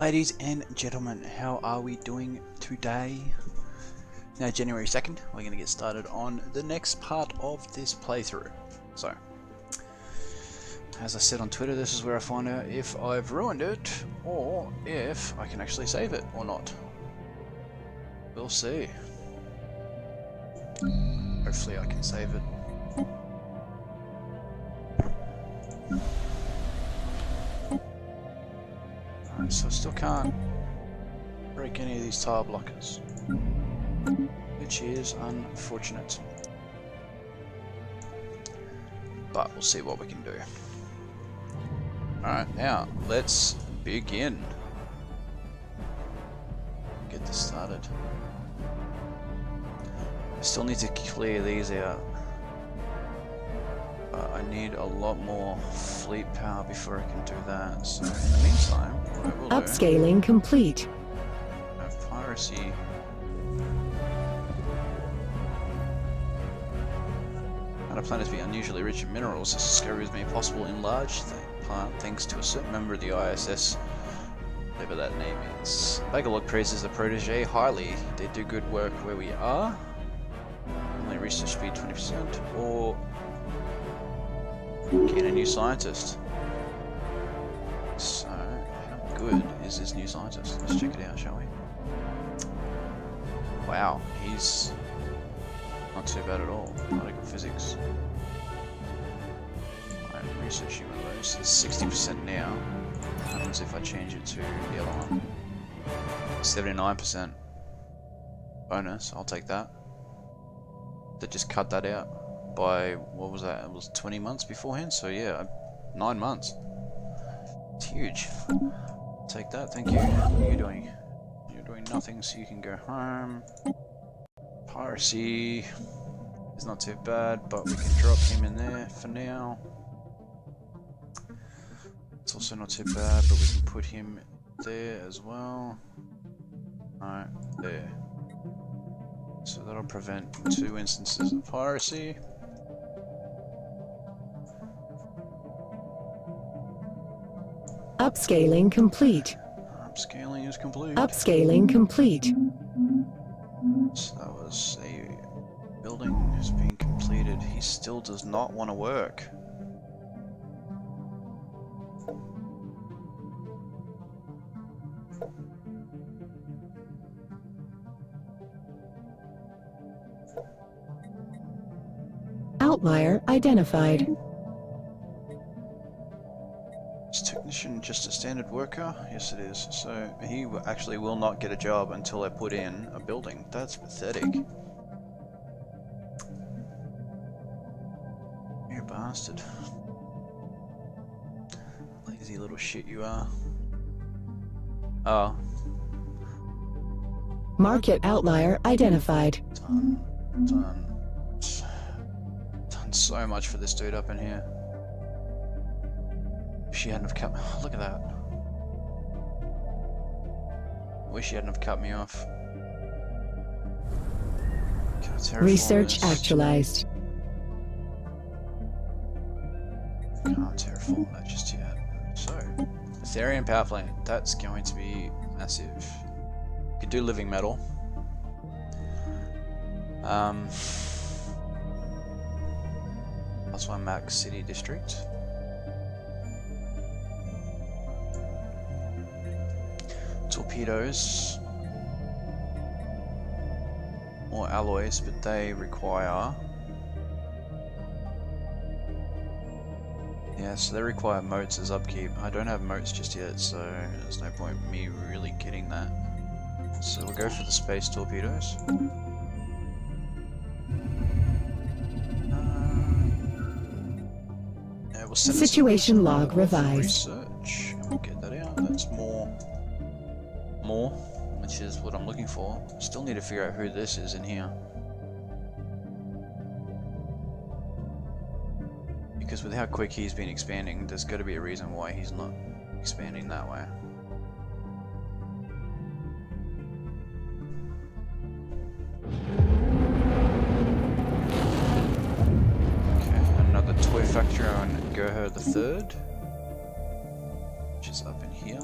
Ladies and gentlemen, how are we doing today? Now, January 2nd, we're going to get started on the next part of this playthrough. So, as I said on Twitter, this is where I find out if I've ruined it or if I can actually save it or not. We'll see. Hopefully I can save it. Alright, so I still can't break any of these tile blockers, which is unfortunate. But we'll see what we can do. Alright, now let's begin. Get this started. I still need to clear these out. I need a lot more fleet power before I can do that. So in the meantime, what I will Upscaling complete. Have piracy. Our planet to be unusually rich in minerals. This discovery has made possible in large part thanks to a certain member of the ISS, whatever that name is. Megacorp praises the protege highly. They do good work where we are. Only research speed 20%, or gain a new scientist. So, how good is this new scientist? Let's check it out, shall we? Wow, he's not too bad at all. Particle physics. I'm researching one of those. It's 60% now. What happens if I change it to the other one? 79% bonus, I'll take that. They just cut that out by, what was that? It was 20 months beforehand, so yeah, 9 months. It's huge. Take that, thank you. What are you doing? You're doing nothing, so you can go home. Piracy is not too bad, but we can drop him in there for now. It's also not too bad, but we can put him there as well. Alright, there. So that'll prevent 2 instances of piracy. Upscaling complete. Upscaling is complete. Upscaling complete. So that was a building has been completed. He still does not want to work. Outlier identified. Is technician just a standard worker? Yes it is. So he actually will not get a job until I put in a building. That's pathetic. You bastard. Lazy little shit you are. Oh. Market outlier identified. Done so much for this dude up in here. If she hadn't have cut me, look at that. Wish she hadn't have cut me off. Research actualized. Can't terraform that just yet. So, Ethereum power plant, that's going to be massive. Could do living metal. Plus 1 max city district. Torpedoes. More alloys, but they require... Yeah, so they require moats as upkeep. I don't have moats just yet, so there's no point in me really getting that. So we'll go for the space torpedoes. Yeah, we'll send Situation log revised. Research, and we'll get that out. That's more, which is what I'm looking for. Still need to figure out who this is in here. Because with how quick he's been expanding, there's got to be a reason why he's not expanding that way. Okay, another toy factory on Goher the Third, which is up in here.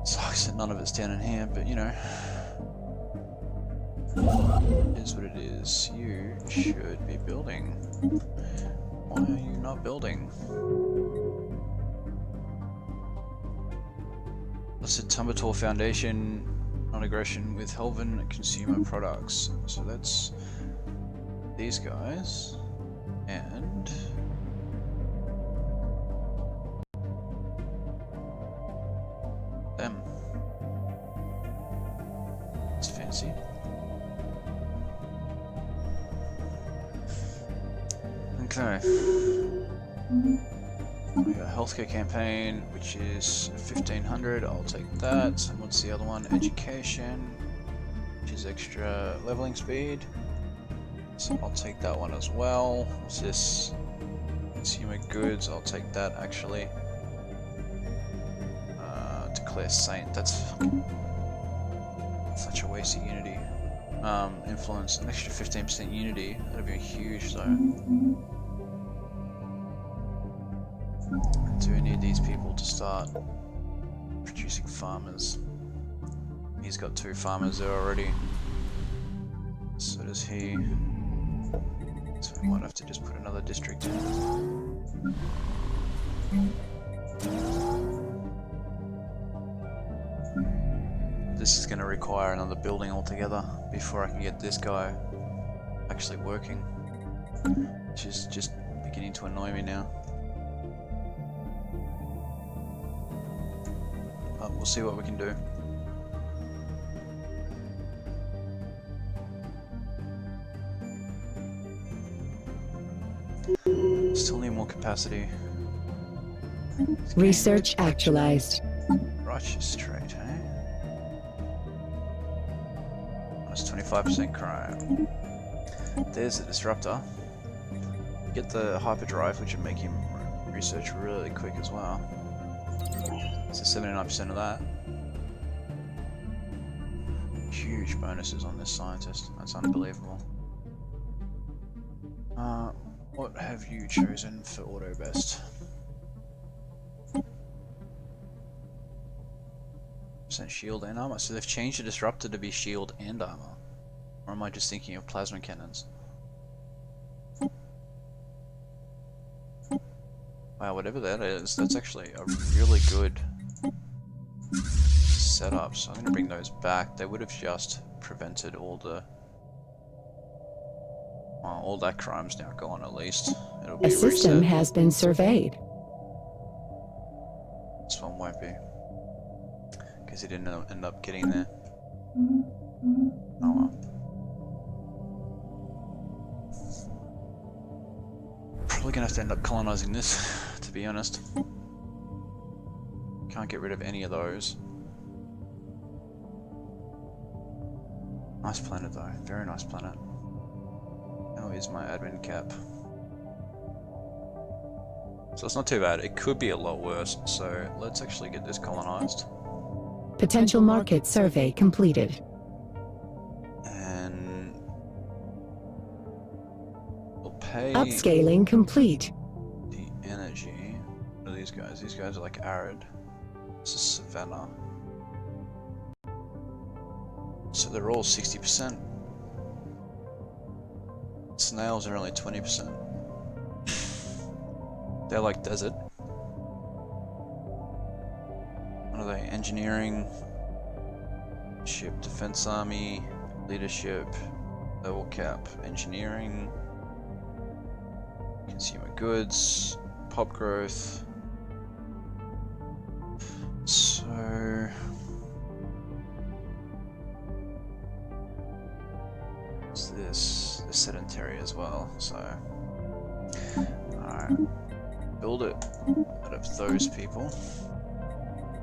Sucks that none of it's down in here, but you know. It is what it is. You should be building. Why are you not building? Listed Tumbertor Foundation integration with Helven Consumer Products. So that's these guys and them. It's fancy. Okay. We got a healthcare campaign, which is 1500. I'll take that. And what's the other one? Education, which is extra leveling speed. So I'll take that one as well. What's this? Consumer goods. I'll take that actually. Declare saint. That's such a waste of unity. Influence an extra 15% unity. That'd be huge though. Do we need these people to start producing farmers? He's got 2 farmers there already. So does he. So we might have to just put another district in. This is going to require another building altogether before I can get this guy actually working. Which is just beginning to annoy me now. But we'll see what we can do. Still need more capacity. Research actualized. Righteous trait, eh? Minus 25% crime. There's the disruptor. Get the hyperdrive, which would make him research really quick as well. So 79% of that. Huge bonuses on this scientist. That's unbelievable. What have you chosen for auto best? % shield and armor. So they've changed the disruptor to be shield and armor. Or am I just thinking of plasma cannons? Wow, whatever that is, that's actually a really good setup. So I'm going to bring those back. They would have just prevented all the... Well, all that crime's now gone at least. It'll be A system reset. has been surveyed. This one won't be. Because he didn't end up getting there. Oh well. Probably gonna have to end up colonizing this, to be honest. Can't get rid of any of those. Nice planet though, very nice planet. How is my admin cap? So it's not too bad, it could be a lot worse, so let's actually get this colonized. Potential market survey completed. And we'll pay Upscaling complete. the energy. What are these guys? These guys are like arid. This is savanna. So they're all 60%. Snails are only 20%. They're like desert. What are they? Engineering, ship, defense army, leadership, level cap, engineering, consumer goods, pop growth. So what's this? They're sedentary as well, so alright. Build it out of those people.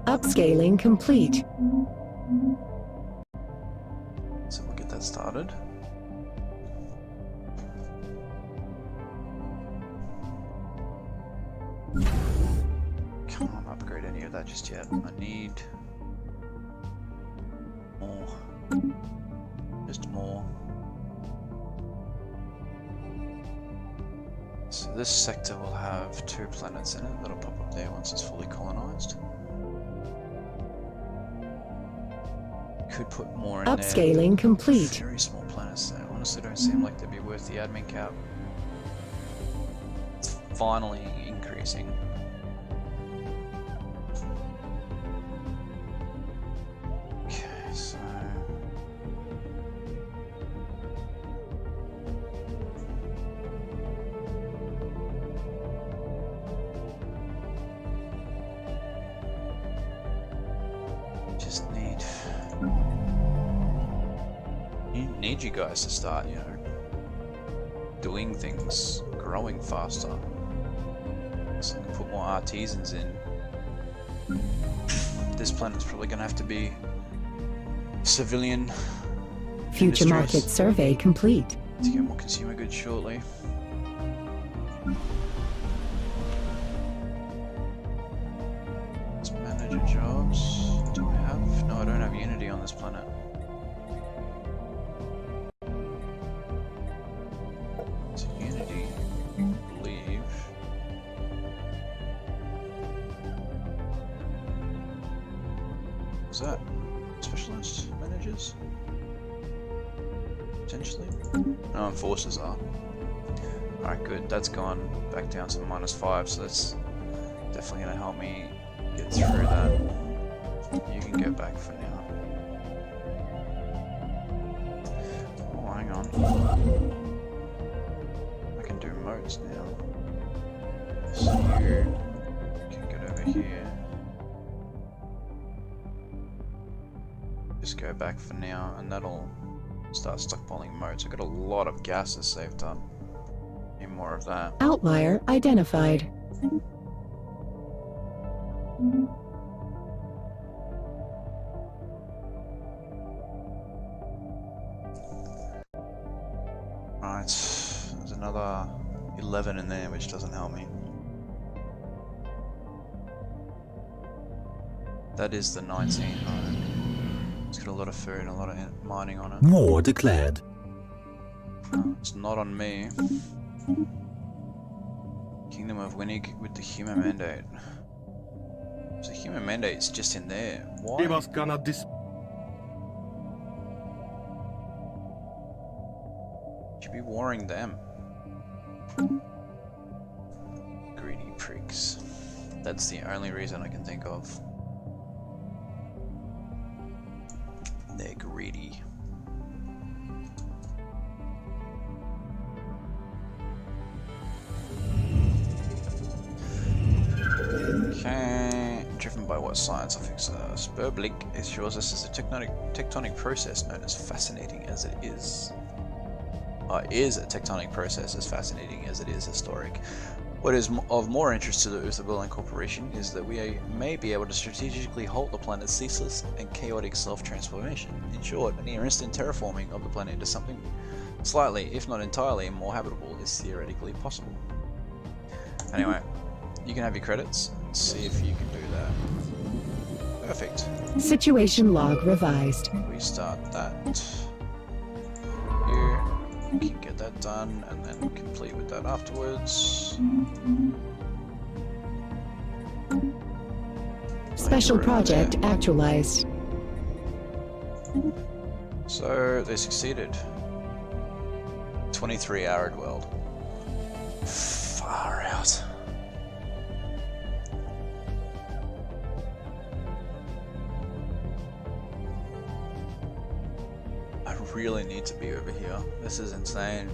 Upscaling complete. So we'll get that started. Can't upgrade any of that just yet. I need more. Just more. So this sector will have 2 planets in it that'll pop up there once it's fully colonized. Could put more in Upscaling there. complete. Very small planets there. Honestly, don't seem like they'd be worth the admin cap. It's finally increasing. Okay, so just need you guys to start, you know, doing things, growing faster. So I can put more artisans in. This planet's probably gonna have to be civilian Future industries market survey complete. to get more consumer goods shortly. Let's manager jobs. Do I have? No, I don't have Unity on this planet. So Unity, I believe. What's that? Specialist managers? Potentially? No, enforcers are. Alright, good. That's gone back down to -5, so that's definitely going to help me get through that. You can go back for now. Oh, hang on. I can do modes now. So you can get over here. Just go back for now, and that'll start stockpiling modes. I've got a lot of gases saved up. Need more of that. Outlier identified. Right, there's another 11 in there, which doesn't help me. That is the 19, right? It's got a lot of food and a lot of mining on it. War declared. It's not on me. Kingdom of Winnig with the human mandate. So human mandate's just in there. Why? Should be warring them. Greedy pricks. That's the only reason I can think of. They're greedy. Okay, driven by what science officer? Spurblik assures us is a tectonic process known as fascinating as it is. Is a tectonic process as fascinating as it is historic. What is of more interest to the Utherberlin Corporation is that we may be able to strategically halt the planet's ceaseless and chaotic self-transformation. In short, a near-instant terraforming of the planet into something slightly, if not entirely, more habitable is theoretically possible. Anyway, you can have your credits. Let's see if you can do that. Perfect. Situation log revised. We start that. Here. We can get that done and then complete with that afterwards. Special project actualized. So they succeeded. 23 arid world. Far out. I really need to be over here. This is insane.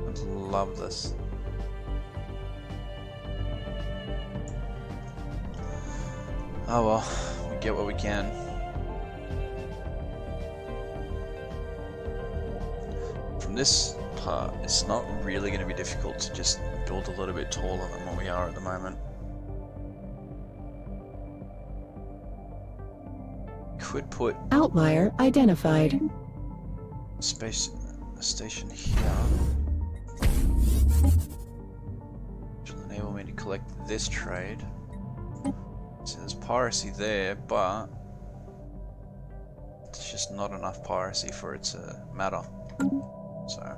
I love this. Oh well, we get what we can. From this part, it's not really going to be difficult to just build a little bit taller than what we are at the moment. Could put Outlier identified. a station here, which will enable me to collect this trade. So there's piracy there, but it's just not enough piracy for it to matter. So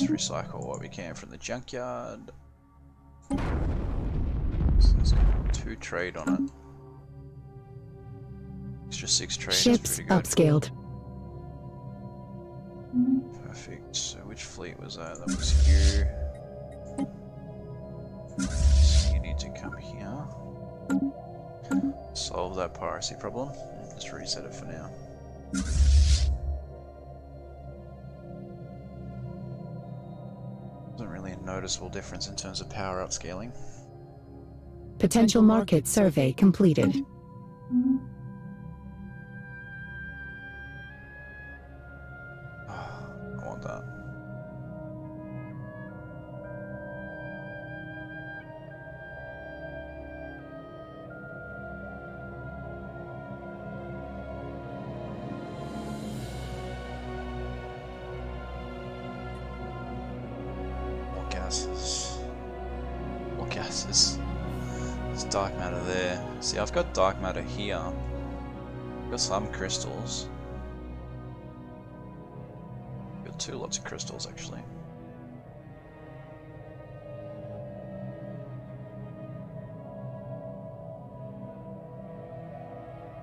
recycle what we can from the junkyard. So there's got 2 trade on it. Extra 6 trade is Ships pretty good. upscaled. Perfect. So which fleet was that? That was you. So you need to come here. Solve that piracy problem. Just reset it for now. Wasn't really a noticeable difference in terms of power upscaling. Potential market survey completed. I want that. More gases. More gases. There's dark matter there. See, I've got dark matter here. I've got some crystals. Got 2 lots of crystals actually.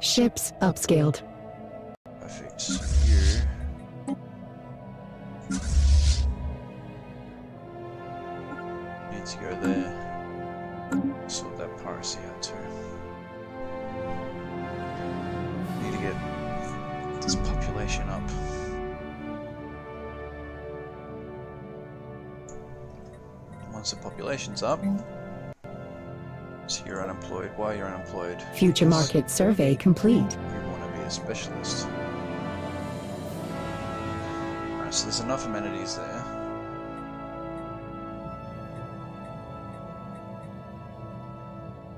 Ships upscaled. Perfect. You. Need to go there. Sort that piracy out too. Need to get this population up. Once the population's up, so you're unemployed. Why you're unemployed? Future market survey complete. You want to be a specialist. Alright, so there's enough amenities there.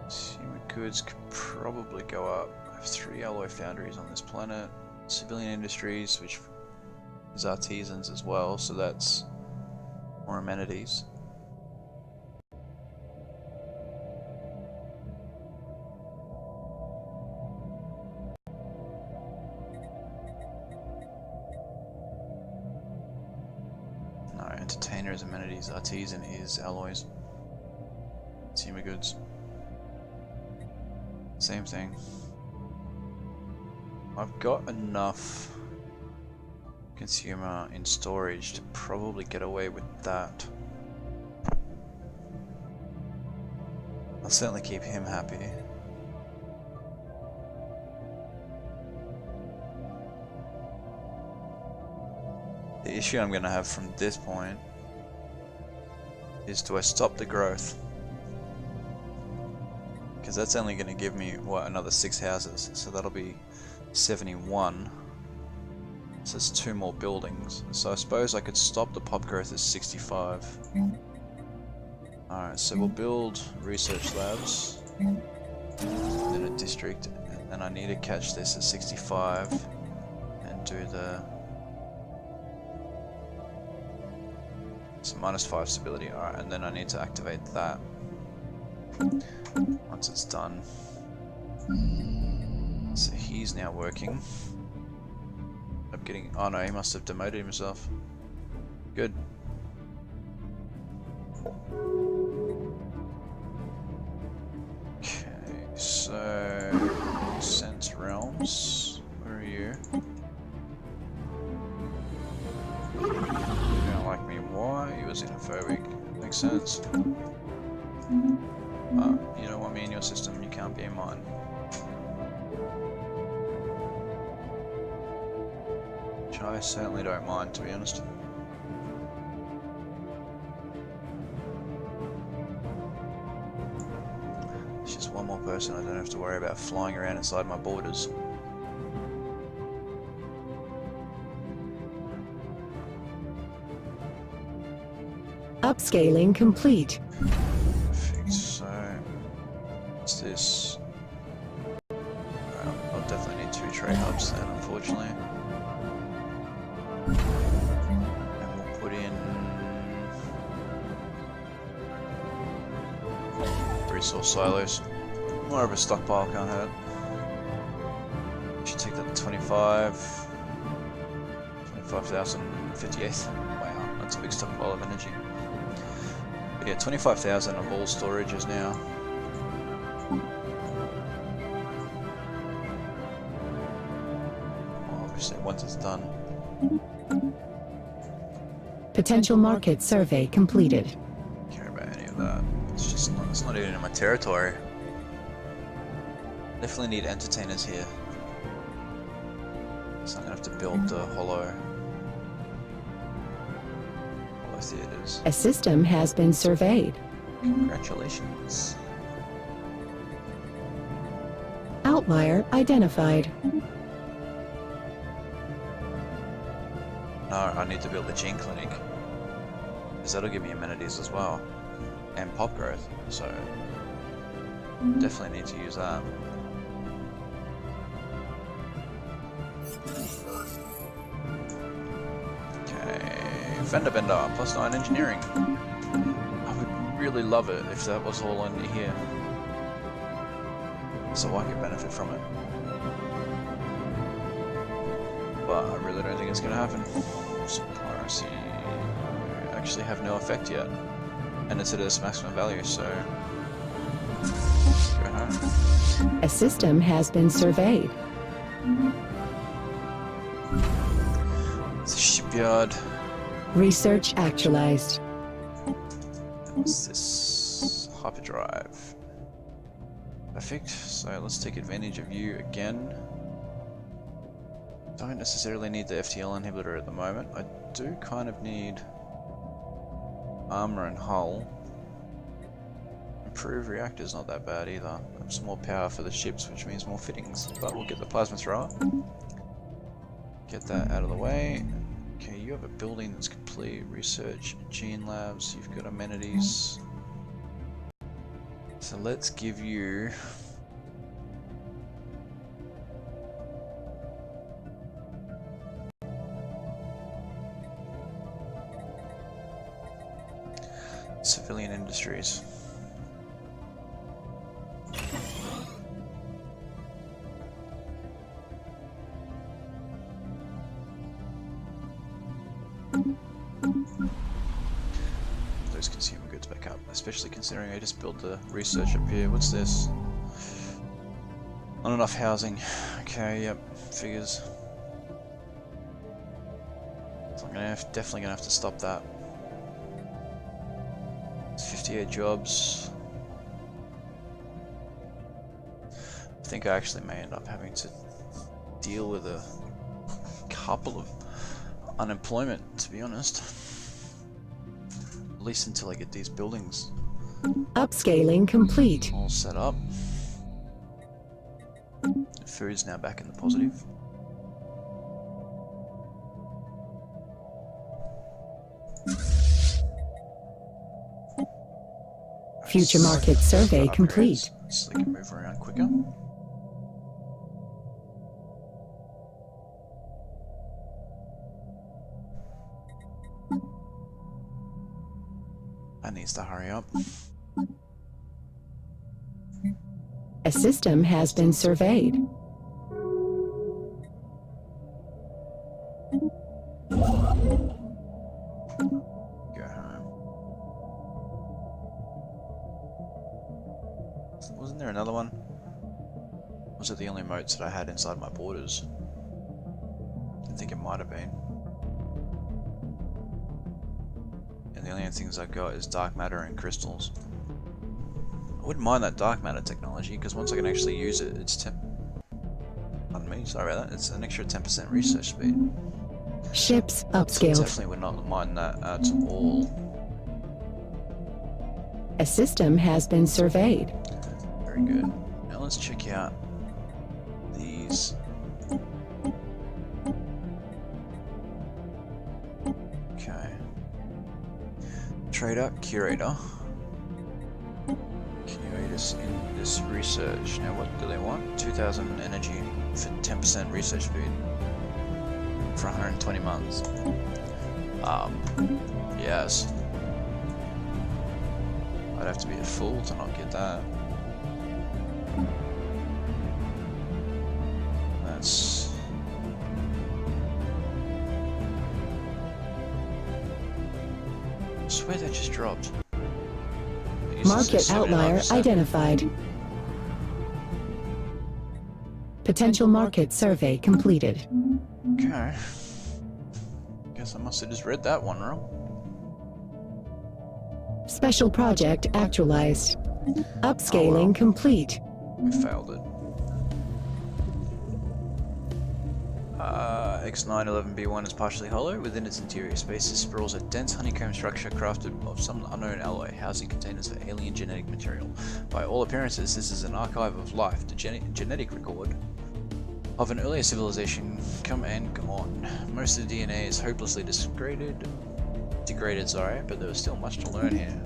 Consumer goods could probably go up. I have 3 alloy foundries on this planet. Civilian industries, which is artisans as well, so that's more amenities. No, entertainer is amenities, artisan is alloys. Consumer goods. Same thing. I've got enough consumer in storage to probably get away with that. I'll certainly keep him happy. The issue I'm going to have from this point is, do I stop the growth? Because that's only going to give me, what, another 6 houses, so that'll be 71. So it's 2 more buildings. So I suppose I could stop the pop growth at 65. Alright, so we'll build research labs, and then a district, and then I need to catch this at 65 and do the... So -5 stability, alright, and then I need to activate that once it's done. So he's now working. I'm getting, oh no, he must have demoted himself. Good. Okay, so Sense Realms, where are you? You don't like me, why? He was xenophobic. Makes sense. You don't want me in your system, you can't be in mine. Which I certainly don't mind, to be honest. It's just one more person I don't have to worry about flying around inside my borders. Upscaling complete. Perfect, so what's this? I'll definitely need 2 trade hubs then, unfortunately. And we'll put in resource silos. More of a stockpile, can't hurt. Should take that to 25. 25,058. Wow, That's a big stockpile of energy. But yeah, 25,000 of all storages now. Well, obviously, once it's done. Potential market survey completed. Don't care about any of that. It's just not, it's not even in my territory. Definitely need entertainers here. So I'm gonna have to build the hollow theaters. A system has been surveyed. Congratulations. Outlier identified. No, I need to build a gene clinic. Because that'll give me amenities as well. And pop growth, so definitely need to use that. Fender Bender, +9 engineering. I would really love it if that was all under here. So I could benefit from it. But I really don't think it's gonna happen. Piracy actually have no effect yet. And it's at its maximum value, so go home. A system has been surveyed. It's a shipyard. Research actualized. What's this? Hyperdrive. Perfect. So let's take advantage of you again. Don't necessarily need the FTL inhibitor at the moment. I do kind of need armor and hull. Improved reactor's not that bad either. Some more power for the ships, which means more fittings. But we'll get the plasma thrower. Get that out of the way. Okay, you have a building that's complete. Research, gene labs, you've got amenities. So let's give you... civilian industries. Those consumer goods back up, especially considering I just built the research up here. What's this? Not enough housing. Okay, yep, figures. So I'm definitely gonna have to stop that. It's 58 jobs. I think I actually may end up having to deal with a couple of unemployment, to be honest. At least until I get these buildings Upscaling complete. all set up. Food's now back in the positive. Future market survey complete. So they can move around quicker. That needs to hurry up. A system has been surveyed. Go home. Wasn't there another one? Was it the only moats that I had inside my borders? I think it might have been. And the only things I got is dark matter and crystals. I wouldn't mind that dark matter technology, because once I can actually use it, it's pardon me, sorry about that, it's an extra 10% research speed. Ships So upscaled. definitely would not mind that at all. A system has been surveyed. Very good. Now let's check out these. Okay. Trader, curator. Curators in this research. Now what do they want? 2,000 energy for 10% research speed. For 120 months. Yes. I'd have to be a fool to not get that. That's... swear that just dropped. Market outlier identified. Potential market survey completed. Okay. Guess I must have just read that one wrong. Special project actualized. Upscaling complete. We failed it. X911B1 is partially hollow. Within its interior spaces sprawls a dense honeycomb structure crafted of some unknown alloy, housing containers for alien genetic material. By all appearances, this is an archive of life, the genetic record of an earlier civilization come and gone. Most of the DNA is hopelessly degraded, sorry, but there was still much to learn here.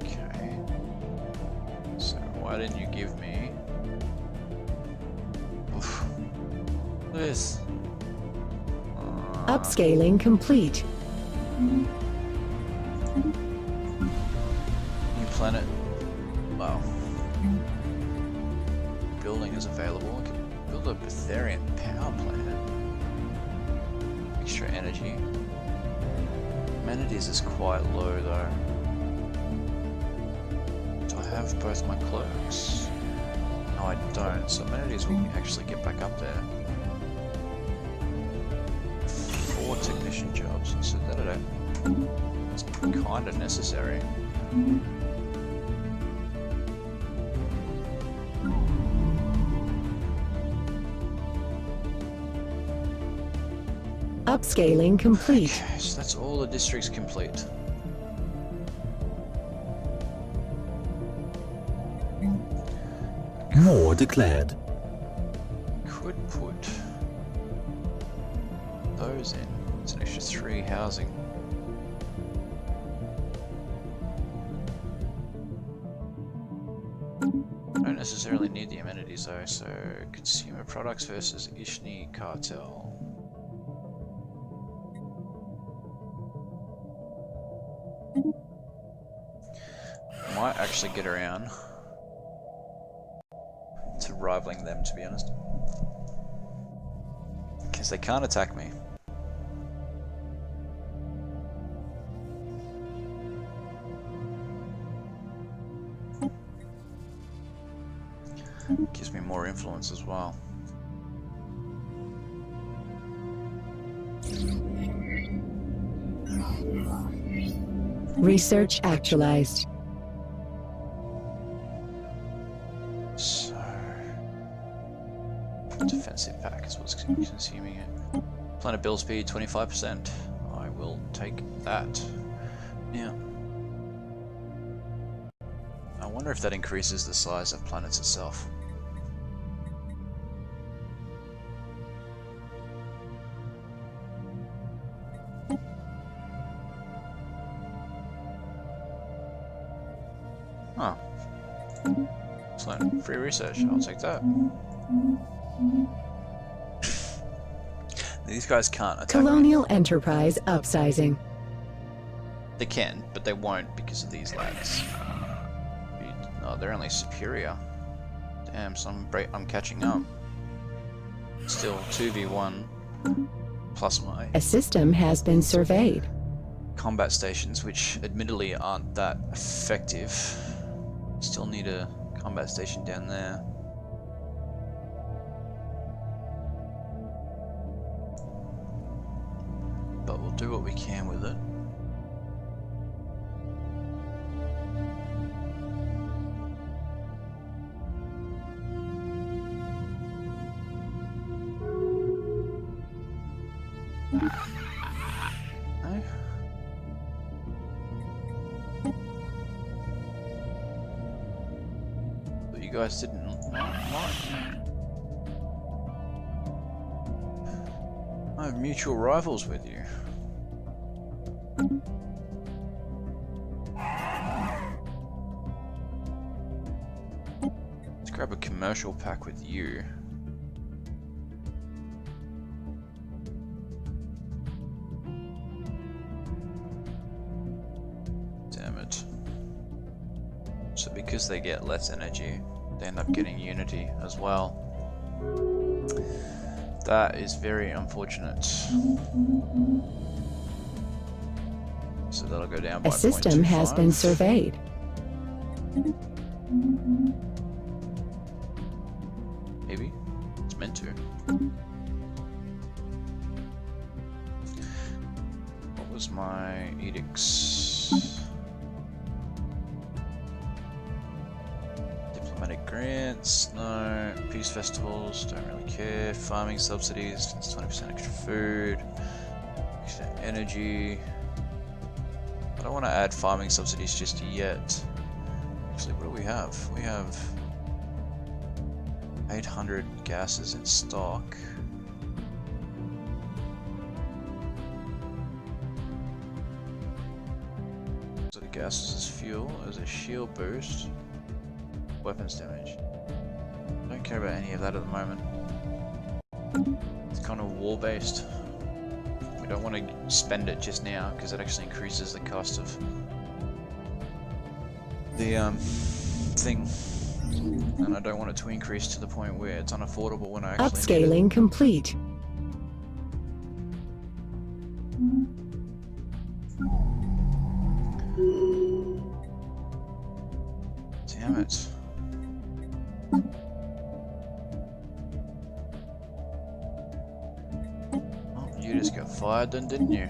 Okay. So why didn't you give me... Oof. This. Upscaling complete. New planet. Wow. Building is available. I can build a Betharian power plant. Extra energy. Amenities is quite low though. Do I have both my cloaks? No, I don't. So amenities will actually get back up there. 4 technician jobs. So that it's kind of necessary. Upscaling complete. Okay, so that's all the districts complete. More declared. Could put those in. It's an extra 3 housing. I don't necessarily need the amenities though, so consumer products versus Ishni cartel. Might actually get around to rivaling them, to be honest, because they can't attack me. Gives me more influence as well. Research actualized. So, defensive pack is what's consuming it. Planet build speed 25%. I will take that. Yeah. I wonder if that increases the size of planets itself. Huh. Excellent. Free research. I'll take that. These guys can't attack Colonial me. Enterprise upsizing. They can, but they won't because of these lads. No, they're only superior. Damn, so I'm catching up. Still 2v1 plus my A system has been surveyed. combat stations, which admittedly aren't that effective. Still need a combat station down there. But we'll do what we can with it. No? But you guys didn't. I have mutual rivals with you. Let's grab a commercial pack with you. Damn it. So because they get less energy, they end up getting unity as well. That is very unfortunate. So that'll go down by A system has been 0.25. surveyed. Maybe. It's meant to. What was my edicts? Diplomatic grants, no. Peace festivals, don't really care. Farming subsidies, it's 20% extra food. Extra energy. I don't want to add farming subsidies just yet. Actually, what do we have? We have 800 gases in stock. So the gases as fuel, as a shield boost, weapons damage. Don't care about any of that at the moment. It's kind of war based. We don't want to spend it just now because it actually increases the cost of the thing. And I don't want it to increase to the point where it's unaffordable when I actually need Upscaling complete. it. Damn it. Oh, you just got fired then, didn't you?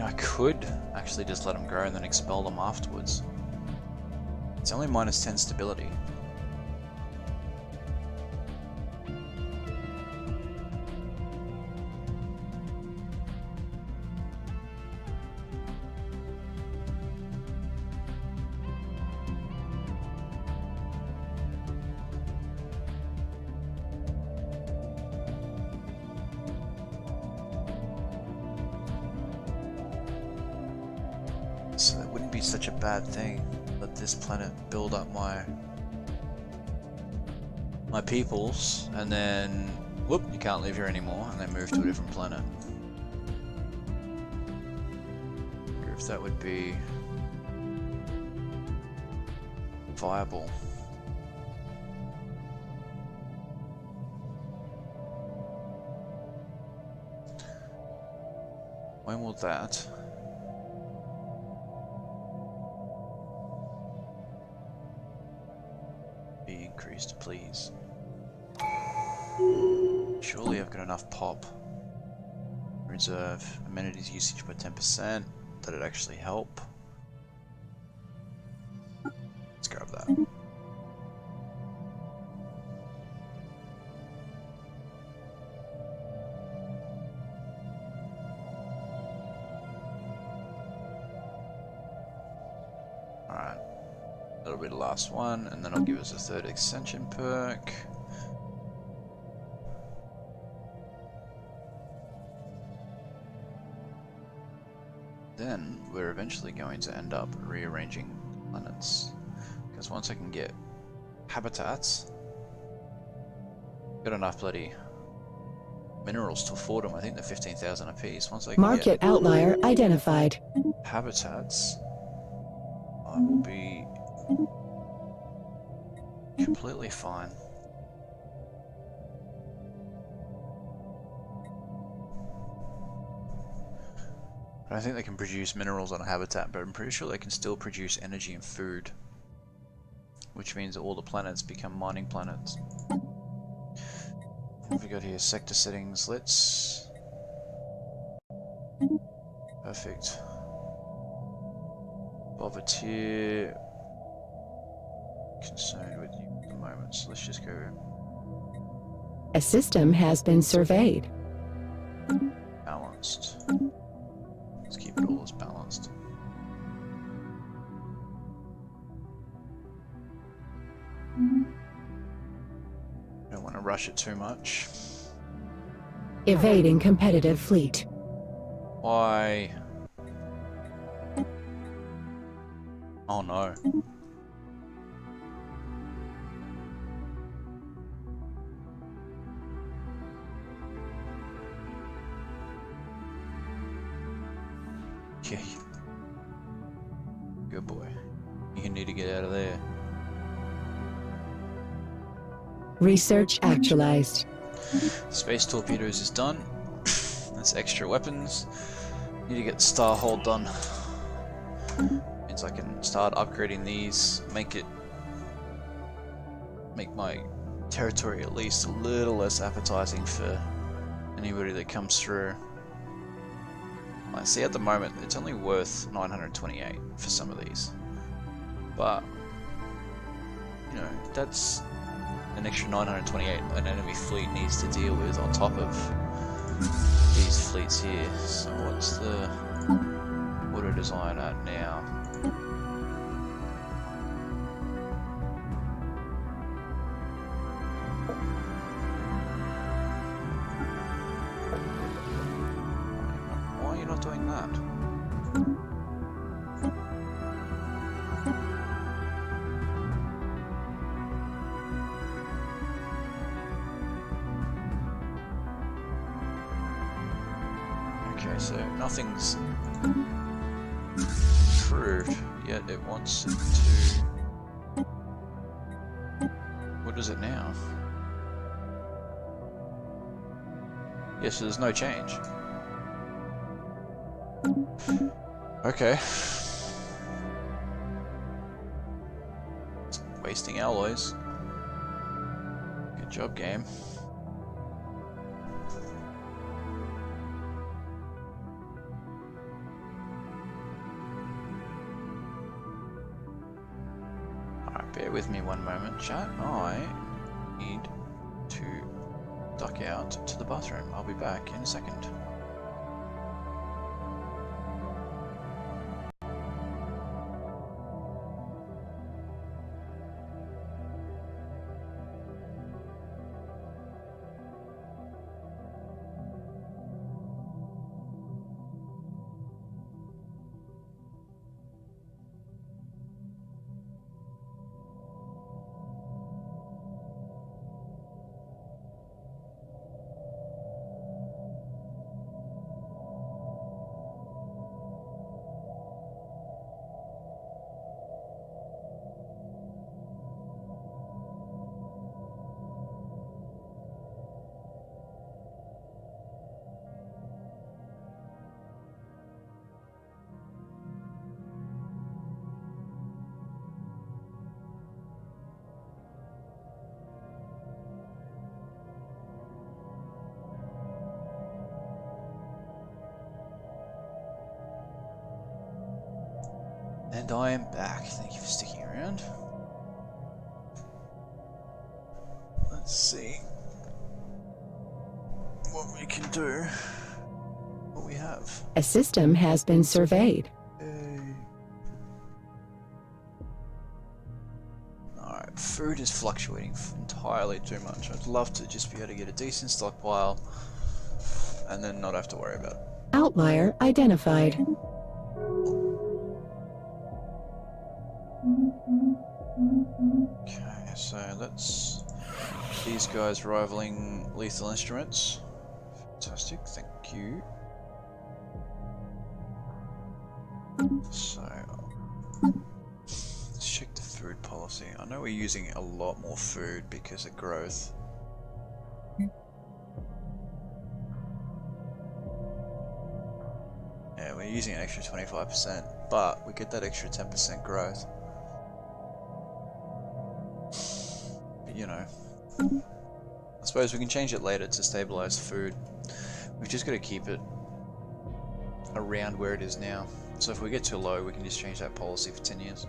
I could actually just let them go and then expel them afterwards. It's only -10 stability. So that wouldn't be such a bad thing. Let this planet build up my peoples, and then whoop, you can't live here anymore, and then move to a different planet. I wonder if that would be viable. When will that? Be increased, please. Surely I've got enough pop. Reserve amenities usage by 10%. Did it actually help? Let's grab that. Alright. That'll be the last one, and then I'll give us a third extension perk. Then we're eventually going to end up rearranging planets. Because once I can get habitats, got enough bloody minerals to afford them. I think they're 15,000 apiece. Once I can Market get outlier identified. habitats, I will be completely fine. I don't think they can produce minerals on a habitat, but I'm pretty sure they can still produce energy and food, which means that all the planets become mining planets. What have we got here? Sector settings. Let's... Perfect. Poverty. Concerned with you at the moment, so let's just go A system has been surveyed. balanced. Let's keep it all as balanced. Don't want to rush it too much. Evading competitive fleet. Why? Oh no. Yeah. Good boy. You need to get out of there. Research actualized. Space torpedoes is done. That's extra weapons. Need to get the star hold done. Means I can start upgrading these, make my territory at least a little less appetizing for anybody that comes through. I see at the moment it's only worth 928 for some of these, but you know, that's an extra 928 an enemy fleet needs to deal with on top of these fleets here. So what's the auto design at now? Why are you not doing that? Okay, so nothing's improved, yet it wants it to... What is it now? Yes, so there's no change. Okay. It's wasting alloys. Good job, game. Bear with me one moment, chat. I need to duck out to the bathroom. I'll be back in a second. And I am back. Thank you for sticking around. Let's see what we can do. What we have. A system has been surveyed. Alright, food is fluctuating entirely too much. I'd love to just be able to get a decent stockpile and then not have to worry about it. Outlier identified. Okay, so that's these guys rivaling lethal instruments. Fantastic, thank you. So, let's check the food policy. I know we're using a lot more food because of growth. Yeah, we're using an extra 25%, but we get that extra 10% growth. You know, I suppose we can change it later to stabilize food. We've just got to keep it around where it is now. So if we get too low, we can just change that policy for 10 years.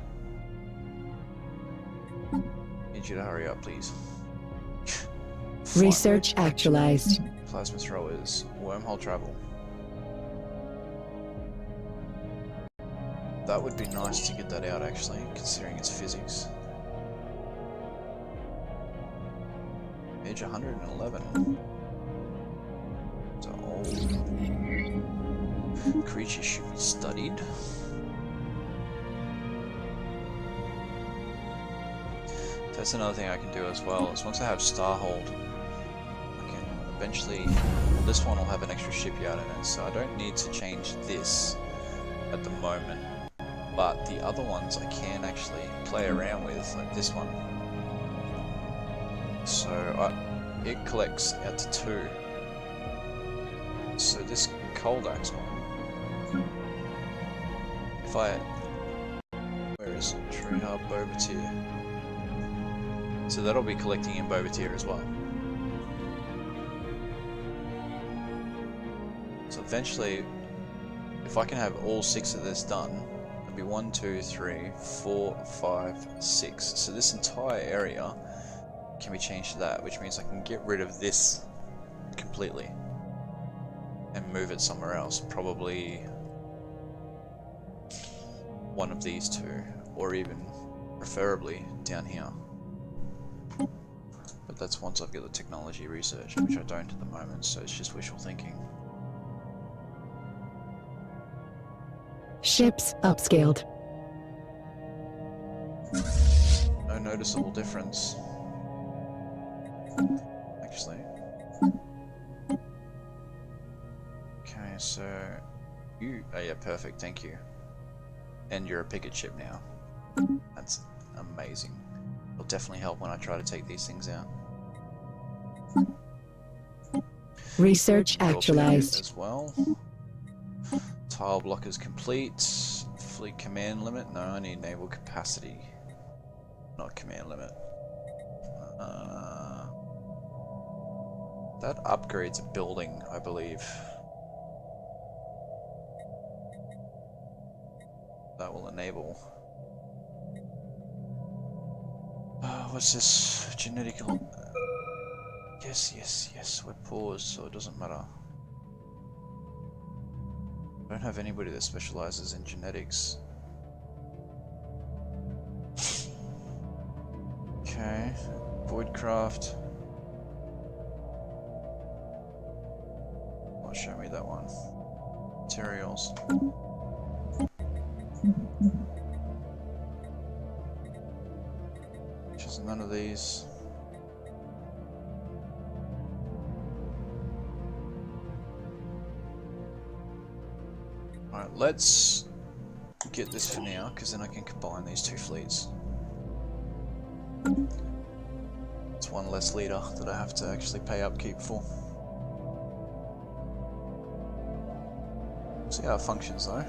Need you to hurry up, please. Research actualized. Plasma throwers, wormhole travel. That would be nice to get that out actually, considering its physics. Age 111. It's old. Creature should be studied. That's another thing I can do as well, is once I have Starhold, I can eventually, this one will have an extra shipyard in it, so I don't need to change this at the moment, but the other ones I can actually play around with, like this one. So it collects out to 2. So this Cold Axe one, if I, where is it? True Hub, Bobatir. So that'll be collecting in Bobatir as well. So eventually, if I can have all 6 of this done, it'll be 1, 2, 3, 4, 5, 6. So this entire area can be changed to that, which means I can get rid of this completely and move it somewhere else. Probably one of these 2, or even preferably down here. But that's once I've got the technology research, which I don't at the moment, so it's just wishful thinking. Ships upscaled. No noticeable difference. Actually. Okay, so you, oh yeah, perfect, thank you. And you're a picket ship now. That's amazing. It'll definitely help when I try to take these things out. Research actualized. As well. Tile block is complete. Fleet command limit. No, I need naval capacity. Not command limit. That upgrades a building, I believe. That will enable. What's this? Genetical. Yes. We're paused, so it doesn't matter. I don't have anybody that specializes in genetics. Okay. Voidcraft. Oh, show me that one. Materials. Just none of these. Alright, let's get this for now, because then I can combine these 2 fleets. It's one less leader that I have to actually pay upkeep for. See how it functions though.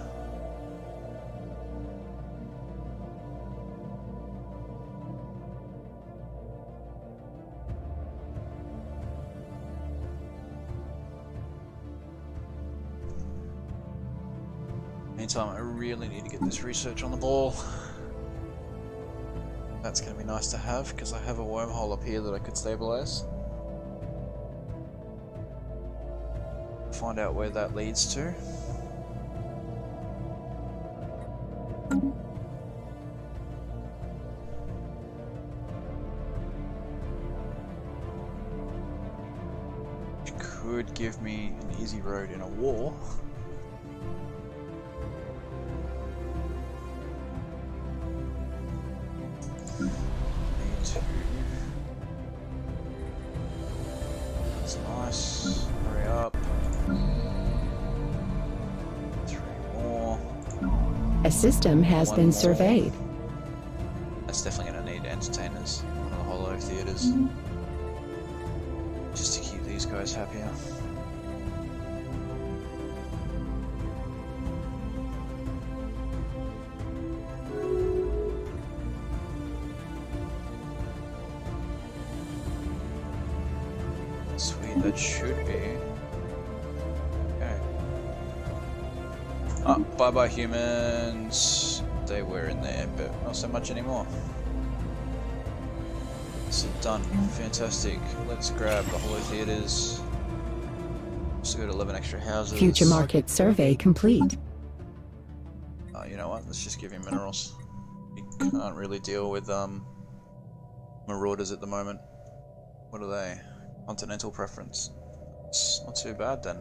Meantime, I really need to get this research on the ball. That's going to be nice to have, because I have a wormhole up here that I could stabilize. Find out where that leads to. Which could give me an easy road in a war. That's nice. Hurry up. 3 more. A system has 1 been more. surveyed. That's definitely going to need entertainers. One of the holo theaters. Just to keep these guys happier. Sweet, that should be. Okay. Ah, bye bye humans. They were in there, but not so much anymore. So done. Fantastic. Let's grab the holo theaters. So got 11 extra houses. Future market survey complete. You know what? Let's just give him minerals. We can't really deal with marauders at the moment. What are they? Continental preference. It's not too bad then.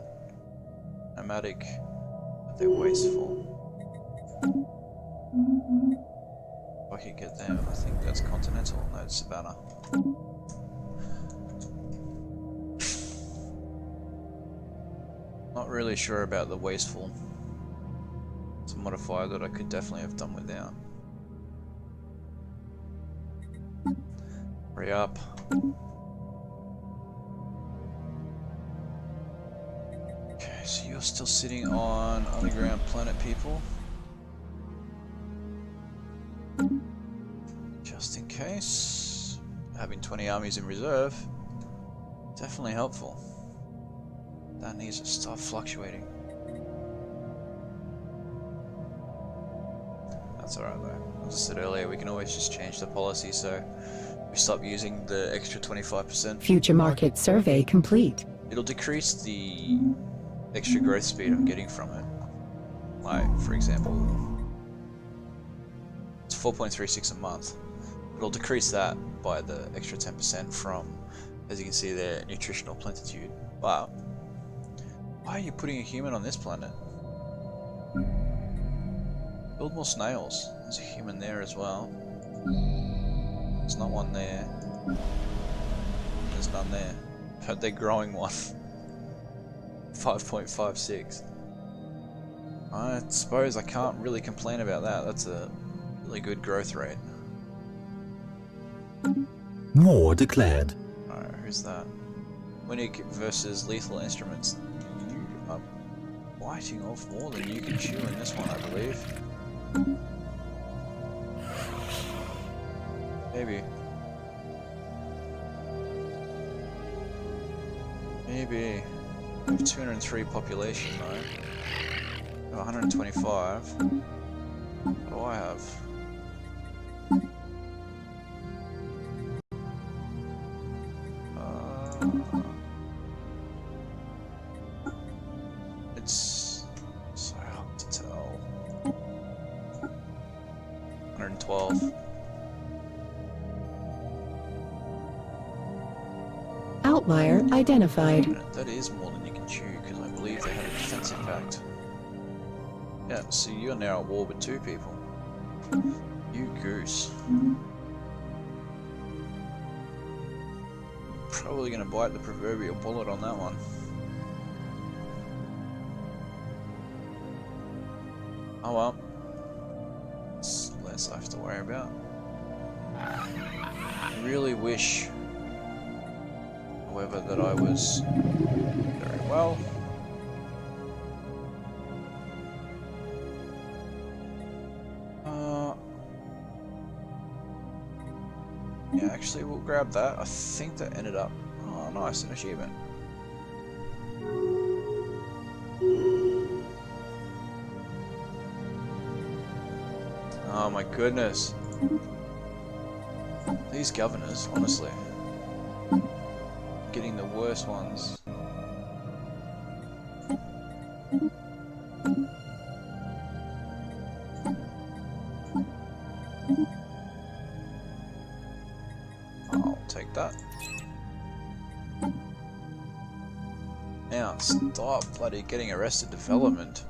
Nomadic, but they're wasteful. I could get there. I think that's continental. No, it's Savannah. Not really sure about the wasteful. It's a modifier that I could definitely have done without. Hurry up. Okay, so you're still sitting on underground planet, people. Just in case. Having 20 armies in reserve. Definitely helpful. That needs to stop fluctuating. That's alright though. As I said earlier, we can always just change the policy so we stop using the extra 25%. Future market survey complete. It'll decrease the extra growth speed I'm getting from it. Like, for example, it's 4.36 a month. It'll decrease that by the extra 10% from, as you can see there, nutritional plentitude. But why are you putting a human on this planet? Build more snails. There's a human there as well. There's not one there. There's none there. But they're growing one. 5.56. I suppose I can't really complain about that. That's a really good growth rate. War declared. Alright, who's that? Winnick versus Lethal Instruments. You are biting off more than you can chew in this one, I believe. Maybe. Maybe. We have 203 population though. 125. What do I have? It's so hard to tell. 112. Outlier identified. That is more than you can chew, because I believe they have a defensive pact. Yeah, so you're now at war with 2 people. You goose. Probably gonna bite the proverbial bullet on that one. Oh well. It's less I have to worry about. I really wish, however, that I was very well. Yeah, actually we'll grab that. I think that ended up, oh nice, an achievement. Oh my goodness. These governors, honestly. Getting the worst ones. I'll take that. Now, stop bloody getting arrested development.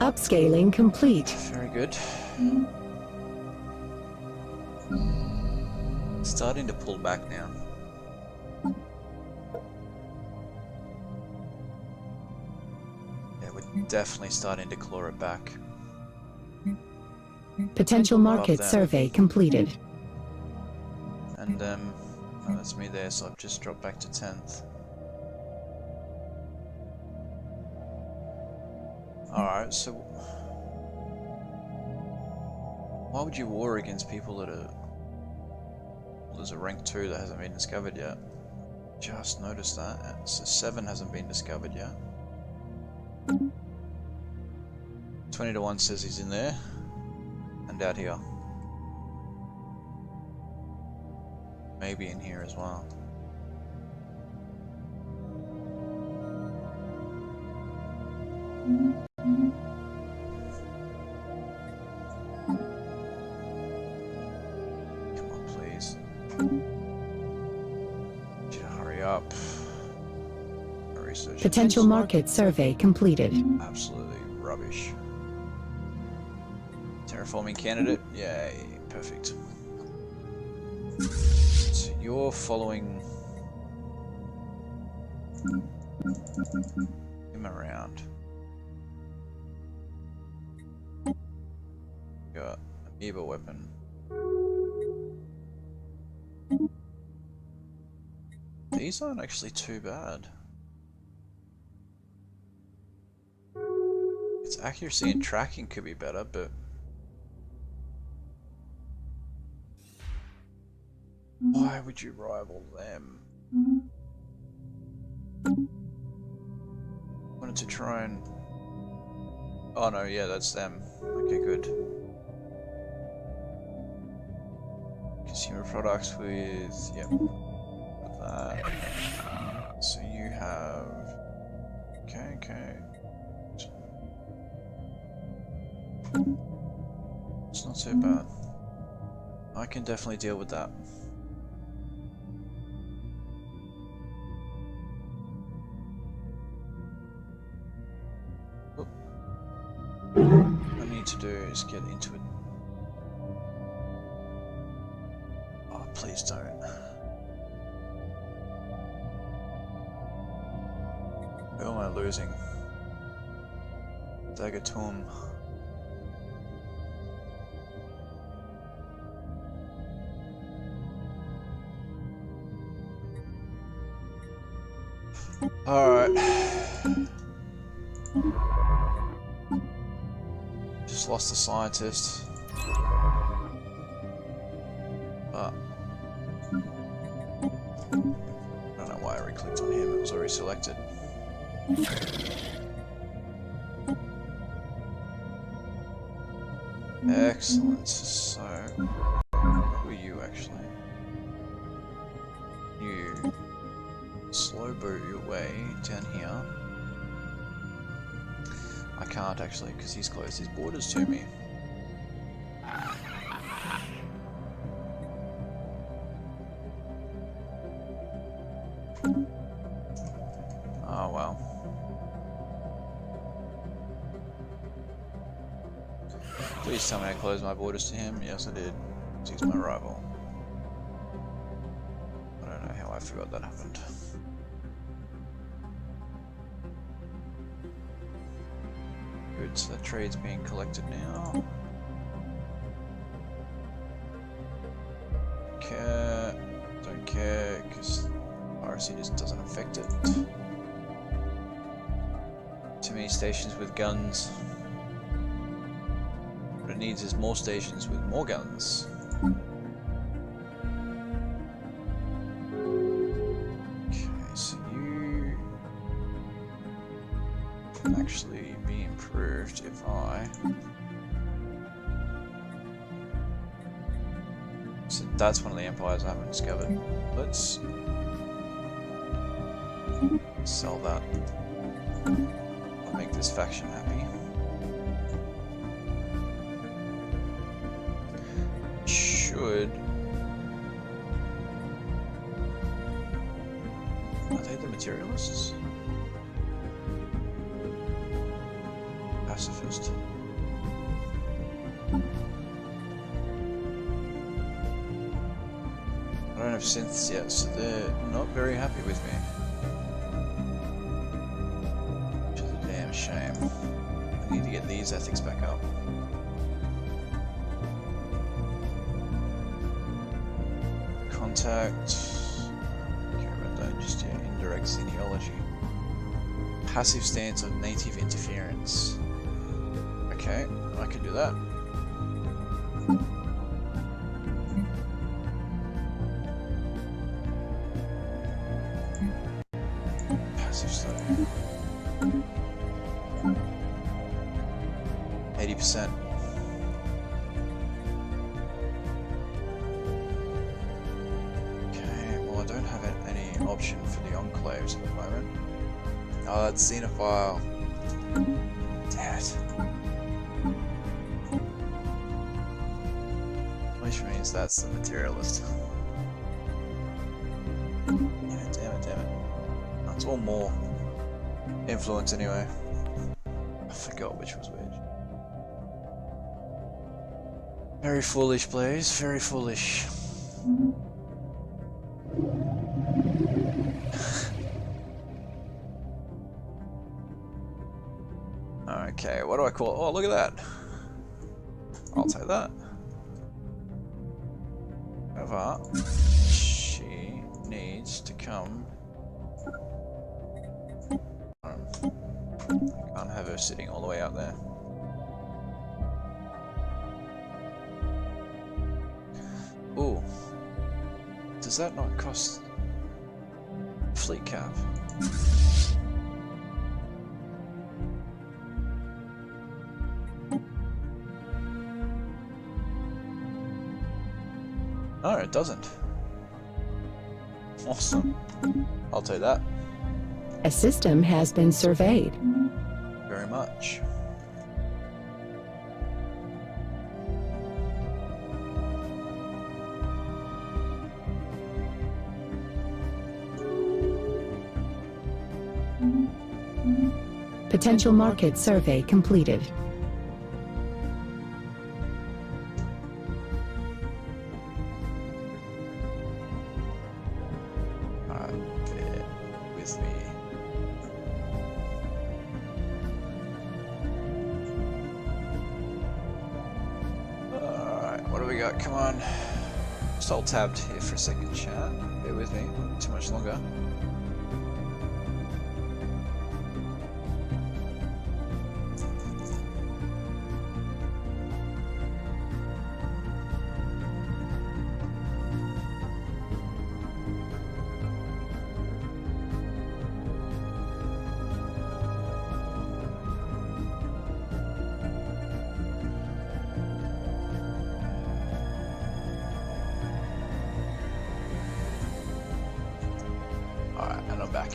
Upscaling complete. Very good. Starting to pull back now. Yeah, we're definitely starting to claw it back. Potential market that. survey completed. And oh, that's me there, so I've just dropped back to 10th. Alright, so why would you war against people that are, well, there's a rank 2 that hasn't been discovered yet. Just noticed that. So 7 hasn't been discovered yet. 20 to 1 says he's in there. And out here. Maybe in here as well. Come on, please. Should hurry up. Potential market survey completed. Absolutely rubbish. Terraforming candidate? Yay, perfect. So you're following him around. Got amoeba weapon. These aren't actually too bad. Its accuracy and tracking could be better, but why would you rival them? Wanted to try and... Oh no, yeah, that's them. Okay, good. Consumer products with... Yep. That. So you have... Okay. It's not too bad. I can definitely deal with that. What I need to do is get into it. Oh, please don't. Who am I losing? Dagatum. Alright. Just lost a scientist. But I don't know why I re-clicked on him, it was already selected. Excellent. So, who are you actually? You slow boat your way down here. I can't actually because he's closed his borders to me. Oh well. Please tell me I closed my borders to him. Yes, I did. He's my rival. I don't know how I forgot that happened. Good, so the trade's being collected now. Don't care, because RC just doesn't affect it. Too many stations with guns. What it needs is more stations with more guns. Okay, so you can actually be improved if I... So that's one of the empires I haven't discovered. Let's sell that. I'll make this faction happy. Should... Are they the materialists? Pacifist. I don't have synths yet, so they're not very happy with me. Which is a damn shame. I need to get these ethics back up. Contact. Don't care about that just yet. Indirect xenology. Passive stance of native interference. Okay, I can do that. Passive study. 80%. Okay, well I don't have any option for the enclaves at the moment. Oh, that's xenophile. Damn it. Which means that's the materialist. Damn it. That's all more. influence anyway. I forgot which was which. Very foolish, Blaze. Very foolish. Okay, what do I call it? Oh, look at that. I'll take that. However, she needs to come. I can't have her sitting all the way out there. Ooh. Does that not cost fleet cap? No, it doesn't. Awesome. I'll take that. A system has been surveyed. Very much. Potential market survey completed. Bear with me. Alright, what do we got? Come on. Just hold tabbed here for a second, chat. Bear with me. Not too much longer. Alright, and I'm back.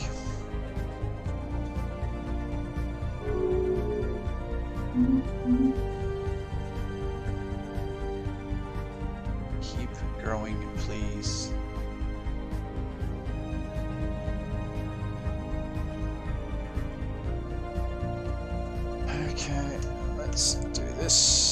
Keep growing, please. Okay, let's do this.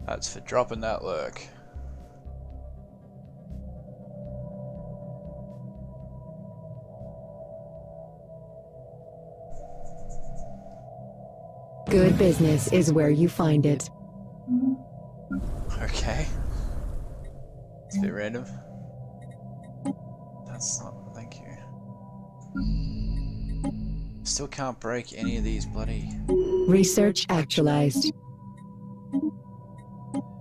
That's for dropping that lurk. Good business is where you find it. Okay. It's a bit random. That's not... thank you. Still can't break any of these bloody... Research actualized.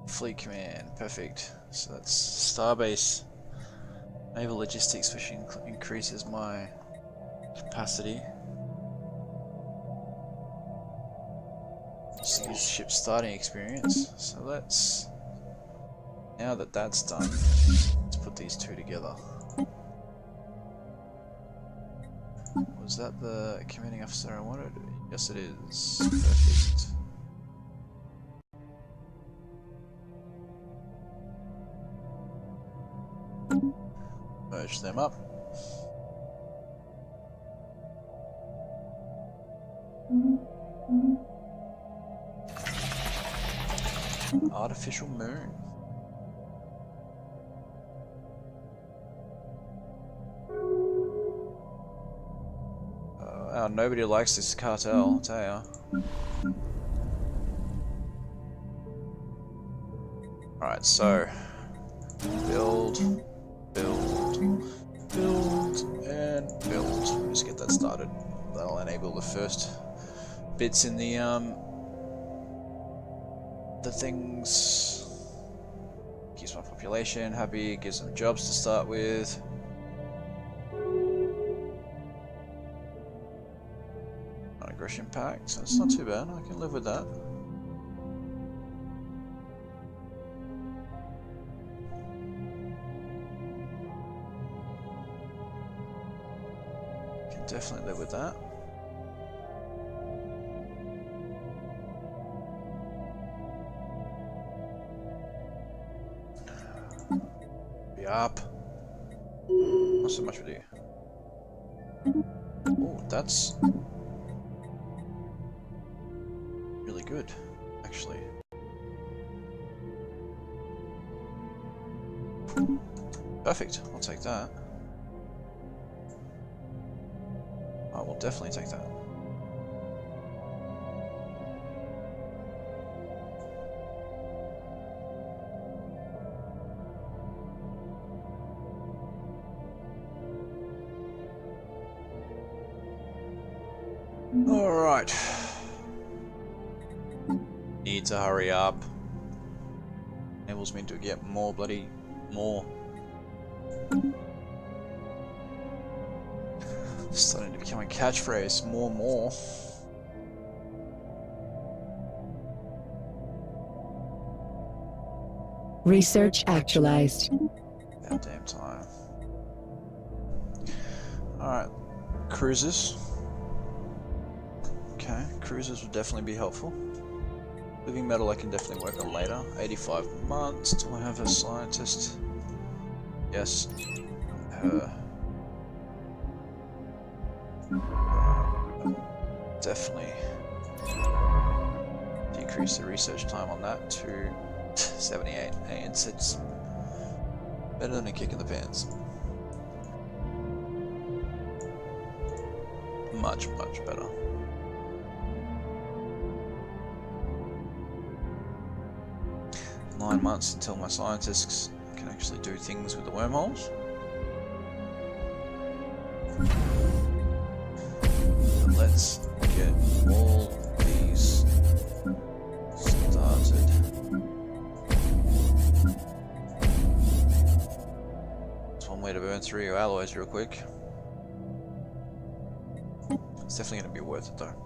Fleet command, perfect. So that's Starbase Naval Logistics, which increases my capacity. Just use ship starting experience. So let's, now that that's done, let's put these two together. Was that the commanding officer I wanted? Yes, it is. Perfect. Merge them up. Artificial moon. Oh, nobody likes this cartel, I'll tell ya. Alright, so build, and build. Just get that started. That'll enable the first bits in the things. Keeps my population happy, gives them jobs to start with. Non-aggression pact, so it's not too bad, I can live with that. definitely live with that. Be up. Not so much with you. Oh, that's really good, actually. Perfect, I'll take that. I will definitely take that. Alright. Need to hurry up. Enables me to get more bloody more. Starting to become a catchphrase. More. Research actualized. About damn time. Alright. Cruisers. Okay, cruisers would definitely be helpful. Living metal I can definitely work on later. 85 months. Do I have a scientist? Yes. Definitely decrease the research time on that to 78, and it's better than a kick in the pants. Much better. Nine months until my scientists can actually do things with the wormholes. Let's get all these started. It's one way to burn through your alloys real quick. It's definitely going to be worth it though.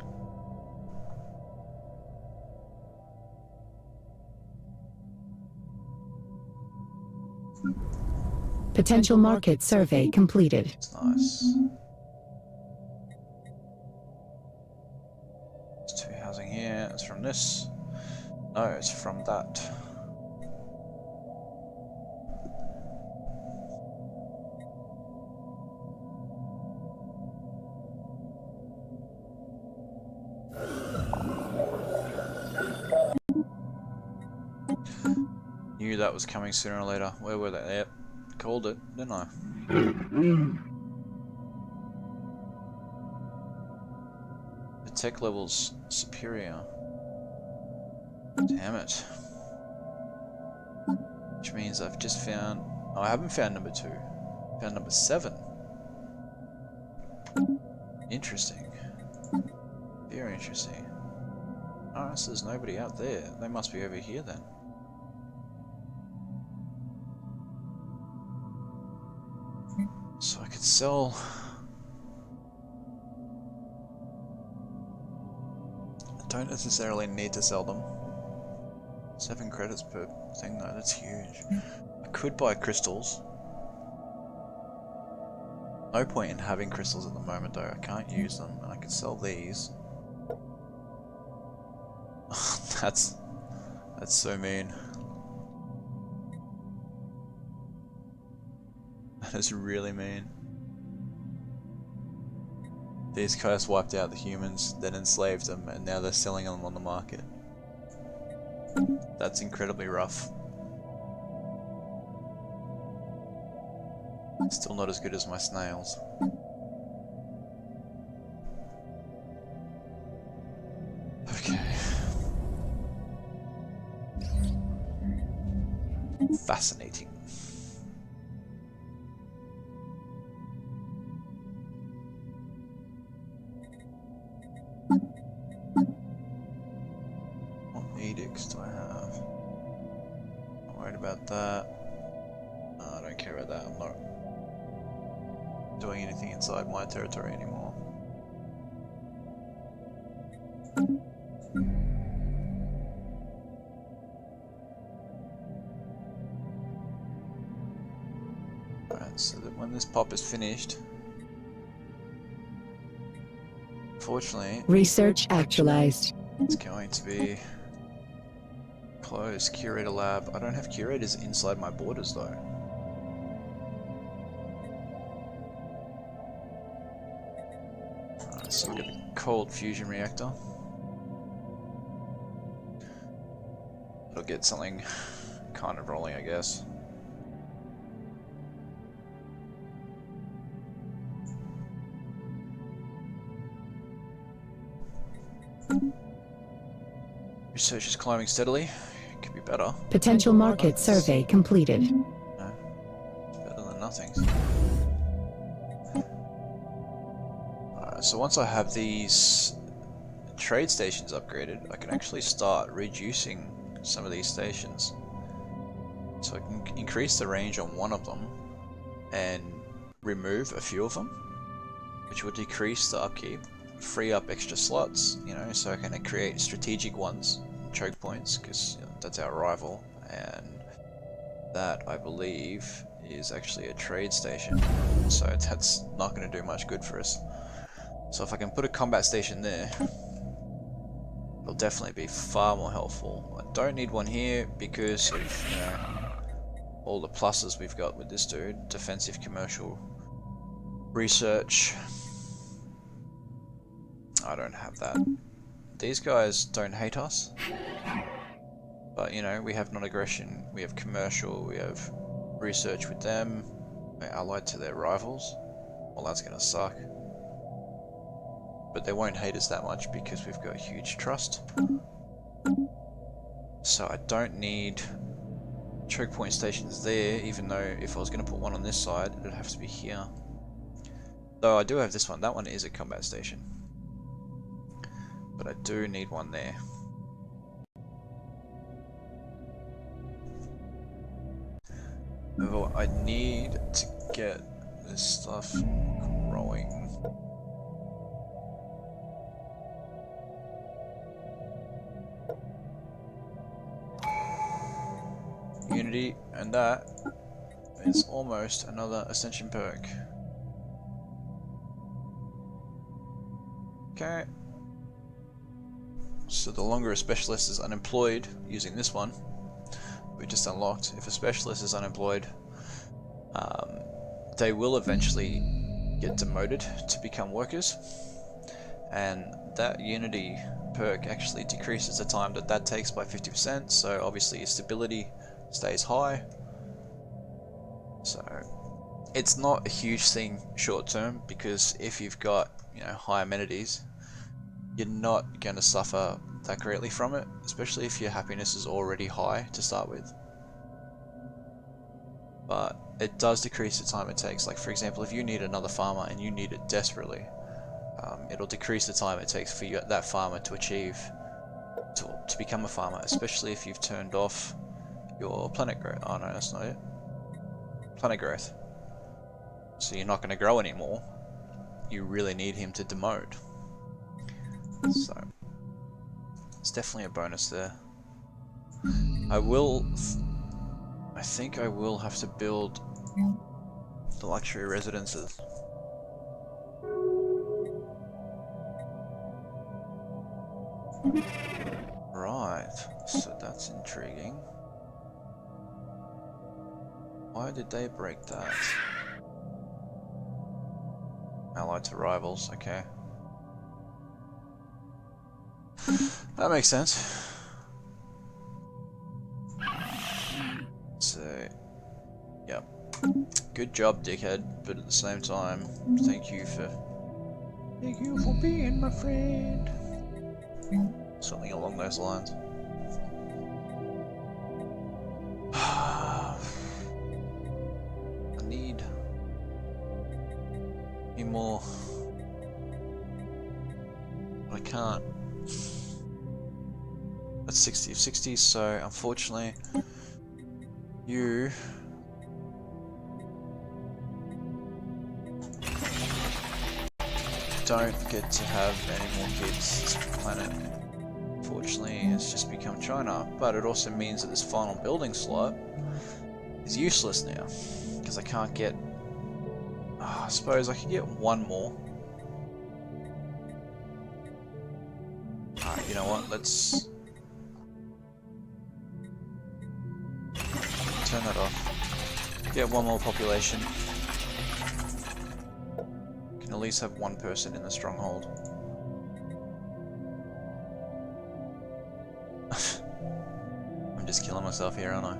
Potential market survey completed. It's nice. There's two housing here. It's from this. No, it's from that. Knew that was coming sooner or later. Where were they? Yep. Called it, didn't I? The tech level's superior. Damn it. Which means I've just found... Oh, I haven't found number 2. Found number 7. Interesting. Very interesting. Alright, so there's nobody out there. They must be over here then. So I could sell... I don't necessarily need to sell them. 7 credits per thing though, that's huge. I could buy crystals. No point in having crystals at the moment though, I can't use them, and I could sell these. That's so mean. That is really mean. These guys wiped out the humans, then enslaved them, and now they're selling them on the market. That's incredibly rough. Still not as good as my snails. Okay. Fascinating. What edicts do I have? Not worried about that. No, I don't care about that. I'm not doing anything inside my territory anymore. Alright, so that when this pop is finished, unfortunately, Research actualized. it's going to be closed. Curator lab. I don't have curators inside my borders though. So we've got the cold fusion reactor. It'll get something kind of rolling, I guess. Research is climbing steadily. It could be better. Potential market survey completed. No, it's better than nothing. So once I have these trade stations upgraded, I can actually start reducing some of these stations. So I can increase the range on one of them and remove a few of them, which will decrease the upkeep, free up extra slots, you know, so I can create strategic ones, choke points, because you know, that's our rival, and that I believe is actually a trade station, so that's not going to do much good for us. So if I can put a combat station there, it'll definitely be far more helpful. I don't need one here because of, you know, all the pluses we've got with this dude. Defensive, commercial, research. I don't have that. These guys don't hate us, but you know, we have non-aggression, we have commercial, we have research with them. We're allied to their rivals. Well, that's gonna suck. But they won't hate us that much because we've got huge trust. So I don't need choke point stations there, even though if I was going to put one on this side, it'd have to be here. Though I do have this one. That one is a combat station. But I do need one there. Oh, I need to get this stuff growing. Unity, and that is almost another ascension perk. Okay. So the longer a specialist is unemployed using this one, we just unlocked. If a specialist is unemployed, they will eventually get demoted to become workers, and that Unity perk actually decreases the time that that takes by 50%. So obviously stability stays high, so it's not a huge thing short term, because if you've got, you know, high amenities, you're not going to suffer that greatly from it, especially if your happiness is already high to start with. But it does decrease the time it takes. Like for example, if you need another farmer and you need it desperately, it'll decrease the time it takes for you, that farmer to achieve to become a farmer, especially if you've turned off your planet growth. Oh no, that's not it. Planet growth. So you're not going to grow anymore. You really need him to demote. So it's definitely a bonus there. I think I will have to build the luxury residences. Right, so that's intriguing. Why did they break that? Allied to rivals, okay. That makes sense. So, yep. Good job, dickhead, but at the same time, thank you for being my friend. Something along those lines. I need more. I can't. That's 60 of 60, so unfortunately you don't get to have any more kids. This planet, unfortunately, has just become China, but it also means that this final building slot is useless now, because I can't get... I suppose I could get one more. You know what? Let's turn that off. Get one more population. Can at least have one person in the stronghold. I'm just killing myself here, aren't I?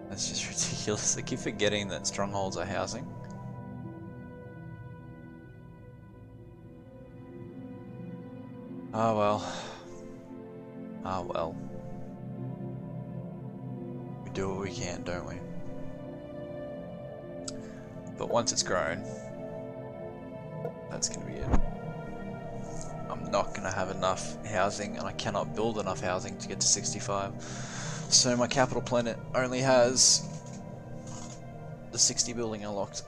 That's just ridiculous. I keep forgetting that strongholds are housing. Ah well. Ah well. We do what we can, don't we? But once it's grown, that's gonna be it. I'm not gonna have enough housing, and I cannot build enough housing to get to 65. So my capital planet only has the 60 building unlocked,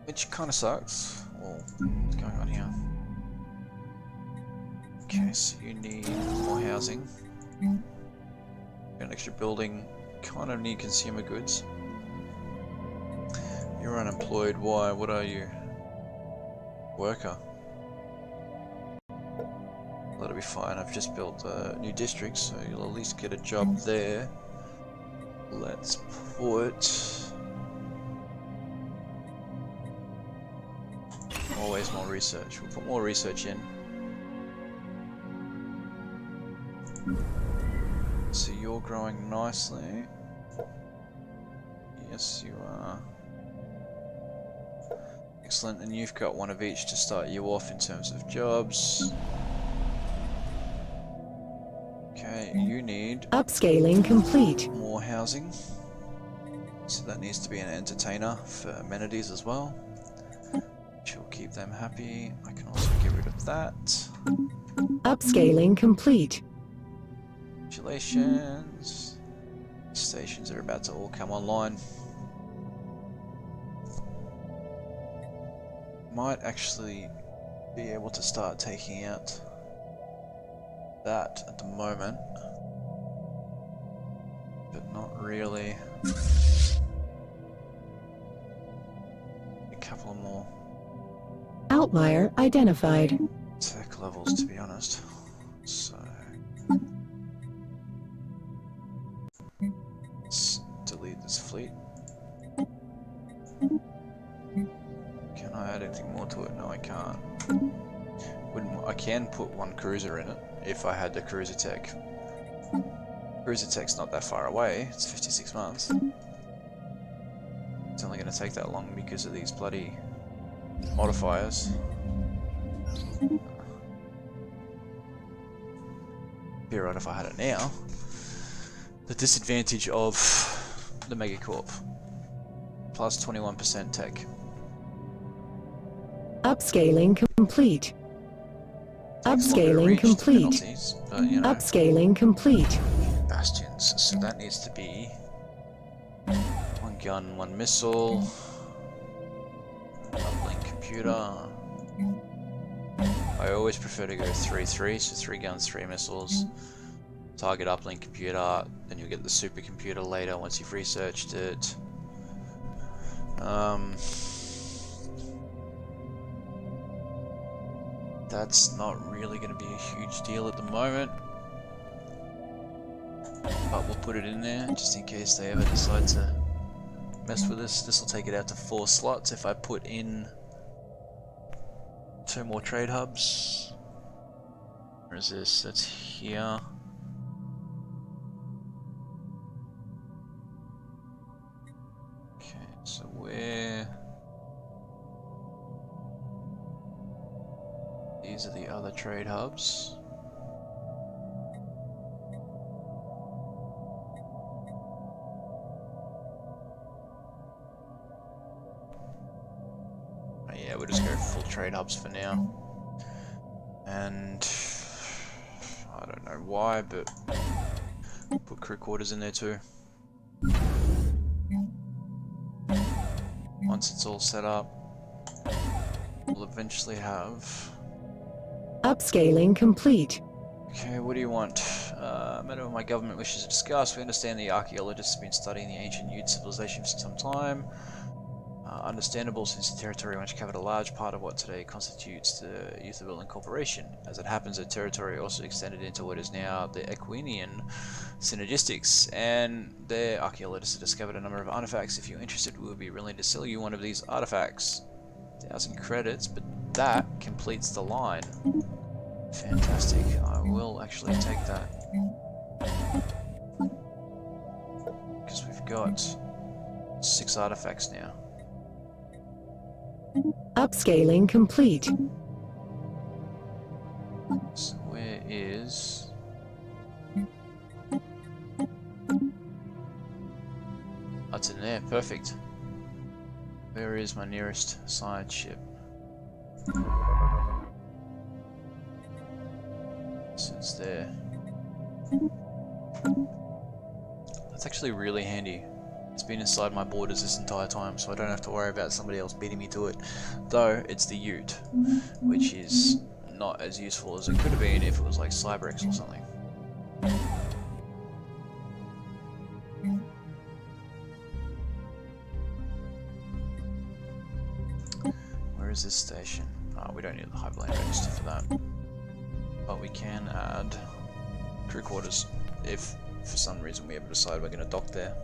which kind of sucks. Well, what's going on here? Okay, so you need more housing. An extra building, kind of need consumer goods. You're unemployed, why? What are you? Worker. That'll be fine, I've just built a new district, so you'll at least get a job there. Let's put... always more research. We'll put more research in. So you're growing nicely. Yes, you are. Excellent, and you've got one of each to start you off in terms of jobs. Okay, you need Upscaling complete. more housing. So that needs to be an entertainer for amenities as well. Which will keep them happy. I can also get rid of that. Upscaling complete. Congratulations. Stations are about to all come online. Might actually be able to start taking out that at the moment, but not really. A couple more Outlier identified. tech levels, to be honest. So let's delete this fleet. Can I add anything more to it? No, I can't. I can put one cruiser in it if I had the cruiser tech. Cruiser tech's not that far away. It's 56 months. It's only going to take that long because of these bloody modifiers. Be right if I had it now. The disadvantage of the Megacorp. Plus 21% tech. Upscaling complete. Upscaling complete. Penalties, but, you know, Upscaling complete. bastions. So that needs to be one gun, one missile. Uplink computer. I always prefer to go 3-3, so 3 guns, 3 missiles. Target uplink computer, then you'll get the supercomputer later once you've researched it. That's not really going to be a huge deal at the moment, but we'll put it in there just in case they ever decide to mess with this. This will take it out to 4 slots if I put in 2 more trade hubs. Where is this? That's here. Okay, so where... These are the other trade hubs. Oh, yeah, we'll just go full trade hubs for now. And I don't know why, but put crew quarters in there too. Once it's all set up, we'll eventually have... Upscaling complete. Okay, what do you want? Matter of my government wishes to discuss. We understand the archaeologists have been studying the ancient Ute civilization for some time. Understandable, since the territory once covered a large part of what today constitutes the Utherville Corporation. As it happens, the territory also extended into what is now the Equinian Synergistics, and their archaeologists have discovered a number of artifacts. If you're interested, we will be willing to sell you one of these artifacts. 1,000 credits, but that completes the line. Fantastic. I will actually take that. Because we've got 6 artifacts now. Upscaling complete. So where is... That's in there, perfect. Where is my nearest science ship? So it's there. That's actually really handy. It's been inside my borders this entire time, so I don't have to worry about somebody else beating me to it. Though, it's the Ute, which is not as useful as it could have been if it was like Cyberx or something. Where is this station? Oh, we don't need the Hyperlane register for that. But we can add crew quarters if for some reason we ever decide we're going to dock there.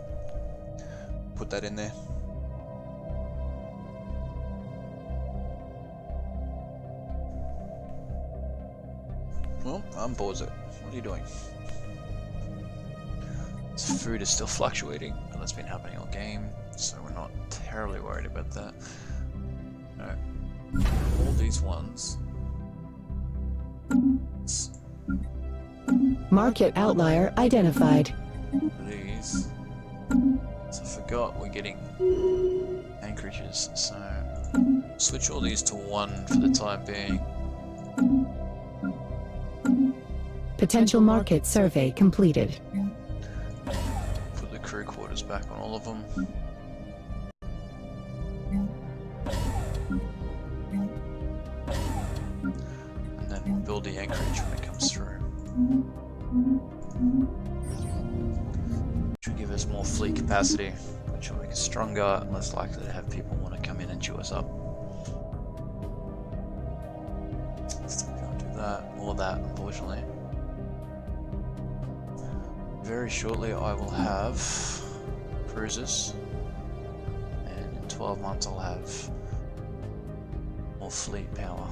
Put that in there. Well, unpause it. What are you doing? This food is still fluctuating, and that's been happening all game, so we're not terribly worried about that. No. All these ones. Market outlier identified. These. So I forgot we're getting anchorages, so switch all these to 1 for the time being. Potential market survey completed. Put the crew quarters back on all of them. And then build the anchorage when it comes through. Which will give us more fleet capacity, which will make us stronger and less likely to have people want to come in and chew us up. Still can't do that or that, unfortunately. Very shortly I will have cruisers, and in 12 months I'll have more fleet power.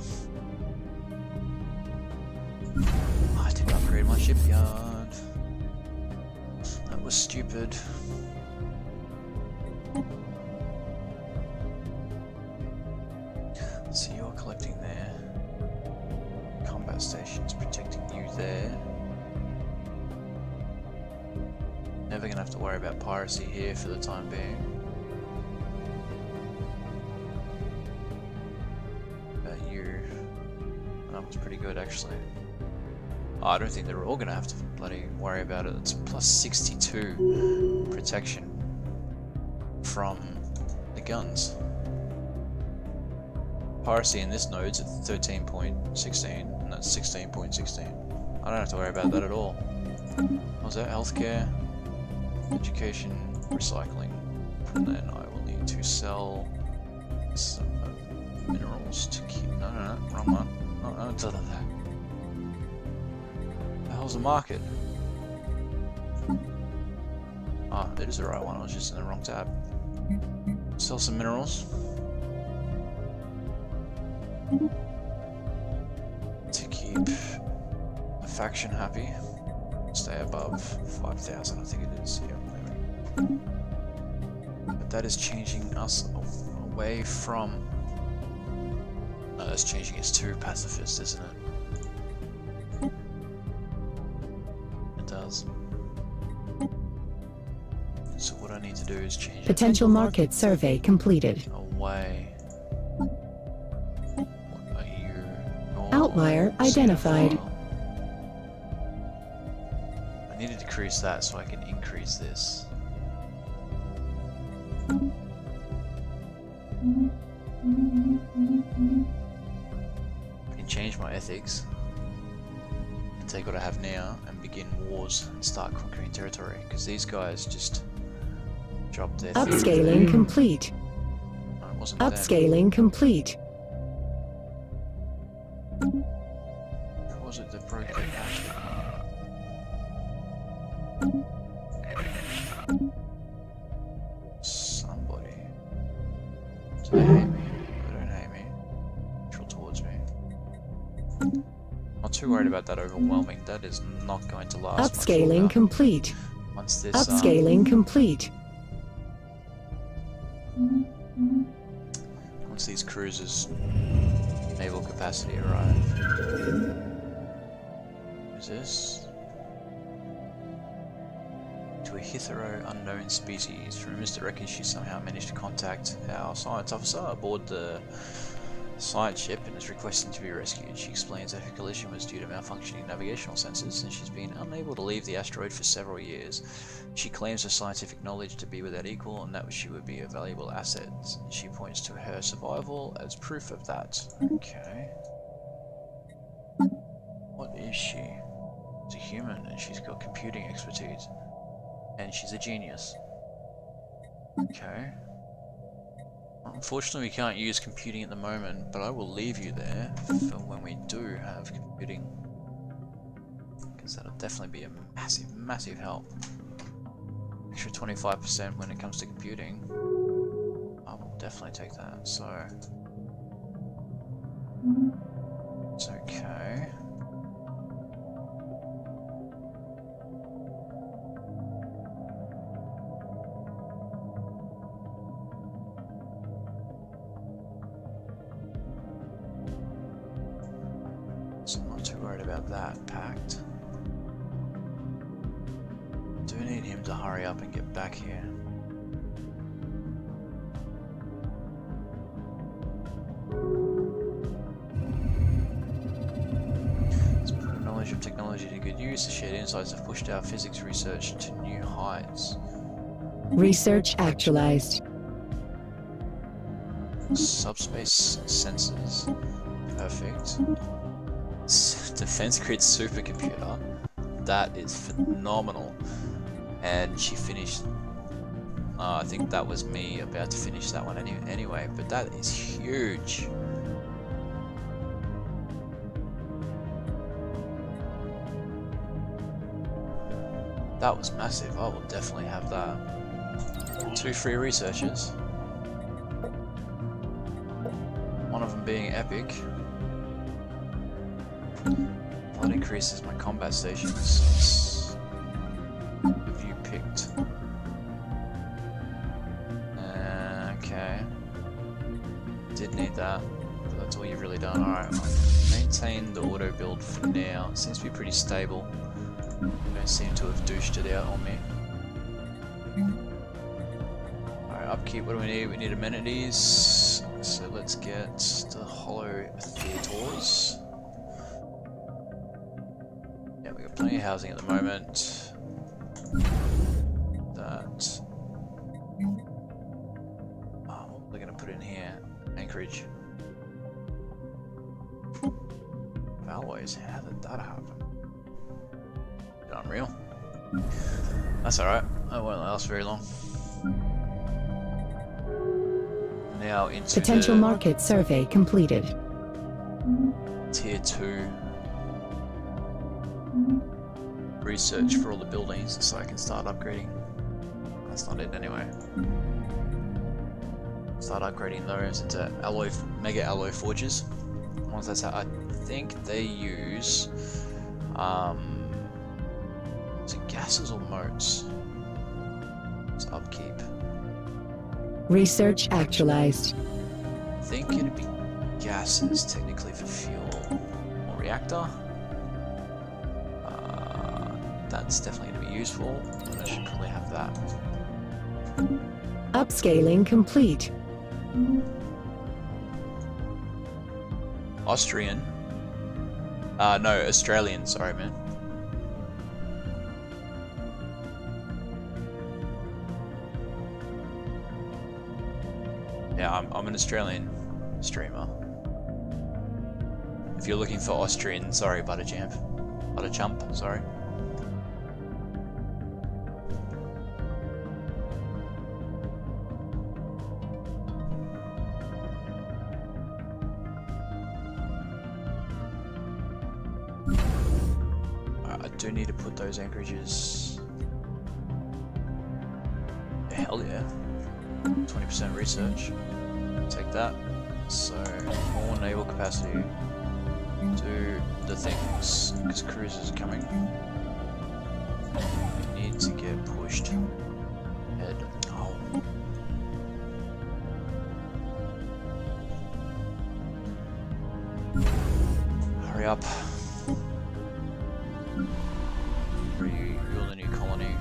I didn't upgrade my shipyard. That was stupid. So you're collecting there. Combat stations protecting you there. Never gonna have to worry about piracy here for the time being. About you. That was pretty good actually. Oh, I don't think they're all gonna have to bloody worry about it. It's plus 62 protection from the guns. Piracy in this node's at 13.16, and that's 16.16. I don't have to worry about that at all. What was that? Healthcare, education, recycling. And then I will need to sell some minerals to keep. No, wrong one. No, don't tell them that. The hell's the market? Ah, it is the right one. I was just in the wrong tab. Sell some minerals. To keep a faction happy. Stay above 5,000, I think it is. Yeah, maybe. But that is changing us away from. No, that's changing us to pacifist, isn't it? It does. So what I need to do is change Potential market survey completed. away. What are you? Outlier identified. I need to decrease that so I can increase this. I can change my ethics and take what I have now and begin wars and start conquering territory, because these guys just drop their Upscaling complete. wasn't then. Upscaling complete. Who was it that broke that magic? Somebody. Do they hate me? They don't hate me. Neutral towards me. Not too worried about that overwhelming. That is not going to last much Upscaling longer. complete. Once this Upscaling complete. once these cruisers naval capacity arrive. Who's this? To a hitherto unknown species. Rumors that reckon she somehow managed to contact our science officer aboard the science ship and is requesting to be rescued. She explains that her collision was due to malfunctioning navigational sensors and she's been unable to leave the asteroid for several years. She claims her scientific knowledge to be without equal and that she would be a valuable asset. She points to her survival as proof of that. Okay. What is she? She's a human and she's got computing expertise. And she's a genius. Okay. Unfortunately, we can't use computing at the moment, but I will leave you there for when we do have computing. Because that'll definitely be a massive, massive help. Extra 25% when it comes to computing. I will definitely take that, so... It's okay. So I'm not too worried about that pact. Do need him to hurry up and get back here. Let's put our knowledge of technology to good use. The shared insights have pushed our physics research to new heights. Research actualized. Subspace sensors. Perfect. Defense grid supercomputer. That is phenomenal. And she finished. I think that was me about to finish that one anyway, but that is huge. That was massive. I will definitely have that. 2 free researchers. One of them being epic. That increases my combat stations. Have you picked? Okay. Did need that, but that's all you've really done. Alright, maintain the auto build for now. It seems to be pretty stable. Don't seem to have douched it out on me. Alright, upkeep, what do we need? We need amenities. So let's get the hollow theaters. Yeah, we got plenty of housing at the moment. That. Oh, what are they gonna put in here? Anchorage. Alloys, how did that happen? Unreal. That's alright, that won't last very long. Now into Potential the market survey completed. Tier 2 research for all the buildings so I can start upgrading. That's not it anyway. Start upgrading those into mega alloy forges. Once that's out, I think they use is it gases or motes? It's upkeep. Research actualized. I think it'd be gases technically for fuel or reactor. That's definitely going to be useful, and I should probably have that. Upscaling complete. Austrian. No, Australian, sorry man. Yeah, I'm an Australian streamer. If you're looking for Austrian, sorry, Butterchump, sorry. do need to put those anchorages. Hell yeah. 20% research. Take that. So, more naval capacity. Do the things, because cruisers are coming. We need to get pushed. Head. Oh. Hurry up. Rebuild a new colony.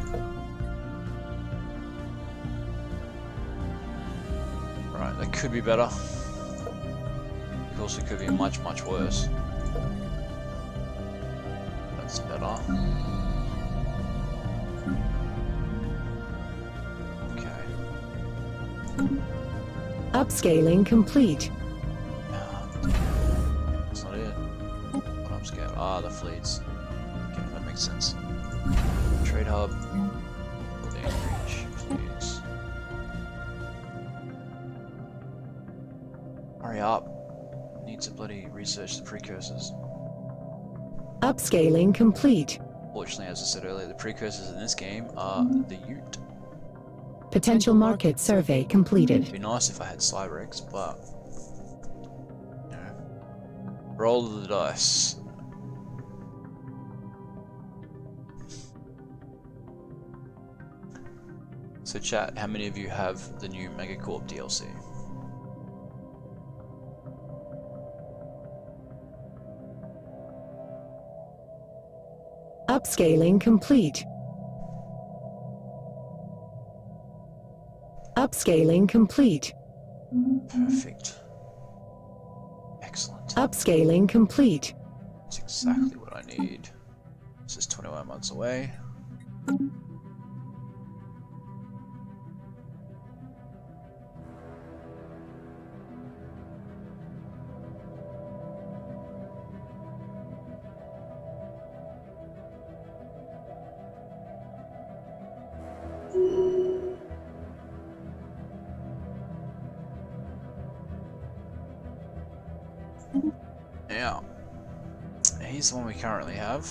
Right, that could be better. It also could be much, much worse. That's better. Okay. Upscaling complete. That's not it. What upscale? Ah, the fleets. Okay, that makes sense. Trade hub. The anchorage, please. Hurry up. Need to bloody research the precursors. Upscaling complete. Fortunately, as I said earlier, the precursors in this game are the Ute. Potential market survey completed. It'd be nice if I had Cyrex, but you know, roll the dice. So chat, how many of you have the new Megacorp DLC? Upscaling complete. Upscaling complete. Perfect. Excellent. Upscaling complete. That's exactly what I need. This is 21 months away. Yeah, he's the one we currently have.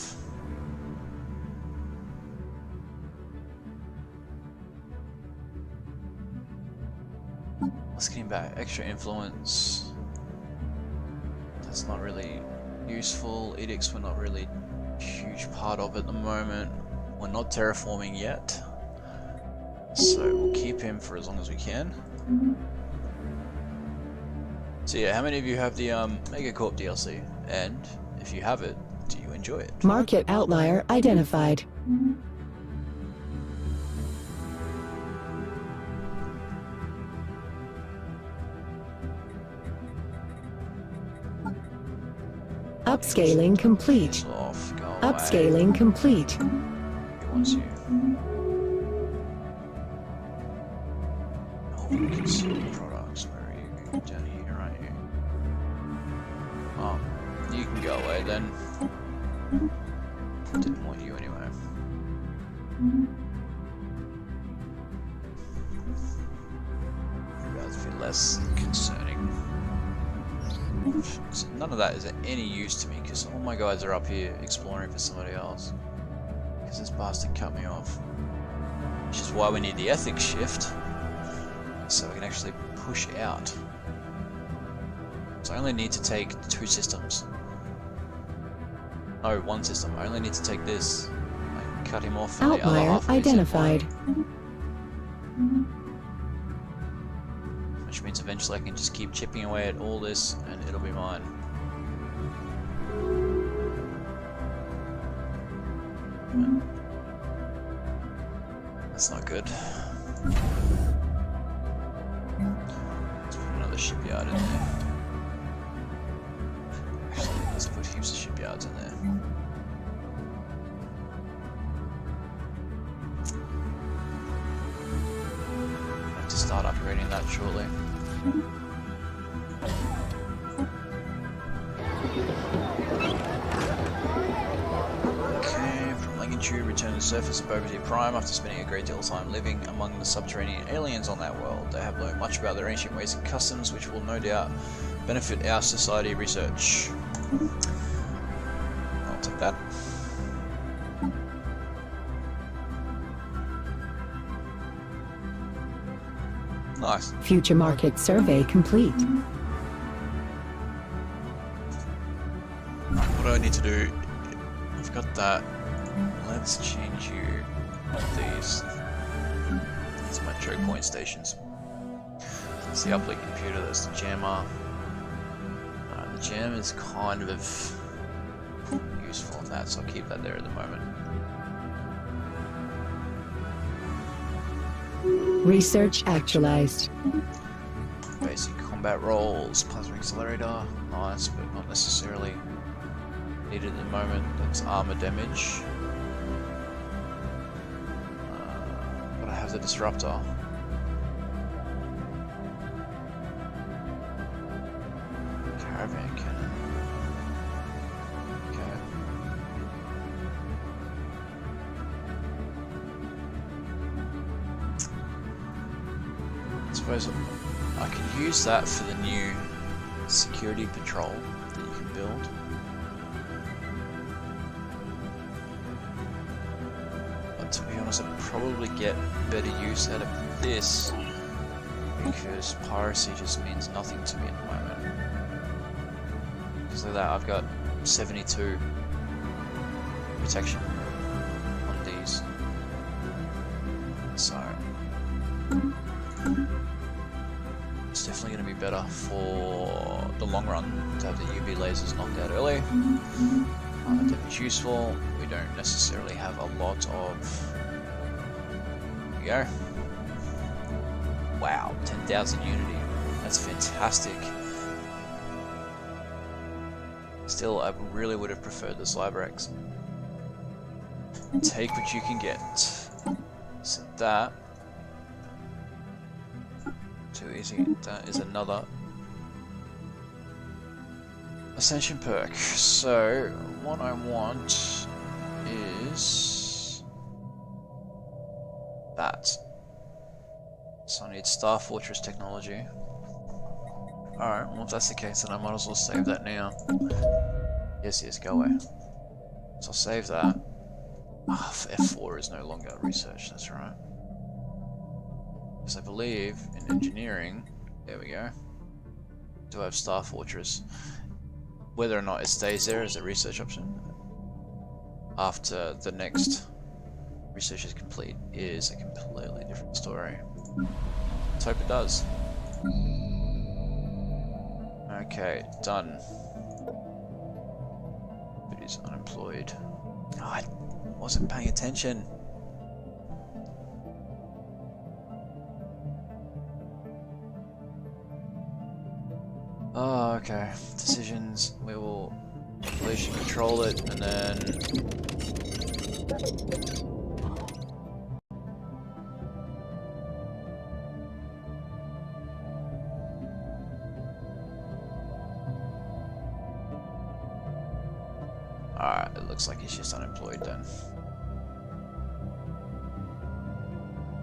Let's get him back. Extra influence. That's not really useful. Edicts we're not really a huge part of at the moment. We're not terraforming yet. So we'll keep him for as long as we can. So yeah, how many of you have the Megacorp DLC? And if you have it, do you enjoy it? Market outlier identified. Upscaling complete. Off, go away. Upscaling complete. He wants you. Oh, consumer products. Where are you? Down here, aren't you? Oh, you can go away then. Didn't want you anyway. Maybe that'd be less concerning. So none of that is any use to me because all my guys are up here exploring for somebody else. Because this bastard cut me off. Which is why we need the ethics shift. So we can actually push out. So I only need to take 2 systems. No, 1 system. I only need to take this and cut him off from the other Outlier half of his identified. empire. Which means eventually I can just keep chipping away at all this and it'll be mine. That's not good. Let's put another shipyard in there. Actually, let's put heaps of shipyards in there. I have to start upgrading that shortly. Okay, from Lincolnshire, return to the surface of Pt.5 after spending a great deal of time living among the subterranean aliens on that world. They have learned much about their ancient ways and customs, which will no doubt benefit our society research. I'll take that. Nice. Future market survey complete. What do I need to do? I've got that. Let's change you these. These are my choke point stations. That's the uplink computer, that's the jammer. The jam is kind of useful in that, so I'll keep that there at the moment. Research actualized. Basic combat roles, plasma accelerator, nice, but not necessarily needed at the moment. That's armor damage. But I have the disruptor. Caravan cannon. Okay. I suppose I can use that for the new security patrol that you can build. But to be honest, I'd probably get better use out of this because piracy just means nothing to me at the moment. Because of that, I've got 72 protection on these. So it's definitely going to be better for the long run to have the UV lasers knocked out early. Damage useful. We don't necessarily have a lot of. Here we go. Wow, 10,000 unity. That's fantastic. Still, I really would have preferred the Cyberx. Take what you can get. So that. Too easy. That is another Ascension perk. So, what I want is that. So I need Star Fortress technology. Alright, well if that's the case then I might as well save that now. Yes, go away. So I'll save that. F4 is no longer research, that's right. Because I believe in engineering, there we go, do I have Star Fortress. Whether or not it stays there as a research option after the next research is complete is a completely different story. Let's hope it does. Okay, done. But he's unemployed. Oh, I wasn't paying attention. Oh, okay. Decisions. We will population control it, and then alright, it looks like he's just unemployed then.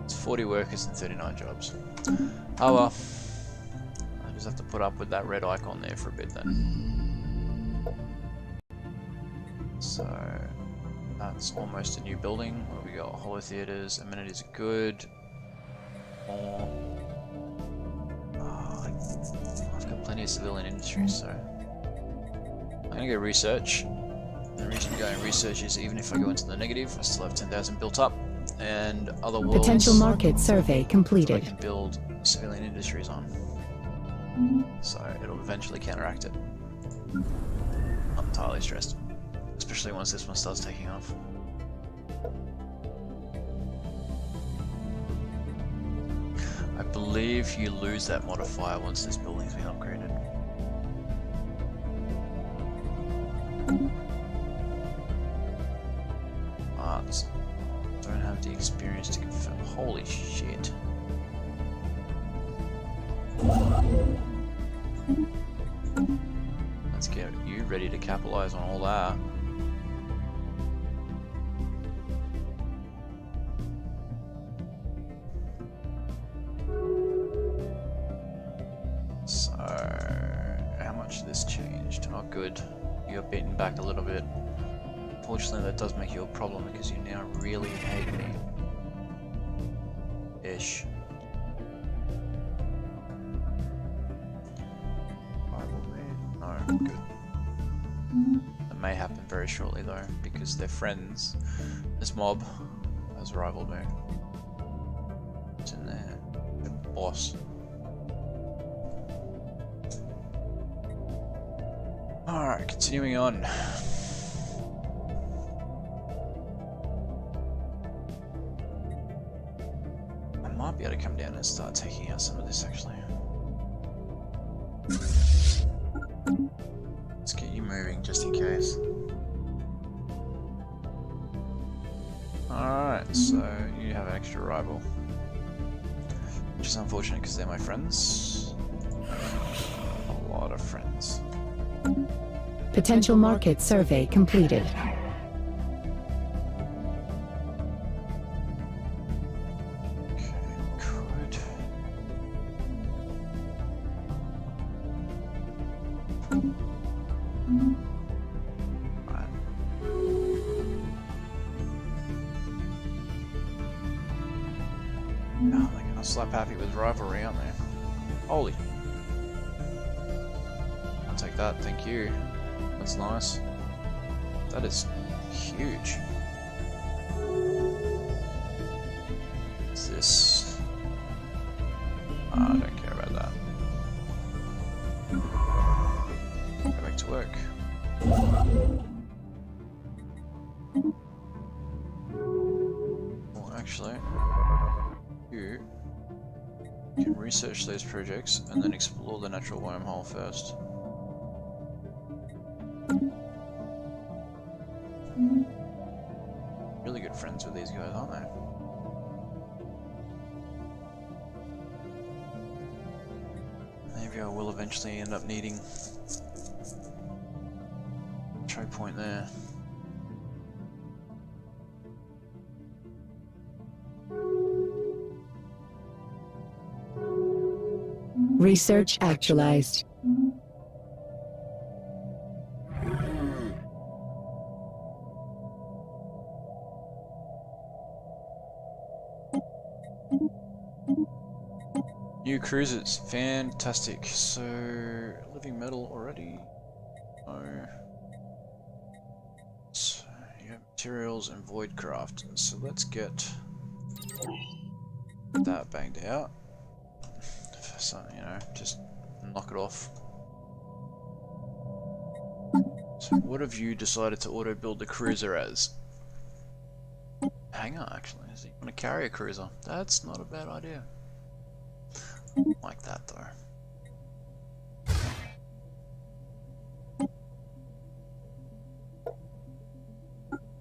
It's 40 workers and 39 jobs. Oh well. I just have to put up with that red icon there for a bit then. So that's almost a new building where we got holo theaters, amenities are good. More. Oh, I've got plenty of civilian industry, so I'm gonna go research. The reason going research is even if I go into the negative, I still have 10,000 built up, and other worlds Potential market survey completed. I can build civilian industries on. So it'll eventually counteract it. Not entirely stressed. Especially once this one starts taking off. I believe you lose that modifier once this building's been upgraded. But don't have the experience to confirm. Holy shit. Let's get you ready to capitalize on all that. So, how much has this changed? Oh good, you're beaten back a little bit. Unfortunately that does make you a problem because you now really hate me. Ish. good. That may happen very shortly though, because they're friends. This mob has rivaled me. It's in there. The boss. Alright, continuing on. I might be able to come down and start taking out some of this actually. Let's get you moving just in case. Alright, so you have an extra rival. Which is unfortunate because they're my friends. A lot of friends. Potential market survey completed. Slap happy with rivalry, aren't they? Holy. I'll take that, thank you. That's nice. That is huge. What's this? I don't care about that. Go back to work. Well, actually, you can research those projects and then explore the natural wormhole first. Really good friends with these guys, aren't they? Maybe I will eventually end up needing a choke point there. Research actualized. New cruisers, fantastic. So, living metal already? No. So, you have materials and voidcraft. So let's get that banged out. So, you know, just knock it off. So what have you decided to auto build the cruiser as? Hangar, actually. So you want to carry a cruiser? That's not a bad idea. Like that though.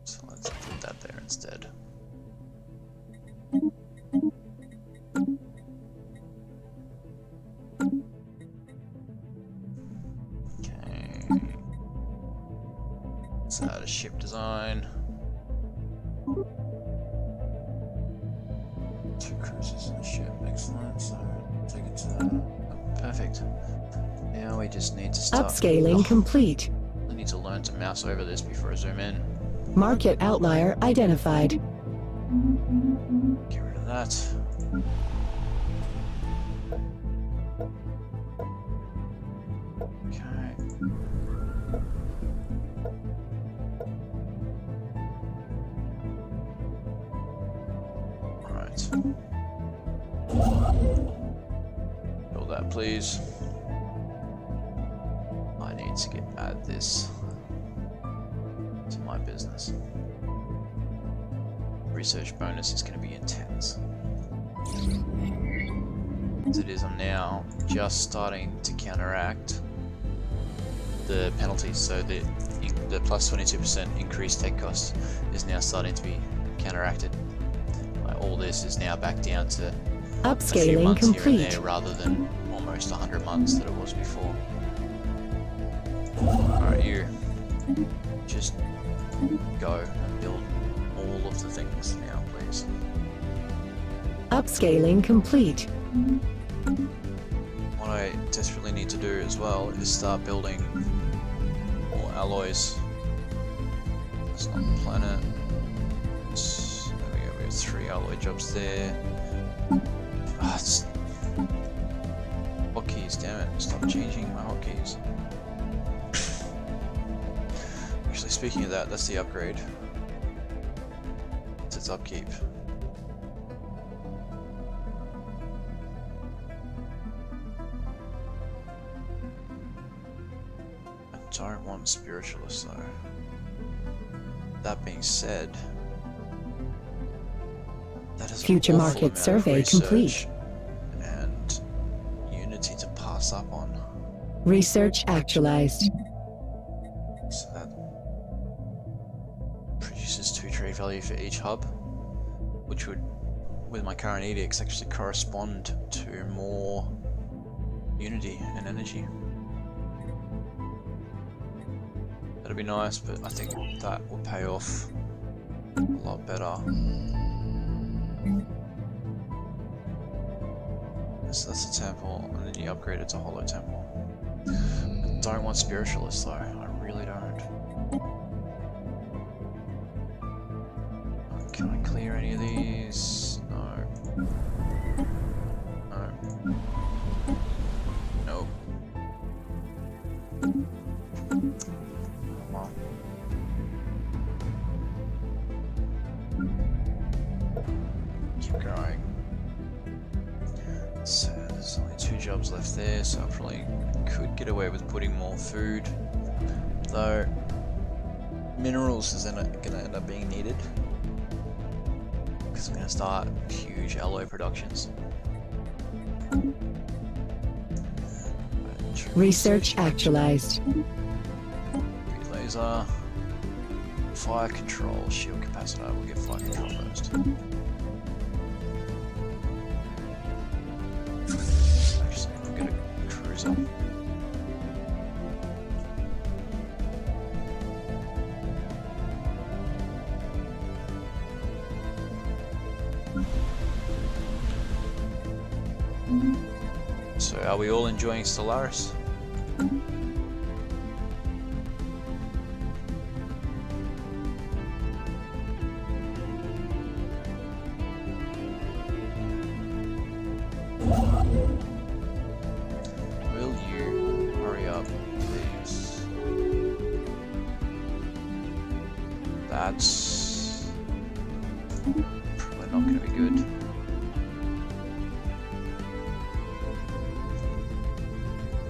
So let's put that there instead. Add a ship design. 2 cruisers and a ship, excellent. So take it to that. Perfect. Now we just need to start. Upscaling complete. I need to learn to mouse over this before I zoom in. Market outlier identified. Get rid of that. Build that, please. I need to add this to my business. Research bonus is going to be intense. As it is, I'm now just starting to counteract the penalties. So the plus 22% increased tech cost is now starting to be counteracted. All this is now back down to a few months here and there rather than almost 100 months that it was before. Alright, you just go and build all of the things now, please. Upscaling complete. What I desperately need to do as well is start building more alloys. That's not the planet. There we have 3 alloy jobs there. Hotkeys, damn it, stop changing my hotkeys. Actually, speaking of that, that's the upgrade. It's its upkeep. I don't want spiritualists though. That being said, that is Future an awful market amount of survey research complete. and unity to pass up on. Research actualized. So that produces 2 trade value for each hub, which would, with my current edicts, actually correspond to more unity and energy. That'd be nice, but I think that will pay off a lot better. So that's a temple, and then you upgrade it to Hollow Temple. I don't want spiritualists though, I really don't. Can I clear any of these? No. No. Nope. Well. Keep going. So there's only 2 jobs left there, so I probably could get away with putting more food. Though minerals is gonna end up being needed. Because I'm gonna start huge alloy productions. Research actualized. Laser. Fire control, shield capacitor. We'll get fire control first. Actually, we'll get a cruiser. So, are we all enjoying Stellaris? Will you hurry up, please? That's probably not going to be good.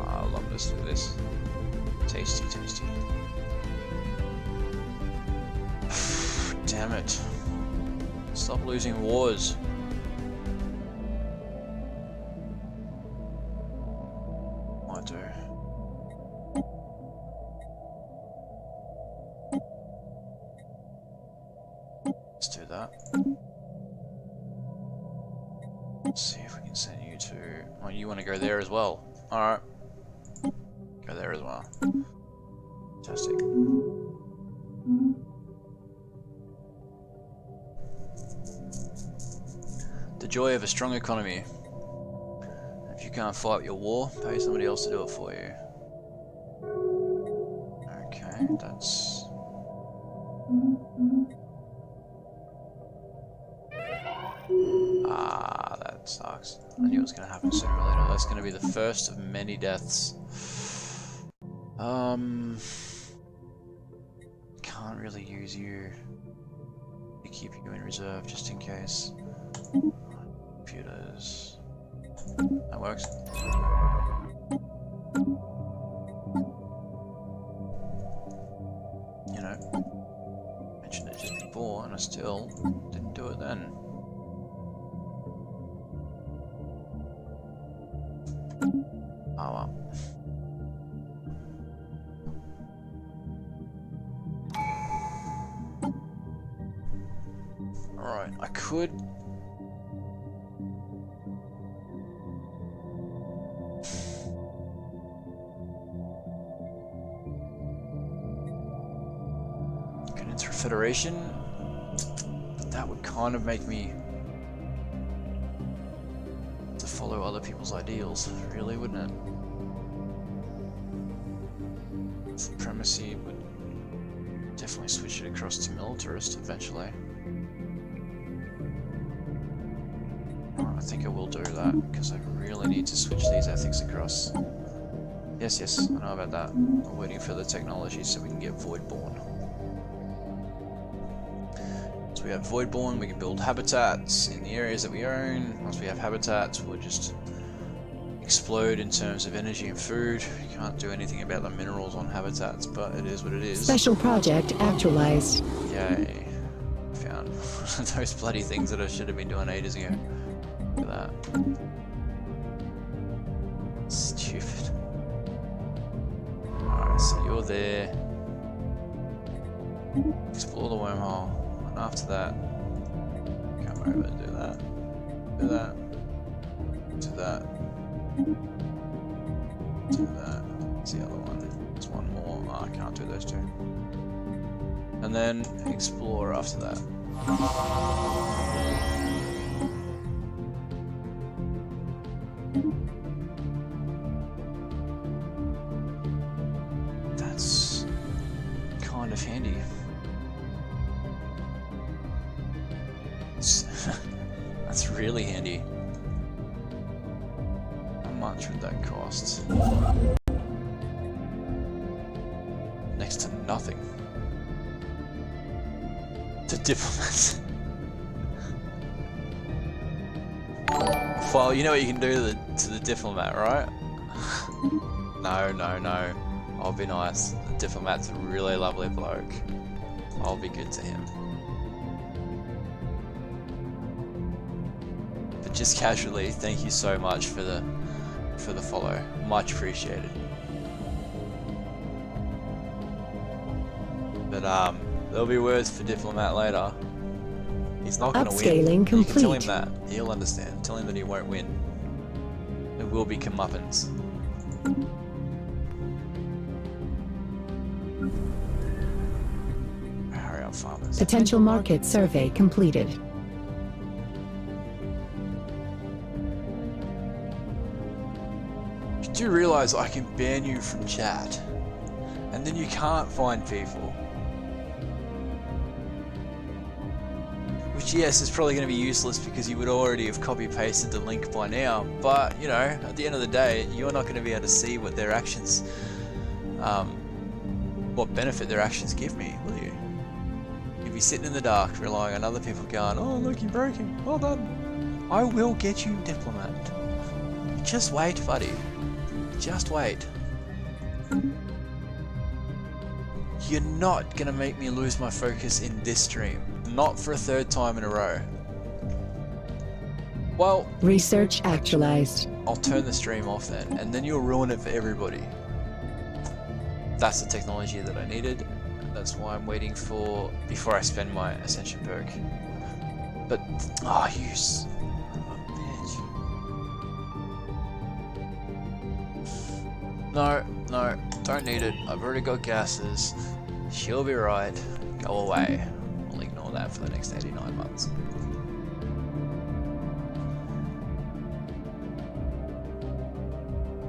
I love this. Do this. Tasty, tasty. Damn it! Stop losing wars. I do. Let's do that. Let's see if we can send you to... Oh, you want to go there as well? Alright. Go there as well. Fantastic. The joy of a strong economy. If you can't fight your war, pay somebody else to do it for you. Okay, that's... Ah, that sucks. I knew it was going to happen sooner or later. That's going to be the first of many deaths. Can't really use you to keep you in reserve just in case. Computers. That works. You know, mentioned it just before and I still didn't do it then. Oh well. Alright, I could... get into a federation, but that would kind of make me to follow other people's ideals, really, wouldn't it? Supremacy would definitely switch it across to militarist eventually. I think I will do that, because I really need to switch these ethics across. Yes, I know about that. I'm waiting for the technology so we can get Voidborn. Once we have Voidborn, we can build habitats in the areas that we own. Once we have habitats, we'll just explode in terms of energy and food. You can't do anything about the minerals on habitats, but it is what it is. Special project actualized. Yay. Found those bloody things that I should have been doing ages ago. Look at that. Stupid. Alright, so you're there. Explore the wormhole. And after that, come over and do that. Do that. Do that. Do that. What's the other one? There's one more. Oh, I can't do those two. And then explore after that. That's kind of handy. That's really handy. How much would that cost? Next to nothing. The diplomats. Well, you know what you can do to the diplomat, right? No, no, no. I'll be nice. The diplomat's a really lovely bloke. I'll be good to him. But just casually, thank you so much for the follow. Much appreciated. But there'll be words for diplomat later. He's not going to win. Upscaling complete. You can tell him that. He'll understand. Tell him that he won't win. There will be comeuppance. Hurry up, farmers. Potential market survey completed. You do realize I can ban you from chat, and then you can't find people. Which, yes, is probably going to be useless because you would already have copy-pasted the link by now, but, you know, at the end of the day, you're not going to be able to see what their actions, what benefit their actions give me, will you? You'll be sitting in the dark, relying on other people going, oh, look, you broke him, well done. I will get you, diplomat. Just wait, buddy. Just wait. You're not going to make me lose my focus in this stream. Not for a third time in a row. Well, Research actualized. I'll turn the stream off then, and then you'll ruin it for everybody. That's the technology that I needed. That's why I'm waiting for, before I spend my ascension perk. But, oh, you son of a bitch. No, no, don't need it. I've already got gases. She'll be right. Go away. I'll ignore that for the next 89 months.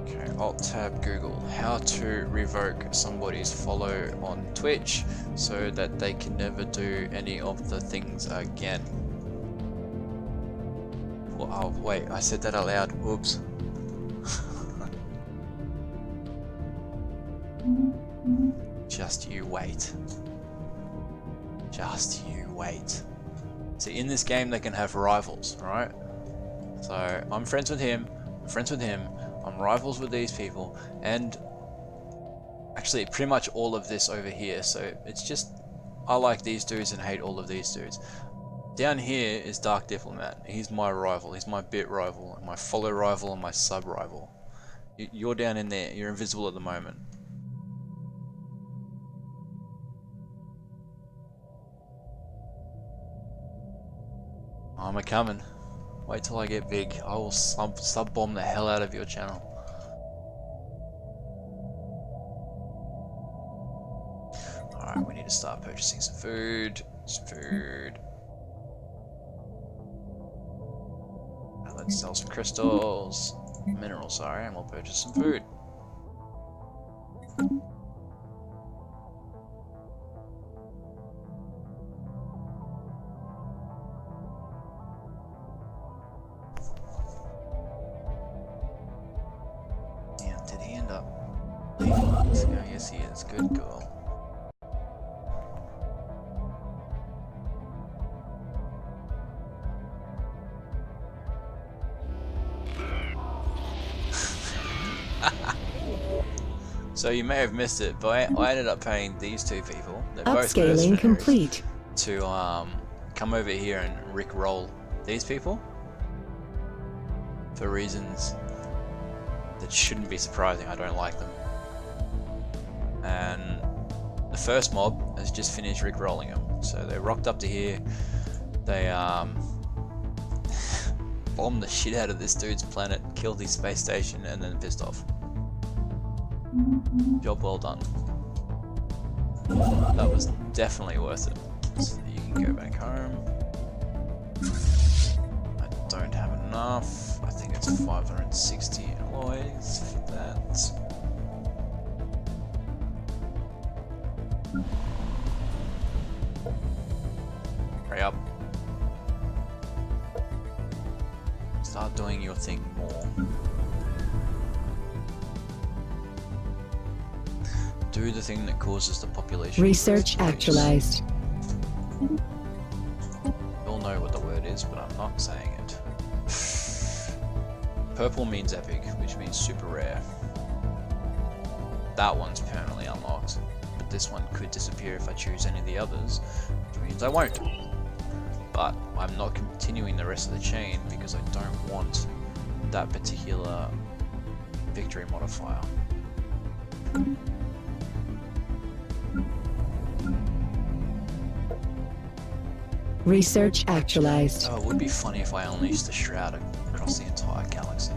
Okay, Alt-Tab Google. How to revoke somebody's follow on Twitch so that they can never do any of the things again. Well, oh, wait, I said that out loud. Oops. Just you wait. Just you wait. See, in this game they can have rivals, right? So I'm friends with him, I'm friends with him, I'm rivals with these people, and actually pretty much all of this over here. So it's just, I like these dudes and hate all of these dudes. Down here is Dark Diplomat. He's my rival, he's my bit rival, and my follow rival and my sub rival. You're down in there, you're invisible at the moment. I'm a coming. Wait till I get big. I will sub bomb the hell out of your channel. Alright, we need to start purchasing some food. Now let's sell some crystals. Minerals, sorry, and we'll purchase some food. Yes, he is. Good girl. So you may have missed it, but I ended up paying these two people, they're both Upscaling mercenaries, complete. to come over here and rickroll these people for reasons that shouldn't be surprising. I don't like them. And the first mob has just finished rickrolling them. So they rocked up to here, they bombed the shit out of this dude's planet, killed his space station, and then pissed off. Job well done. That was definitely worth it. So you can go back home. I don't have enough. I think it's 560 alloys for that. Hurry up. Start doing your thing more. Do the thing that causes the population. Research actualized. You'll know what the word is, but I'm not saying it. Purple means epic, which means super rare. That one's permanently unlocked, but this one could disappear if I choose any of the others, which means I won't. But I'm not continuing the rest of the chain because I don't want that particular victory modifier. Research actualized. Oh, it would be funny if I unleashed the shroud across the entire galaxy.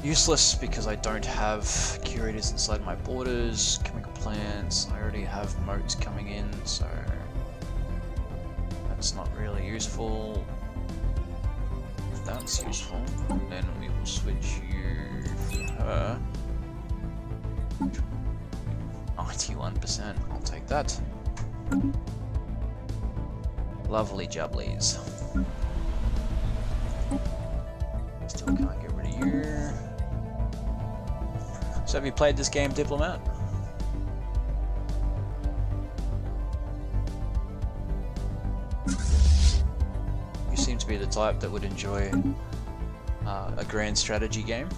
Useless because I don't have curators inside my borders, chemical plants, I already have moats coming in, so that's not really useful. That's useful. Then we will switch you for her. 91%, I'll take that. Lovely jubblies. Still can't get rid of you. So have you played this game, Diplomat? You seem to be the type that would enjoy a grand strategy game.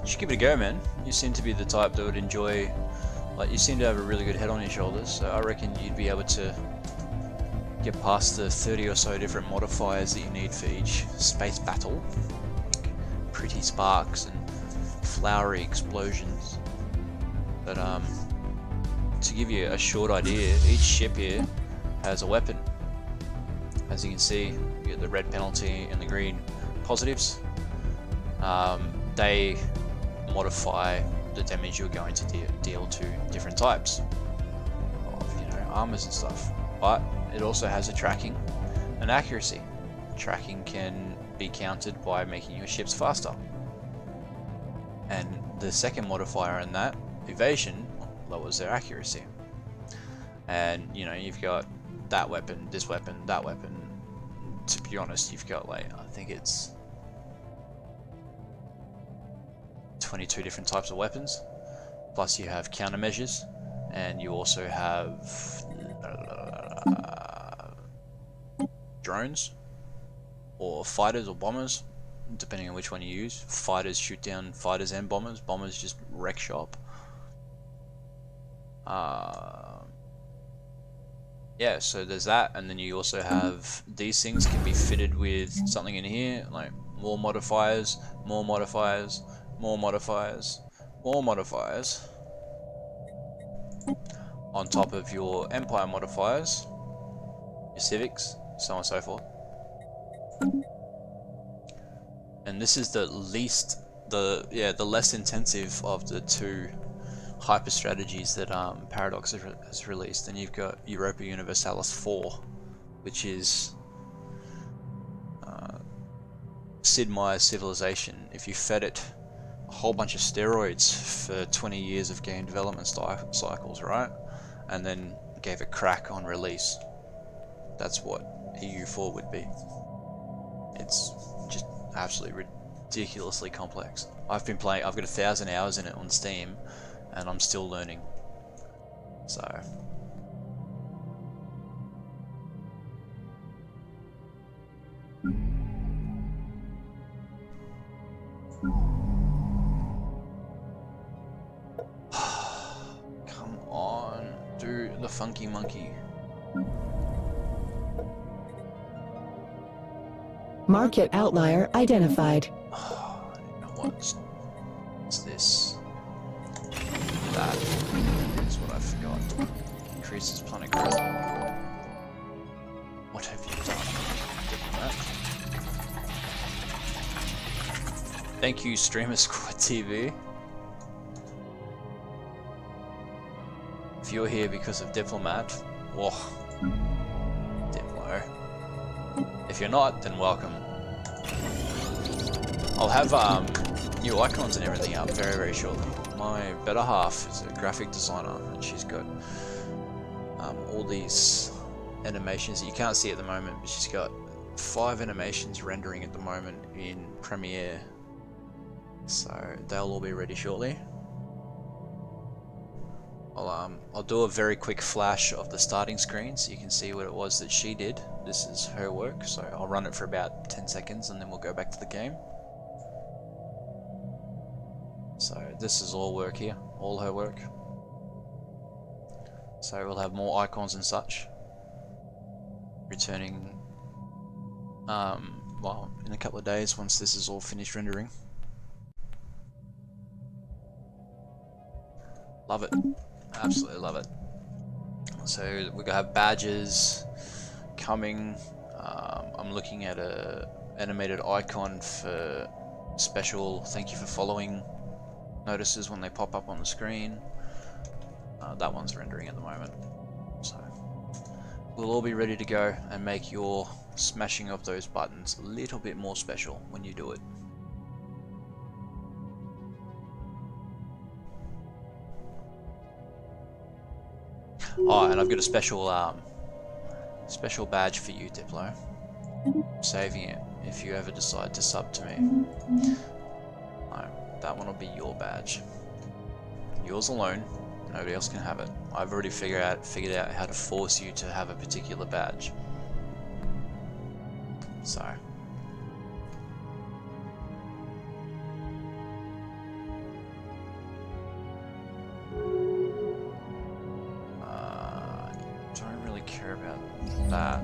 You should give it a go, man. You seem to be the type that would enjoy, like, you seem to have a really good head on your shoulders, so I reckon you'd be able to get past the 30 or so different modifiers that you need for each space battle. Pretty sparks and flowery explosions. But to give you a short idea, each ship here has a weapon. As you can see, you get the red penalty and the green positives. They modify the damage you're going to deal to different types of, armors and stuff. But it also has a tracking and accuracy. Tracking can be countered by making your ships faster. And the second modifier in that, evasion, lowers their accuracy. And you've got that weapon, this weapon, that weapon. To be honest, you've got I think it's 22 different types of weapons, plus you have countermeasures, and you also have drones, or fighters or bombers, depending on which one you use. Fighters shoot down fighters and bombers, bombers just wreck shop. Yeah, so there's that, and then you also have these things can be fitted with something in here, like more modifiers, more modifiers, more modifiers, more modifiers, on top of your Empire modifiers, your civics, so on and so forth. And this is the least, the less intensive of the two hyper strategies that Paradox has released. And you've got Europa Universalis 4, which is Sid Meier's civilization. If you fed it a whole bunch of steroids for 20 years of game development cycles, right, and then gave it crack on release, that's what EU4 would be. It's just absolutely ridiculously complex. I've been playing, I've got 1,000 hours in it on Steam, and I'm still learning. So the funky monkey. Market outlier identified. Oh, I don't know what's this. That is what I forgot. Increases planet growth. What have you done? Diplomat? Thank you, Streamer Squad TV. If you're here because of Diplomat, whoa, Diplo. If you're not, then welcome. I'll have new icons and everything up very, very shortly. My better half is a graphic designer, and she's got all these animations that you can't see at the moment, but she's got 5 animations rendering at the moment in Premiere, so they'll all be ready shortly. I'll do a very quick flash of the starting screen so you can see what it was that she did. This is her work, so I'll run it for about 10 seconds and then we'll go back to the game. So this is all work here, all her work. So we'll have more icons and such returning well, in a couple of days once this is all finished rendering. Love it. Absolutely love it. So we're gonna have badges coming. I'm looking at a animated icon for special thank you for following notices when they pop up on the screen. That one's rendering at the moment. So we'll all be ready to go and make your smashing of those buttons a little bit more special when you do it. Oh, and I've got a special special badge for you, Diplo. I'm saving it if you ever decide to sub to me. No, that one will be your badge. Yours alone. Nobody else can have it. I've already figured out how to force you to have a particular badge. So. Don't really care about that.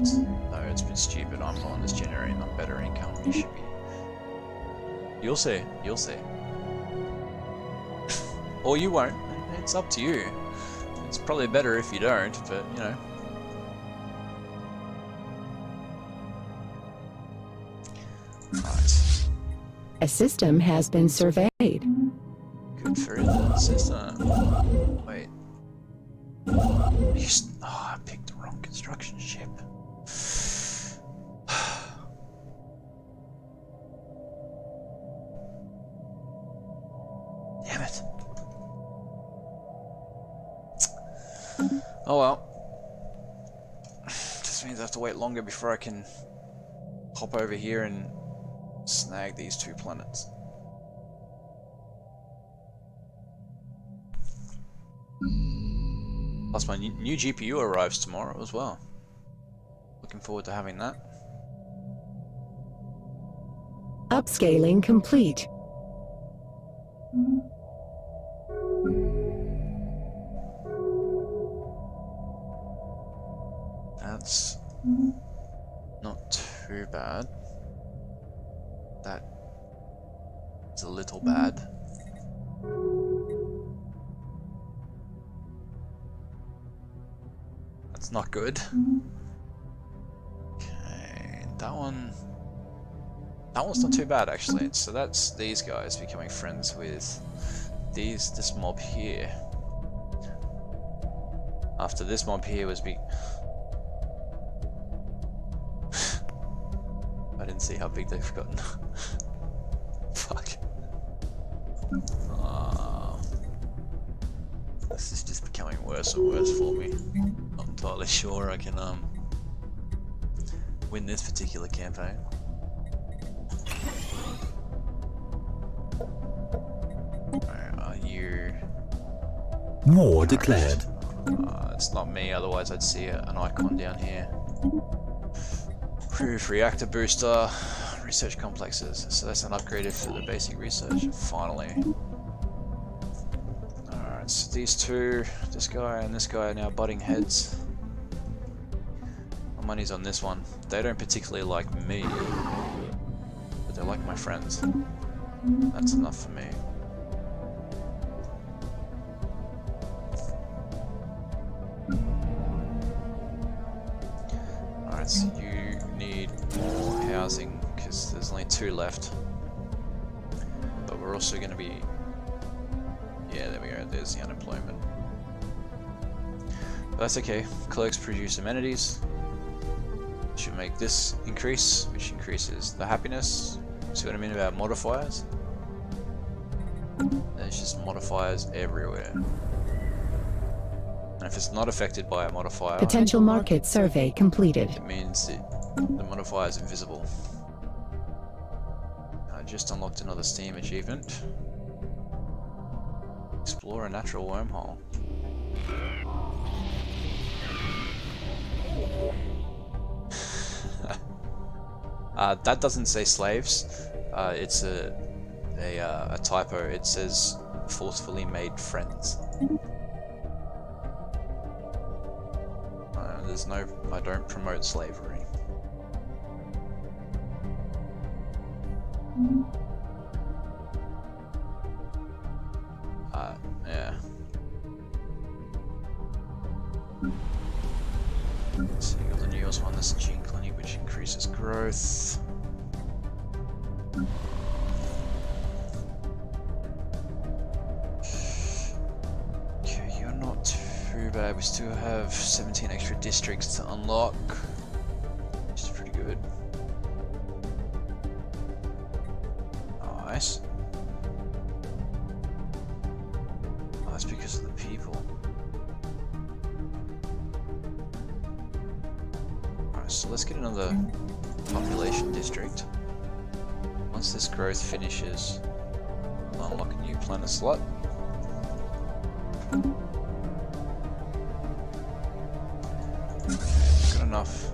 No, it's been stupid. I'm the one that's generating a better income. You should be. You'll see. You'll see. Or you won't. It's up to you. It's probably better if you don't, but you know. Right. A system has been surveyed. Good for the system. Wait. Oh, I picked the wrong construction ship. Damn it. Oh well. Just means I have to wait longer before I can hop over here and snag these 2 planets. Plus my new GPU arrives tomorrow as well. Looking forward to having that. Upscaling complete. That's not too bad. That is a little bad. That's not good. Okay, that one's not too bad actually. So that's these guys becoming friends with this mob here. After this mob here was I didn't see how big they've gotten. Fuck. This is just becoming worse and worse for me. Not entirely sure I can win this particular campaign. Are you? War declared. It's not me, otherwise I'd see an icon down here. Proof reactor booster, research complexes. So that's an upgrade for the basic research. Finally. Alright. Alright, so these two, this guy and this guy are now butting heads. My money's on this one. They don't particularly like me, but they like my friends. That's enough for me. Alright, so you need more housing because there's only 2 left. But we're also going to be... Yeah, there we go, there's the unemployment. But that's okay, clerks produce amenities. Should make this increase, which increases the happiness. See what I mean about modifiers? There's just modifiers everywhere. And if it's not affected by a modifier, Potential market survey completed. it means the modifier is invisible. I just unlocked another Steam achievement. Explore a natural wormhole. That doesn't say slaves. It's a typo. It says forcefully made friends. There's no. I don't promote slavery. Yeah. So you got the newest one, this gene clinic, which increases growth. Okay, you're not too bad. We still have 17 extra districts to unlock, which is pretty good. Nice. Oh, that's because of the people. Alright, so let's get another population district. Once this growth finishes, we'll unlock a new planet slot. Got enough.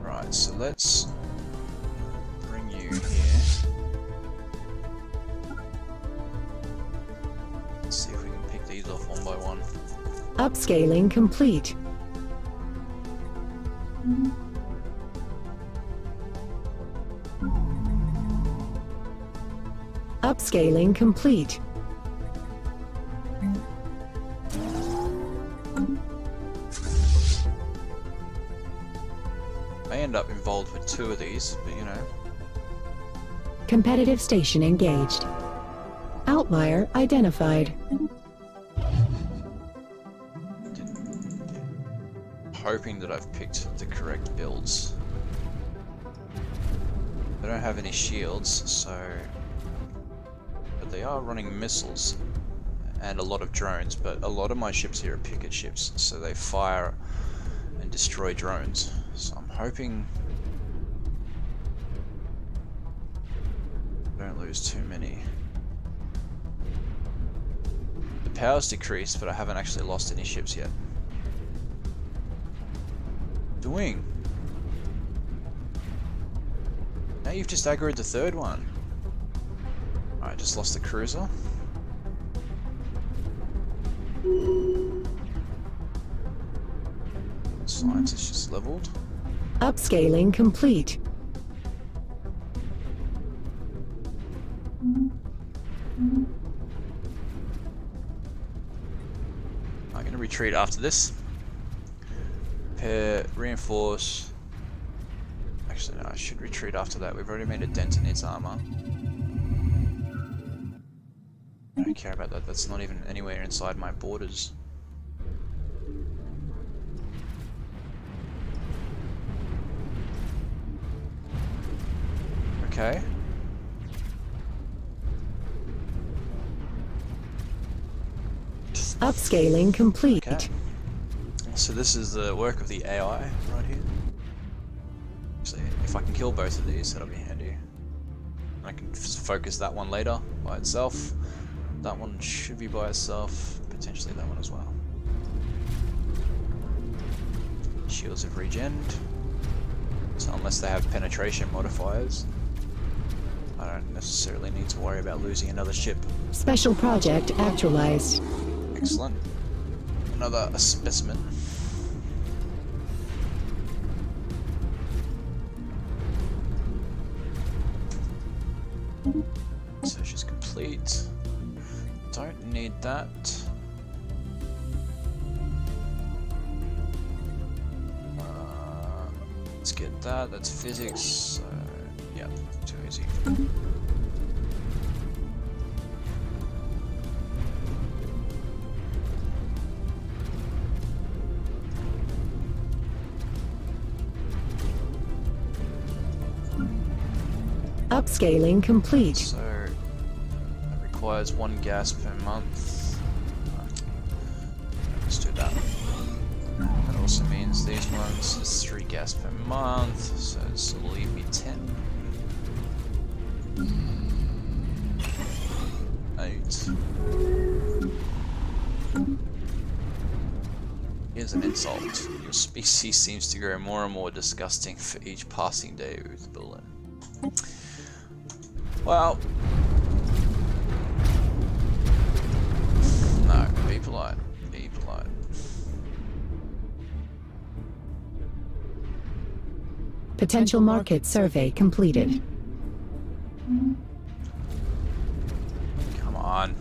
Right, so let's bring you here. Let's see if we can pick these off one by one. Upscaling complete. Upscaling complete. May end up involved with 2 of these, but you know. Competitive station engaged. Outlier identified. Hoping that I've picked the correct builds. They don't have any shields, so... But they are running missiles and a lot of drones, but a lot of my ships here are picket ships, so they fire and destroy drones. So I'm hoping I don't lose too many. The power's decreased, but I haven't actually lost any ships yet. Doing? Now you've just aggroed the 3rd one. Alright, just lost the cruiser. Science is just leveled. Upscaling complete. I'm going to retreat after this. Repair, reinforce. Actually, no, I should retreat after that. We've already made a dent in its armor. I don't care about that. That's not even anywhere inside my borders. Okay. Upscaling complete. Okay. So this is the work of the AI right here. So if I can kill both of these, that'll be handy. I can focus that one later by itself. That one should be by itself. Potentially that one as well. Shields have regened. So unless they have penetration modifiers, I don't necessarily need to worry about losing another ship. Special project actualized. Excellent. Another specimen. Search is complete. Don't need that. Let's get that. That's physics. So, yeah, too easy. Upscaling complete. So it requires 1 gas per month. Let's do that. That also means these ones is 3 gas per month, so this will leave me 10. 8. Here's an insult. Your species seems to grow more and more disgusting for each passing day with Berlin. Well, no, be polite, be polite. Potential market survey completed. Come on.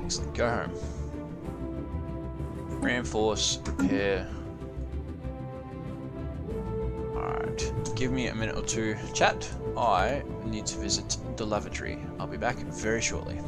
Excellent, go home. Reinforce, repair. Alright, give me a minute or two. Chat, I need to visit the lavatory. I'll be back very shortly.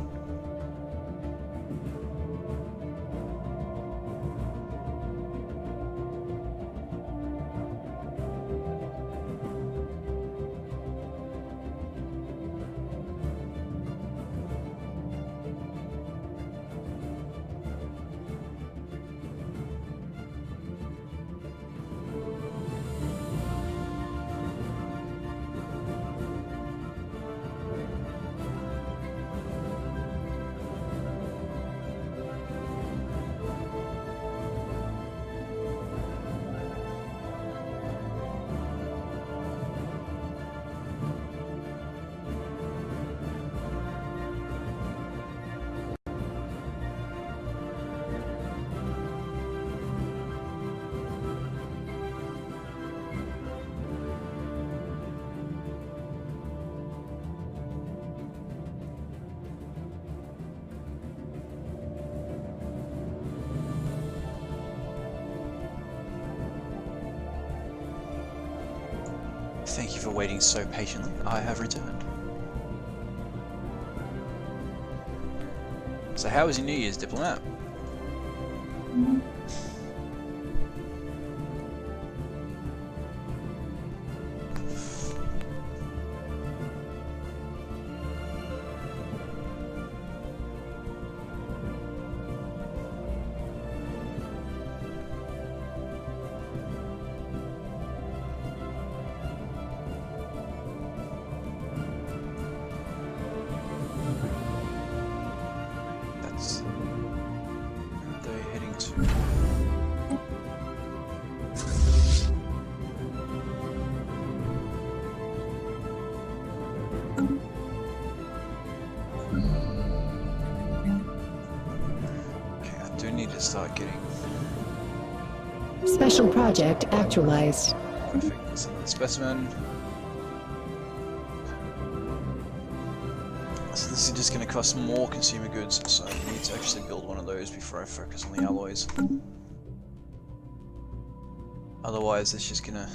Thank you for waiting so patiently. I have returned. So how was your New Year's, Diplomat? They're heading to. Okay, I do need to start getting. Special project actualized. Perfect. This is the specimen. So this is just going to cost more consumer goods, so I need to actually build one of those before I focus on the alloys. Otherwise it's just going to...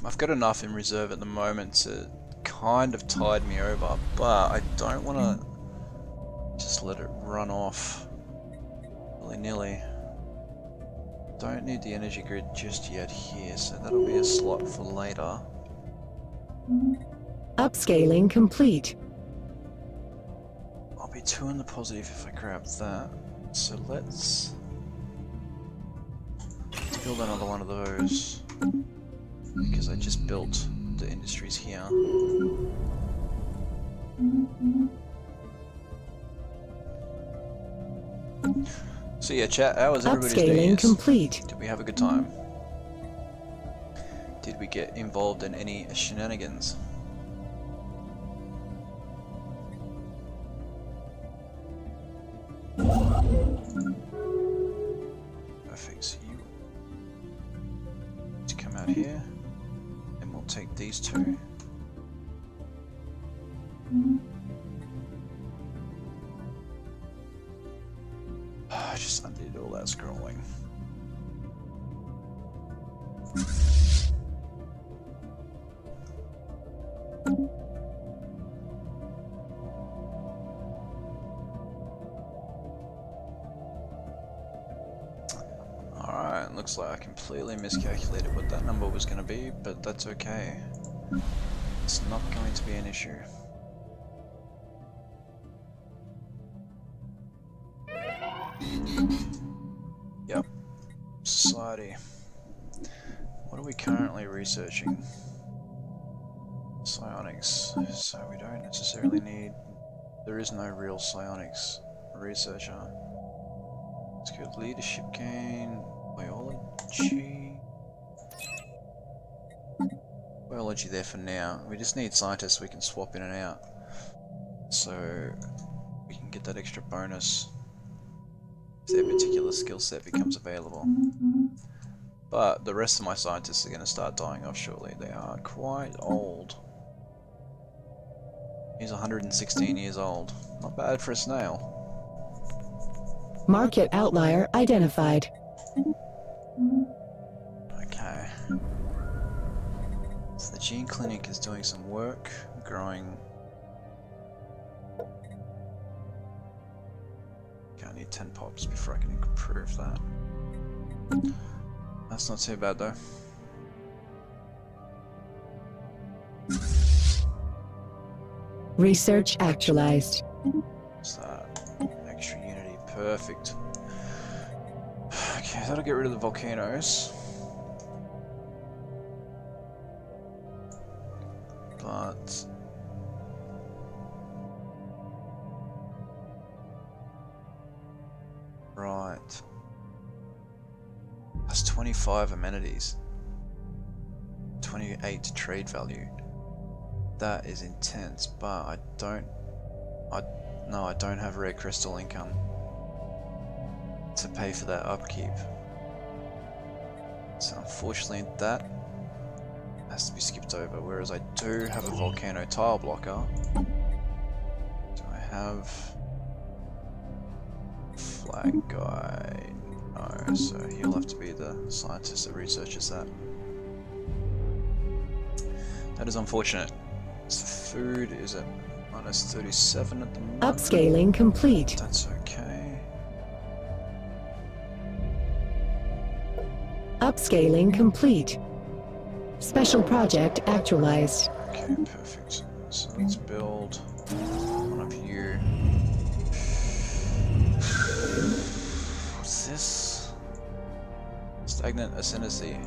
I've got enough in reserve at the moment to kind of tide me over, but I don't want to just let it run off willy-nilly. Don't need the energy grid just yet here, so that'll be a slot for later. Upscaling complete. I'll be 2 in the positive if I grab that. So let's build another one of those, because I just built the industries here. So yeah, chat, how was everybody's New Upscaling Year's? complete. Did we have a good time? Did we get involved in any shenanigans? Perfect, so you to come out here, and we'll take these two. I just undid all that scrolling. Alright, looks like I completely miscalculated what that number was going to be, but that's okay. It's not going to be an issue. Yep. Society. What are we currently researching? Psionics. So we don't necessarily need... There is no real psionics researcher. Let's go leadership gain, biology. Biology there for now. We just need scientists we can swap in and out. So we can get that extra bonus if their particular skill set becomes available. But the rest of my scientists are going to start dying off shortly. They are quite old. He's 116 years old. Not bad for a snail. Market outlier identified. Okay. So the gene clinic is doing some work, growing. Okay, I need 10 pops before I can improve that. That's not too bad though. Research actualized. What's that? Extra unity, perfect. Okay, that'll get rid of the volcanoes. But right. That's 25 amenities. 28 trade value. That is intense, but I don't have rare crystal income to pay for that upkeep. So unfortunately that has to be skipped over, whereas I do have a volcano tile blocker. Do I have flag guy? No, so he'll have to be the scientist that researches that. That is unfortunate. So food is at minus 37 at the moment. Upscaling complete. That's okay. Upscaling complete. Special project actualized. Okay, perfect. So let's build one of you. What's this? Stagnant ascendancy.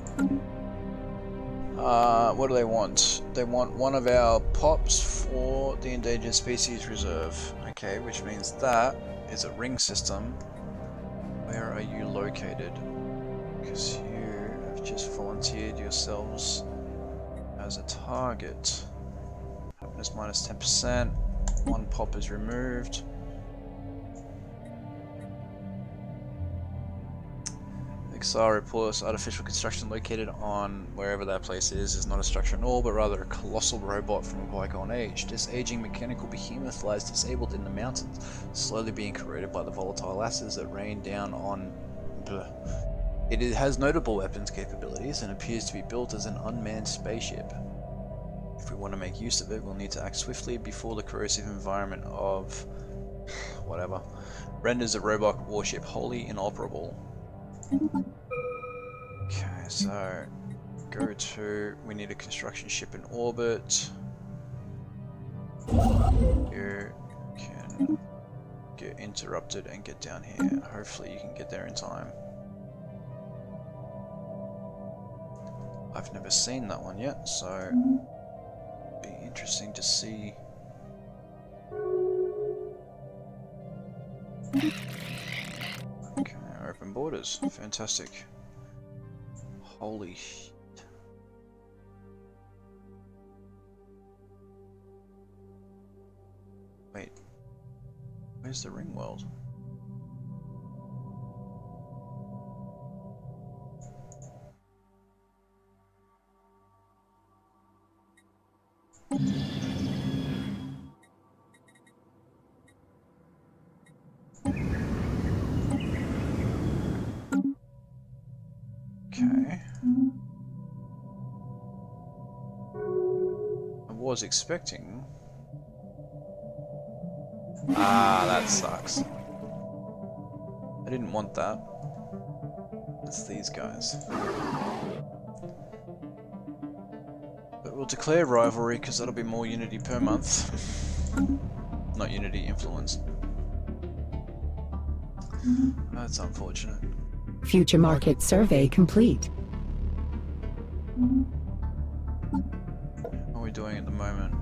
What do they want? They want one of our pops for the endangered species reserve. Okay, which means that is a ring system. Where are you located? Because you have just volunteered yourselves as a target. Happiness minus 10%. One pop is removed. XR reports artificial construction located on wherever that place is not a structure at all, but rather a colossal robot from a bygone age. This aging mechanical behemoth lies disabled in the mountains, slowly being corroded by the volatile acids that rain down on... It has notable weapons capabilities and appears to be built as an unmanned spaceship. If we want to make use of it, we'll need to act swiftly before the corrosive environment of... whatever renders a robot warship wholly inoperable. Okay, so go to, we need a construction ship in orbit. You can get interrupted and get down here. Hopefully you can get there in time. I've never seen that one yet, so it'll be interesting to see. quarters. Fantastic. Holy shit. Wait. Where's the ring world? Okay. I was expecting... Ah, that sucks. I didn't want that. It's these guys. But we'll declare rivalry because that'll be more unity per month. Not unity influence. That's unfortunate. Future market survey complete. What are we doing at the moment?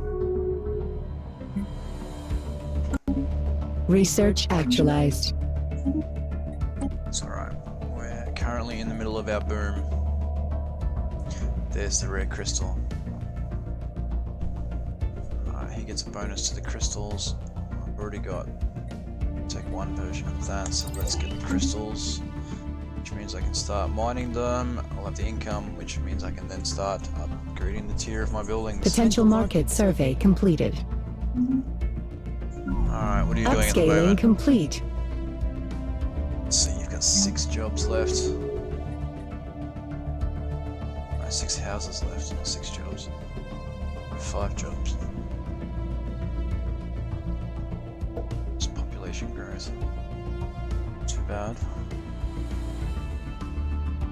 Research actualized. It's alright. We're currently in the middle of our boom. There's the rare crystal. He gets a bonus to the crystals. I've already got take one version of that, so let's get the crystals, which means I can start mining them. I'll have the income, which means I can then start upgrading the tier of my buildings. Potential market survey completed. Alright, what are you doing at the Upscaling moment? complete. Let's see, you've got 6 jobs left. No, 6 houses left, not 6 jobs. 5 jobs. Just population growth. Too bad.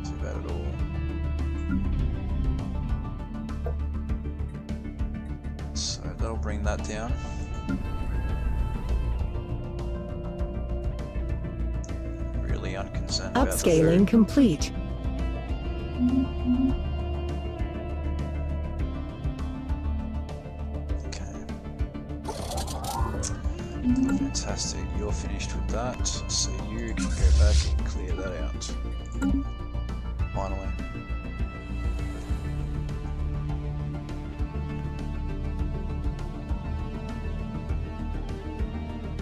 Too bad at all. So that'll bring that down. Really unconcerned about the Upscaling food. complete. Fantastic, you're finished with that, so you can go back and clear that out. Finally.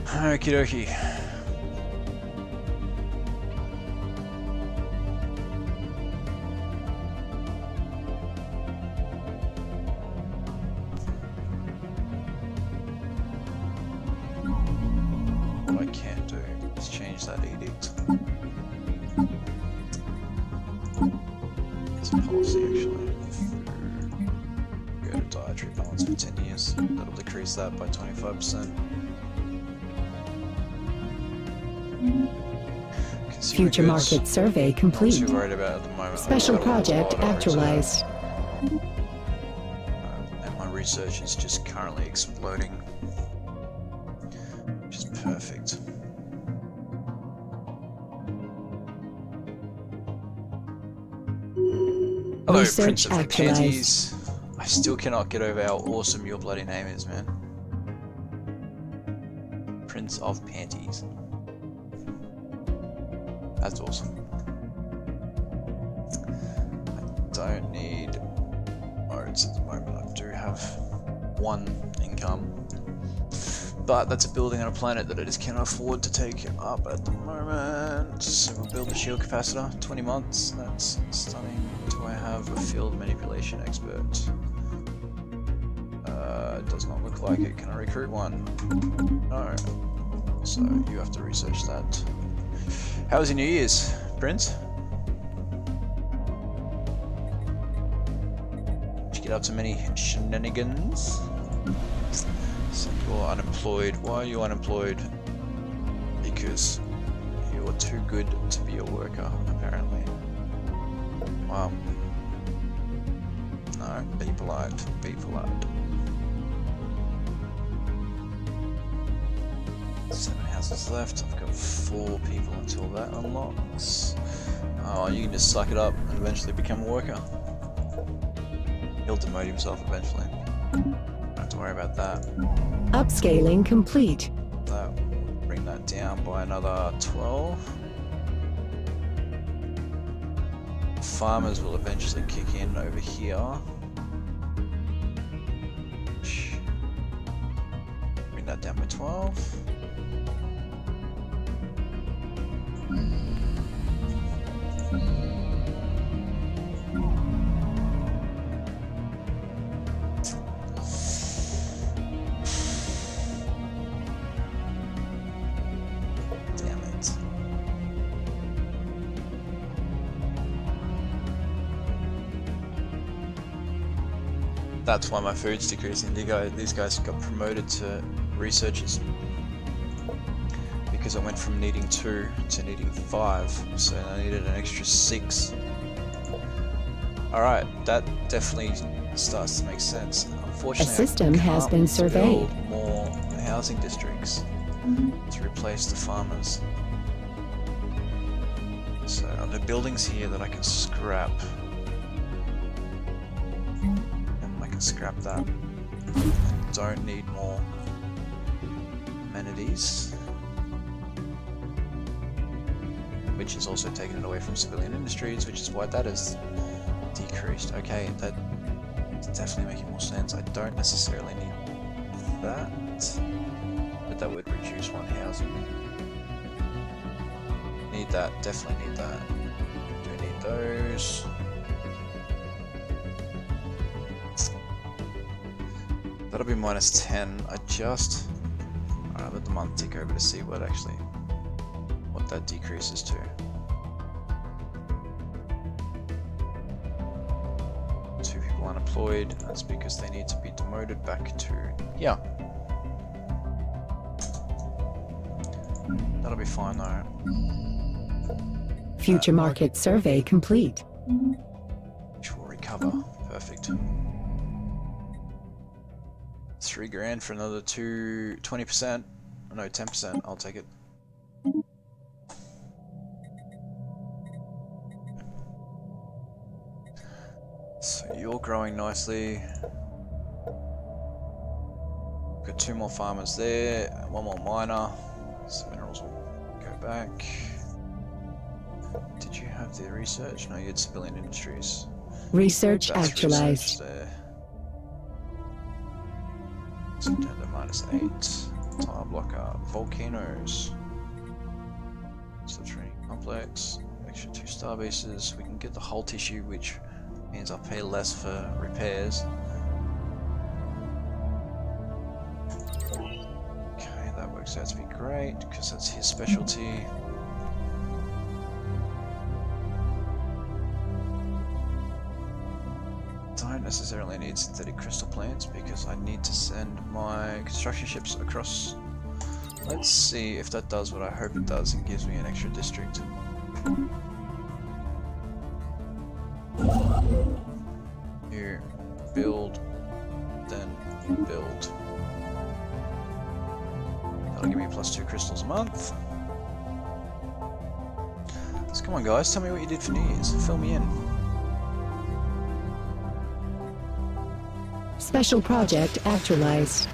Okie dokie. What I can do is change that edict. It's a policy actually. Go to dietary balance for 10 years. That'll decrease that by 25%. Future market survey complete. Not too worried about it at the moment. Special I've got a project lot of actualized. and my research is just currently exploding, which is perfect. Hello, Research Prince of actualized. Panties. I still cannot get over how awesome your bloody name is, man. Prince of Panties. That's awesome. I don't need modes at the moment. I do have 1 income. But that's a building on a planet that I just cannot afford to take up at the moment. So we'll build a shield capacitor, 20 months. That's stunning. Do I have a field manipulation expert? It does not look like it. Can I recruit one? No. So you have to research that. How was your New Year's, Prince? Did you get up to many shenanigans? So you're unemployed. Why are you unemployed? Because you're too good to be a worker, apparently. Wow. No, be polite. Be polite. 7 houses left. I've got 4 people until that unlocks. Oh, you can just suck it up and eventually become a worker. He'll demote himself eventually. Don't have to worry about that. Upscaling complete. That will bring that down by another 12. farmers will eventually kick in over here. Bring that down by 12. That's why my food's decreasing. These guys got promoted to researchers because I went from needing 2 to needing 5, so I needed an extra 6. Alright, that definitely starts to make sense. Unfortunately, A system has been surveyed. Build more housing districts to replace the farmers. So are there buildings here that I can scrap? Scrap that. Don't need more amenities, which is also taking it away from civilian industries, which is why that is decreased. Okay, that's definitely making more sense. I don't necessarily need that, but that would reduce one housing. Need that, definitely need that. Do we need those? That'll be minus 10. Alright, let the month tick over to see what that decreases to. 2 people unemployed. That's because they need to be demoted back to here. That'll be fine though. Future market survey complete. Which will recover. Perfect. 3 grand for another 20%. No, 10%. I'll take it. So you're growing nicely. Got 2 more farmers there, 1 more miner. So minerals will go back. Did you have the research? No, you had civilian industries. Research That's actualized. research there. September minus 8. Tile blocker. Volcanoes. Subterranean complex. Extra 2 star bases. We can get the hull tissue, which means I'll pay less for repairs. Okay, that works out to be great because that's his specialty. Don't necessarily need synthetic crystal plants because I need to send my construction ships across. Let's see if that does what I hope it does and gives me an extra district. You build, then build. That'll give me plus 2 crystals a month. So come on guys, tell me what you did for New Year's. Fill me in. Special project actualized.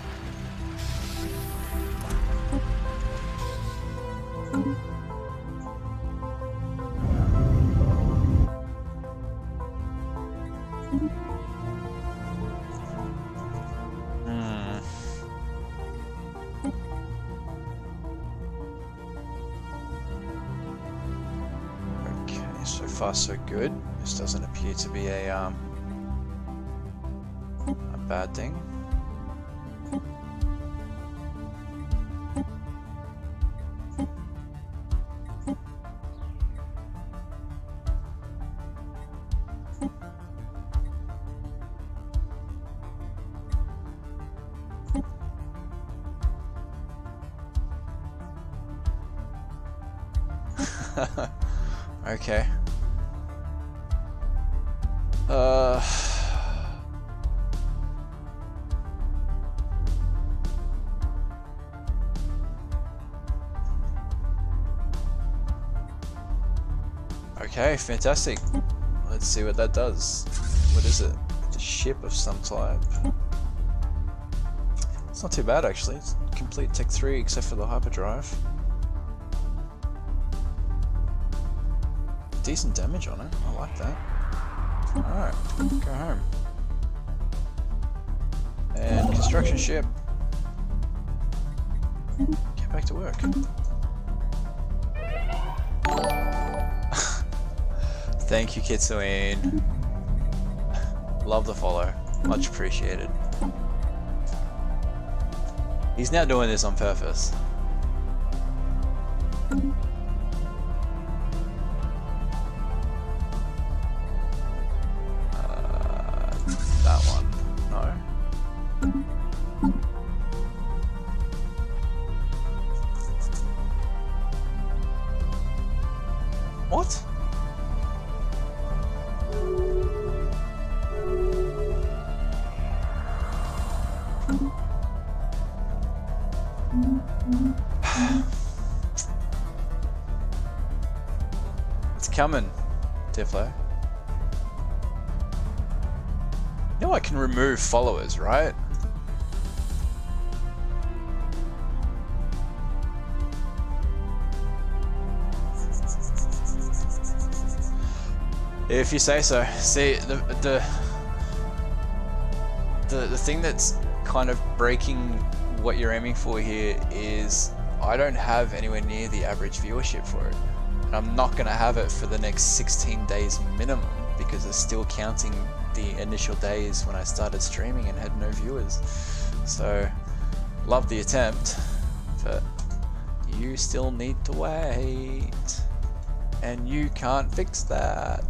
Okay, so far so good. This doesn't appear to be a bad thing. Okay. Okay, fantastic. Let's see what that does. What is it? It's a ship of some type. It's not too bad actually. It's complete Tech 3 except for the hyperdrive. decent damage on it. I like that. Alright, go home. And construction ship. Get back to work. Thank you, Kitsuine. Love the follow. Much appreciated. He's now doing this on purpose. That one. No. What? It's coming, Tiflo. You know I can remove followers, right? If you say so. See, the thing that's kind of breaking what you're aiming for here is I don't have anywhere near the average viewership for it. And I'm not going to have it for the next 16 days minimum because it's still counting the initial days when I started streaming and had no viewers. So, love the attempt, but you still need to wait. And you can't fix that.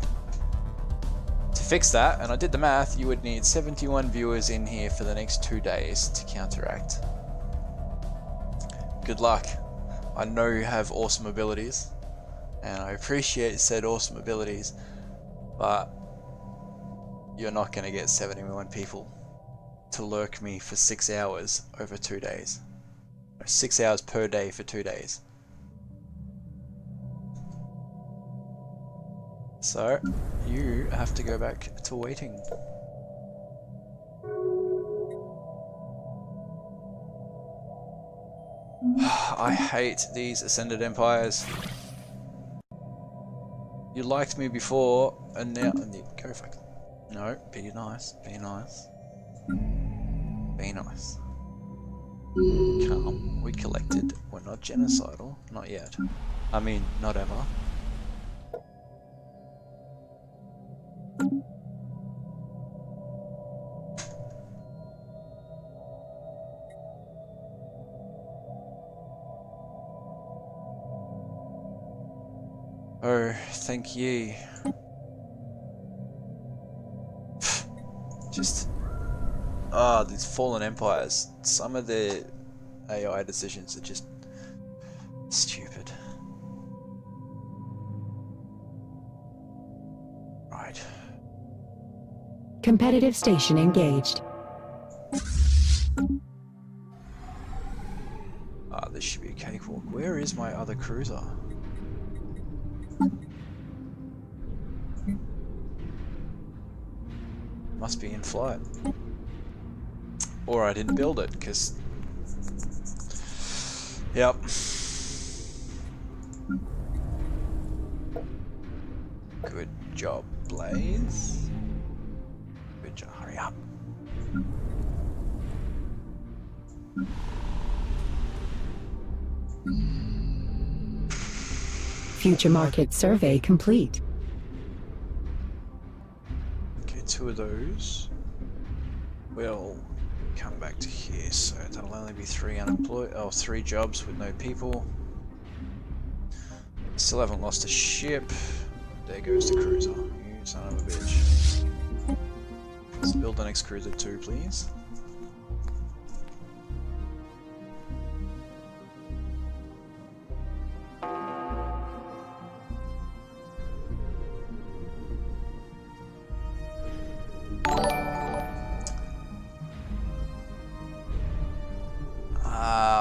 To fix that, and I did the math, you would need 71 viewers in here for the next 2 days to counteract. Good luck. I know you have awesome abilities, and I appreciate said awesome abilities, but you're not going to get 71 people to lurk me for 6 hours over 2 days. 6 hours per day for 2 days. So, you have to go back to waiting. I hate these Ascended Empires. You liked me before, and now... Go fuck. No, be nice, be nice. Be nice. Calm, we collected. We're not genocidal. Not yet. I mean, not ever. Oh, thank ye. Just... Ah, these fallen empires. Some of their AI decisions are just... stupid. Right. Competitive station engaged. Ah, this should be a cakewalk. Where is my other cruiser? Must be in flight. Or I didn't build it, because... Yep. Good job, Blaze. Good job, hurry up. Future market survey complete. Okay, 2 of those will come back to here, so that'll only be 3 unemployed, oh, 3 jobs with no people. Still haven't lost a ship. There goes the cruiser. You son of a bitch. Let's build the next cruiser too, please.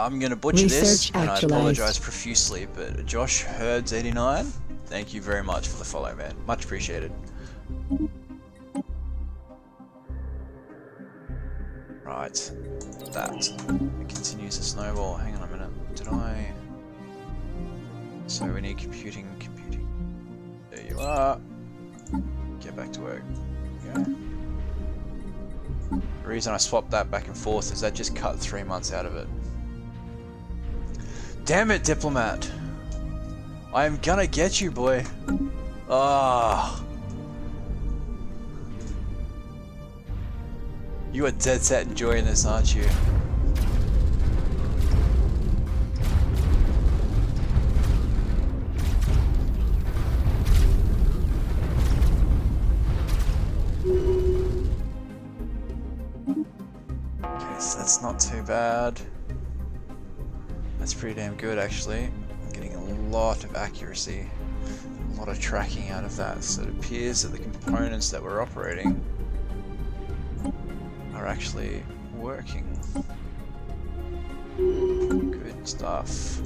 I'm going to butcher this, and I apologise profusely, but Josh Herds 89, thank you very much for the follow, man. Much appreciated. Right, that. It continues to snowball. Hang on a minute. Did I... So we need computing. There you you are. Get back to work. Yeah. The reason I swapped that back and forth is that just cut 3 months out of it. Damn it, Diplomat! I am gonna get you, boy. Ah. You are dead set enjoying this, aren't you? Okay, so that's not too bad. That's pretty damn good, actually. I'm getting a lot of accuracy, a lot of tracking out of that. So it appears that the components that we're operating are actually working. Good stuff.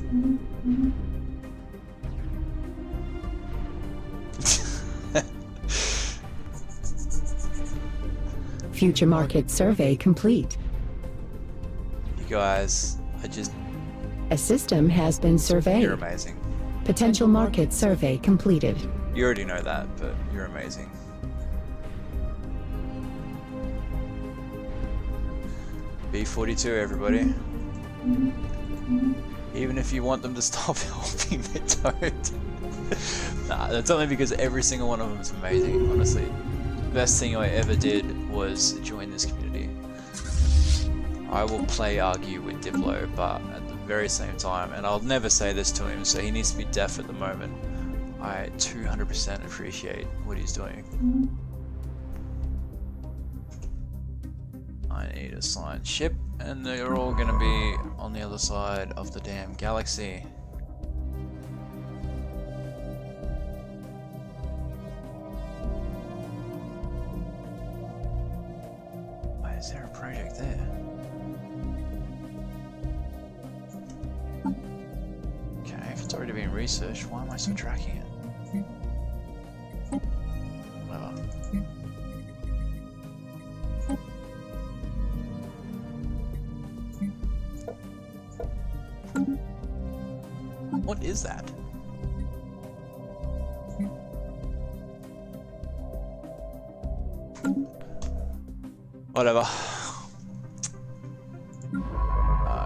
Future market survey complete. You guys, A system has been surveyed. you're amazing. Potential market survey completed. You already know that, but you're amazing. B42, everybody. Even if you want them to stop helping, they don't. Nah, that's only because every single one of them is amazing, honestly. The best thing I ever did was join this community. I will play argue with Diplo, but at the very same time, and I'll never say this to him, so he needs to be deaf at the moment, I 200% appreciate what he's doing. I need a signed ship, and they're all gonna be on the other side of the damn galaxy. Why is there a project there? Okay, if it's already been researched, why am I still tracking it? Whatever. What is that? Whatever.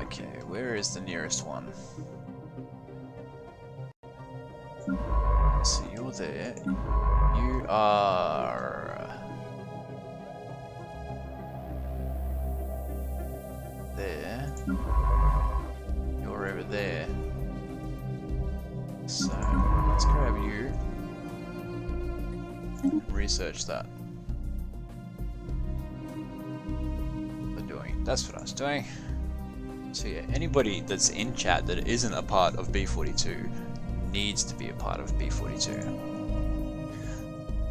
Okay, where is the nearest one? So you're there. You are there. You're over there. So let's grab you and research that. That's what I was doing. So yeah, anybody that's in chat that isn't a part of B42 needs to be a part of B42.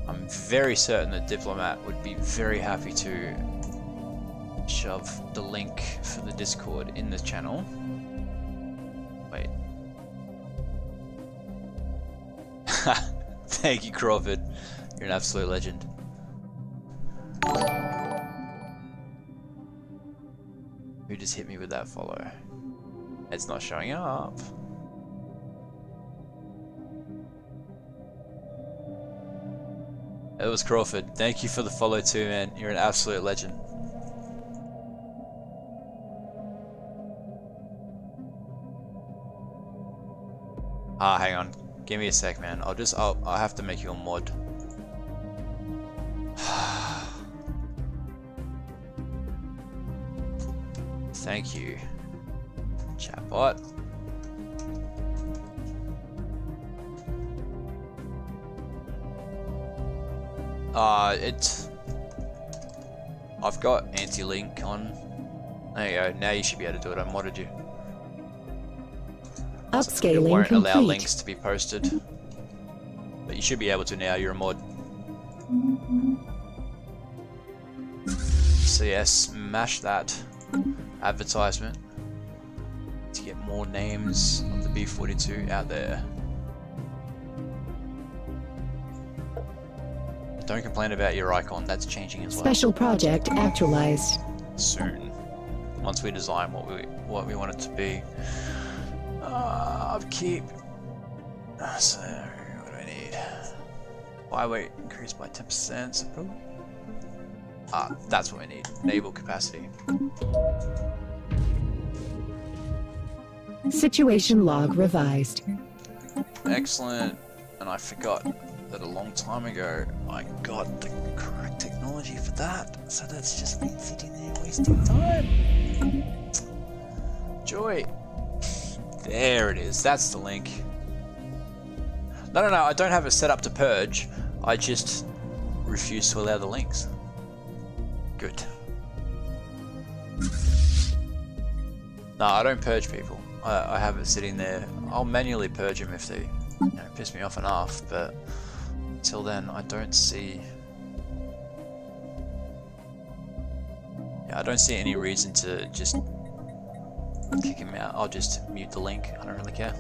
I'm very certain that Diplomat would be very happy to shove the link for the Discord in the channel. Wait. Thank you, Crawford. You're an absolute legend. Who just hit me with that follow? It's not showing up. It was Crawford. Thank you for the follow too, man. You're an absolute legend. Ah, hang on. Give me a sec, man. I'll have to make you a mod. Thank you, chatbot. I've got anti-link on. There you go. Now you should be able to do it. I modded you. Upscaling it won't complete. allow links to be posted, but you should be able to now. You're a mod. So yeah, smash that advertisement to get more names of the B42 out there. Don't complain about your icon, that's changing as well. Special project actualized. Soon. Once we design what we want it to be. Upkeep. So, what do I need? Byweight increased by 10%. So probably... Ah, that's what we need. Naval capacity. Situation log revised. Excellent. And I forgot that a long time ago I got the correct technology for that. So that's just been sitting there wasting time. Joy. There it is. That's the link. No, I don't have it set up to purge. I just refuse to allow the links. Good. No, I don't purge people. I have it sitting there. I'll manually purge them if they piss me off enough, but until then I don't see... Yeah, I don't see any reason to just kick him out. I'll just mute the link. I don't really care.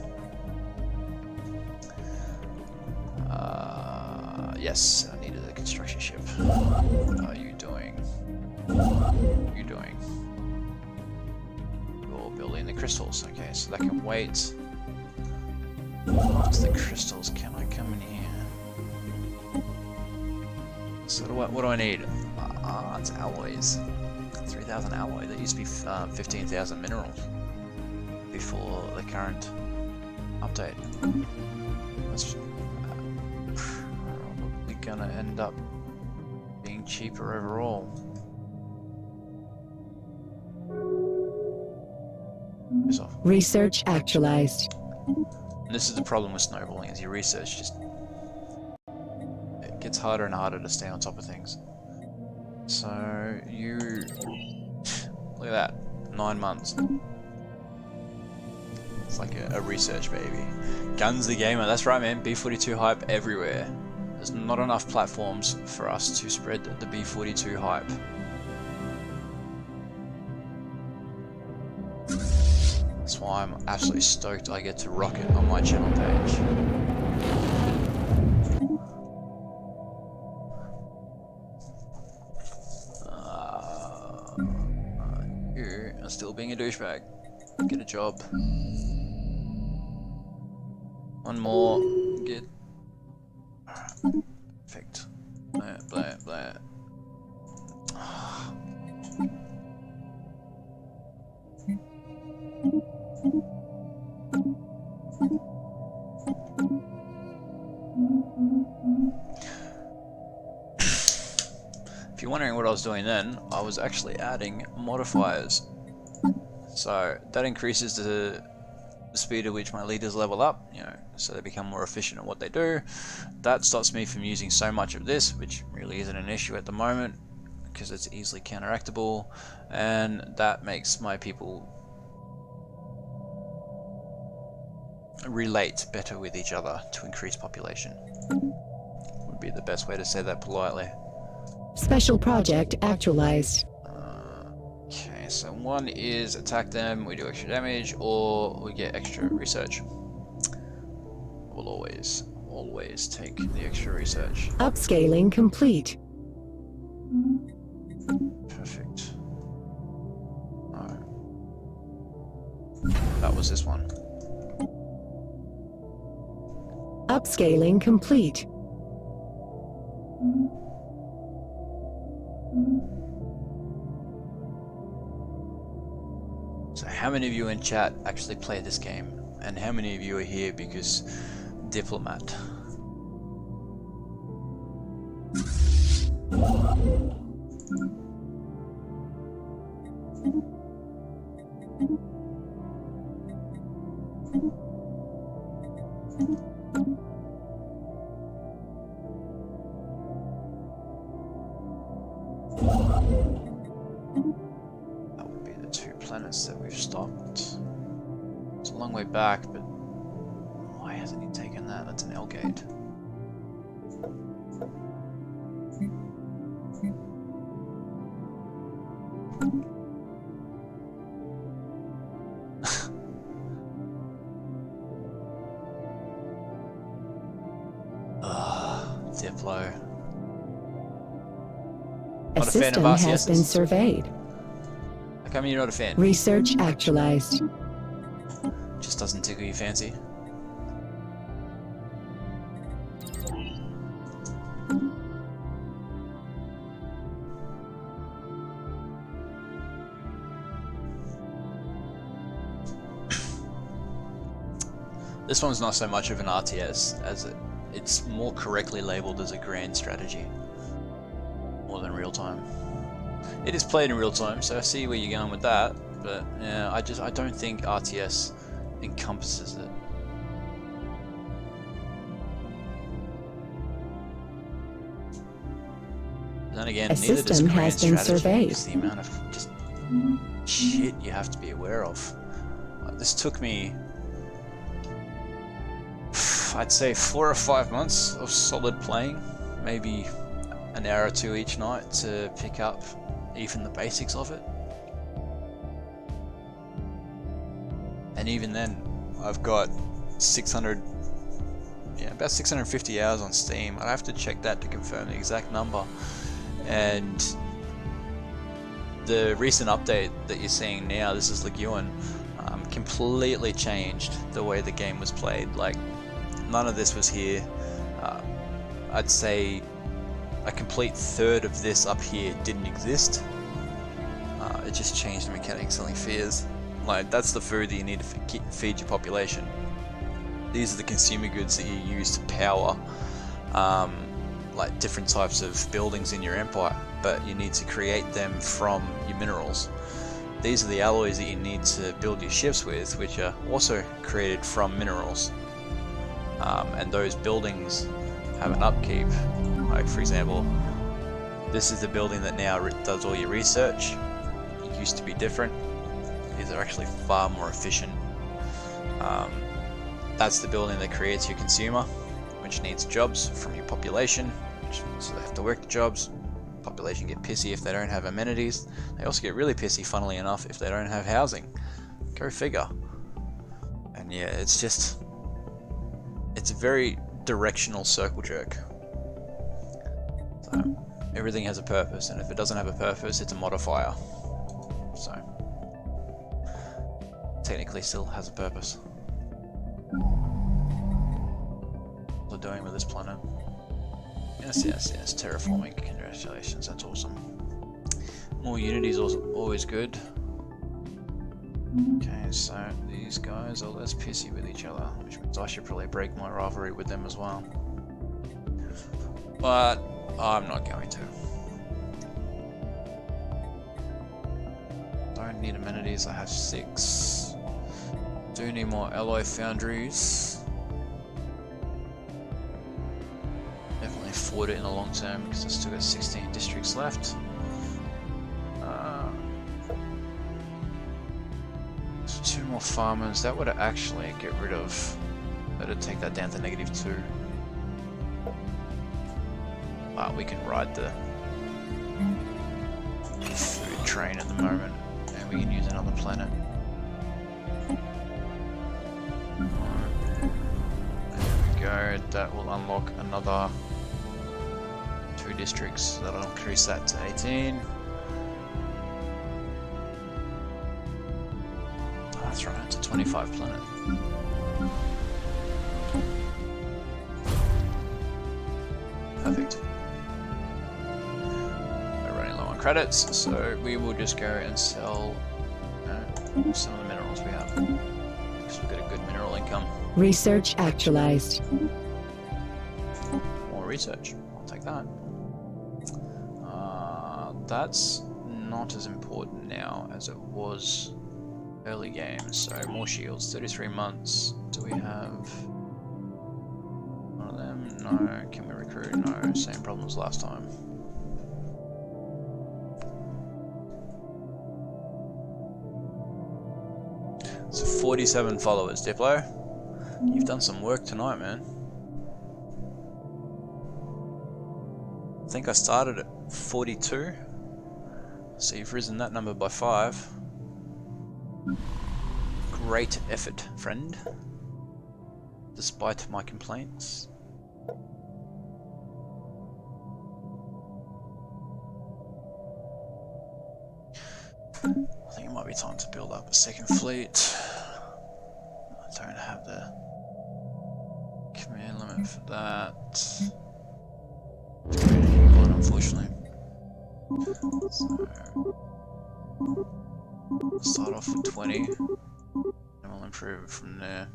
Yes, I needed a construction ship. What are you doing? What are you doing? You're building the crystals. Okay, so that can wait. After the crystals, can I come in here? So what do I need? It's alloys. 3,000 alloy. That used to be 15,000 minerals before the current update. That's probably gonna end up being cheaper overall. Research actualized. And this is the problem with snowballing, is your research just... It gets harder and harder to stay on top of things. So, you... Look at that. 9 months. It's like a research baby. Guns the Gamer, that's right man, B42 hype everywhere. There's not enough platforms for us to spread the B42 hype. That's why I'm absolutely stoked I get to rock it on my channel page. You are still being a douchebag. Get a job. One more. Get. Perfect. Blah, blah, blah. If you're wondering what I was doing then, I was actually adding modifiers. So that increases the speed at which my leaders level up, so they become more efficient at what they do. That stops me from using so much of this, which really isn't an issue at the moment because it's easily counteractable, and that makes my people relate better with each other to increase population. Would be the best way to say that politely. Special project actualized. Okay, so one is attack them, we do extra damage, or we get extra research. We'll always take the extra research. Upscaling complete. Perfect. Alright. That was this one. Upscaling complete. So how many of you in chat actually play this game? And how many of you are here because diplomat? That would be the 2 planets that we've stopped. It's a long way back, but why hasn't he taken that? That's an L gate. Diplo. A system has been surveyed. How come you're not a fan? Research actualized. Just doesn't tickle your fancy. This one's not so much of an RTS as it's more correctly labeled as a grand strategy, more than real time. It is played in real time, so I see where you're going with that, but yeah, I don't think RTS encompasses it. Then again, A neither does system grand has been strategy, surveyed. because the amount of just shit you have to be aware of. This took me, I'd say 4 or 5 months of solid playing, maybe an hour or two each night to pick up even the basics of it. And even then, I've got about 650 hours on Steam. I'd have to check that to confirm the exact number. And the recent update that you're seeing now, this is Leguin, completely changed the way the game was played. Like, none of this was here. I'd say a complete third of this up here didn't exist. It just changed the mechanics, selling fears. Like, that's the food that you need to feed your population. These are the consumer goods that you use to power like different types of buildings in your empire, but you need to create them from your minerals. These are the alloys that you need to build your ships with, which are also created from minerals. And those buildings have an upkeep. Like, for example, this is the building that now does all your research. It used to be different. These are actually far more efficient. That's the building that creates your consumer, which needs jobs from your population, so they have to work the jobs. Population get pissy if they don't have amenities. They also get really pissy, funnily enough, if they don't have housing. Go figure. And yeah, it's a very directional circle jerk. So everything has a purpose, and if it doesn't have a purpose, it's a modifier. So technically still has a purpose. What we're doing with this planet. Yes, terraforming, congratulations, that's awesome. More unity is always good. Okay, so these guys are less pissy with each other, which means I should probably break my rivalry with them as well. But I'm not going to. Don't need amenities, I have 6. Do need more alloy foundries. Definitely afford it in the long term because I've still got 16 districts left. So 2 more farmers, that would actually get rid of, that'd take that down to -2. We can ride the food train at the moment, and we can use another planet. There we go, that will unlock another 2 districts, that'll increase that to 18. Oh, that's right, it's a 25 planet. Perfect. We're running low on credits, so we will just go and sell some of the minerals we have, because we've got a good mineral income. Research actualized. More research, I'll take that. That's not as important now as it was early games, so more shields, 33 months. Do we have one of them? No. Can we recruit? No. Same problems last time. So 47 followers, Diplo. You've done some work tonight, man. I think I started at 42. So you've risen that number by 5. Great effort, friend. Despite my complaints. I think it might be time to build up a second fleet. I don't have the command limit for that. It's great one, unfortunately. So we'll start off with 20, and we'll improve it from there.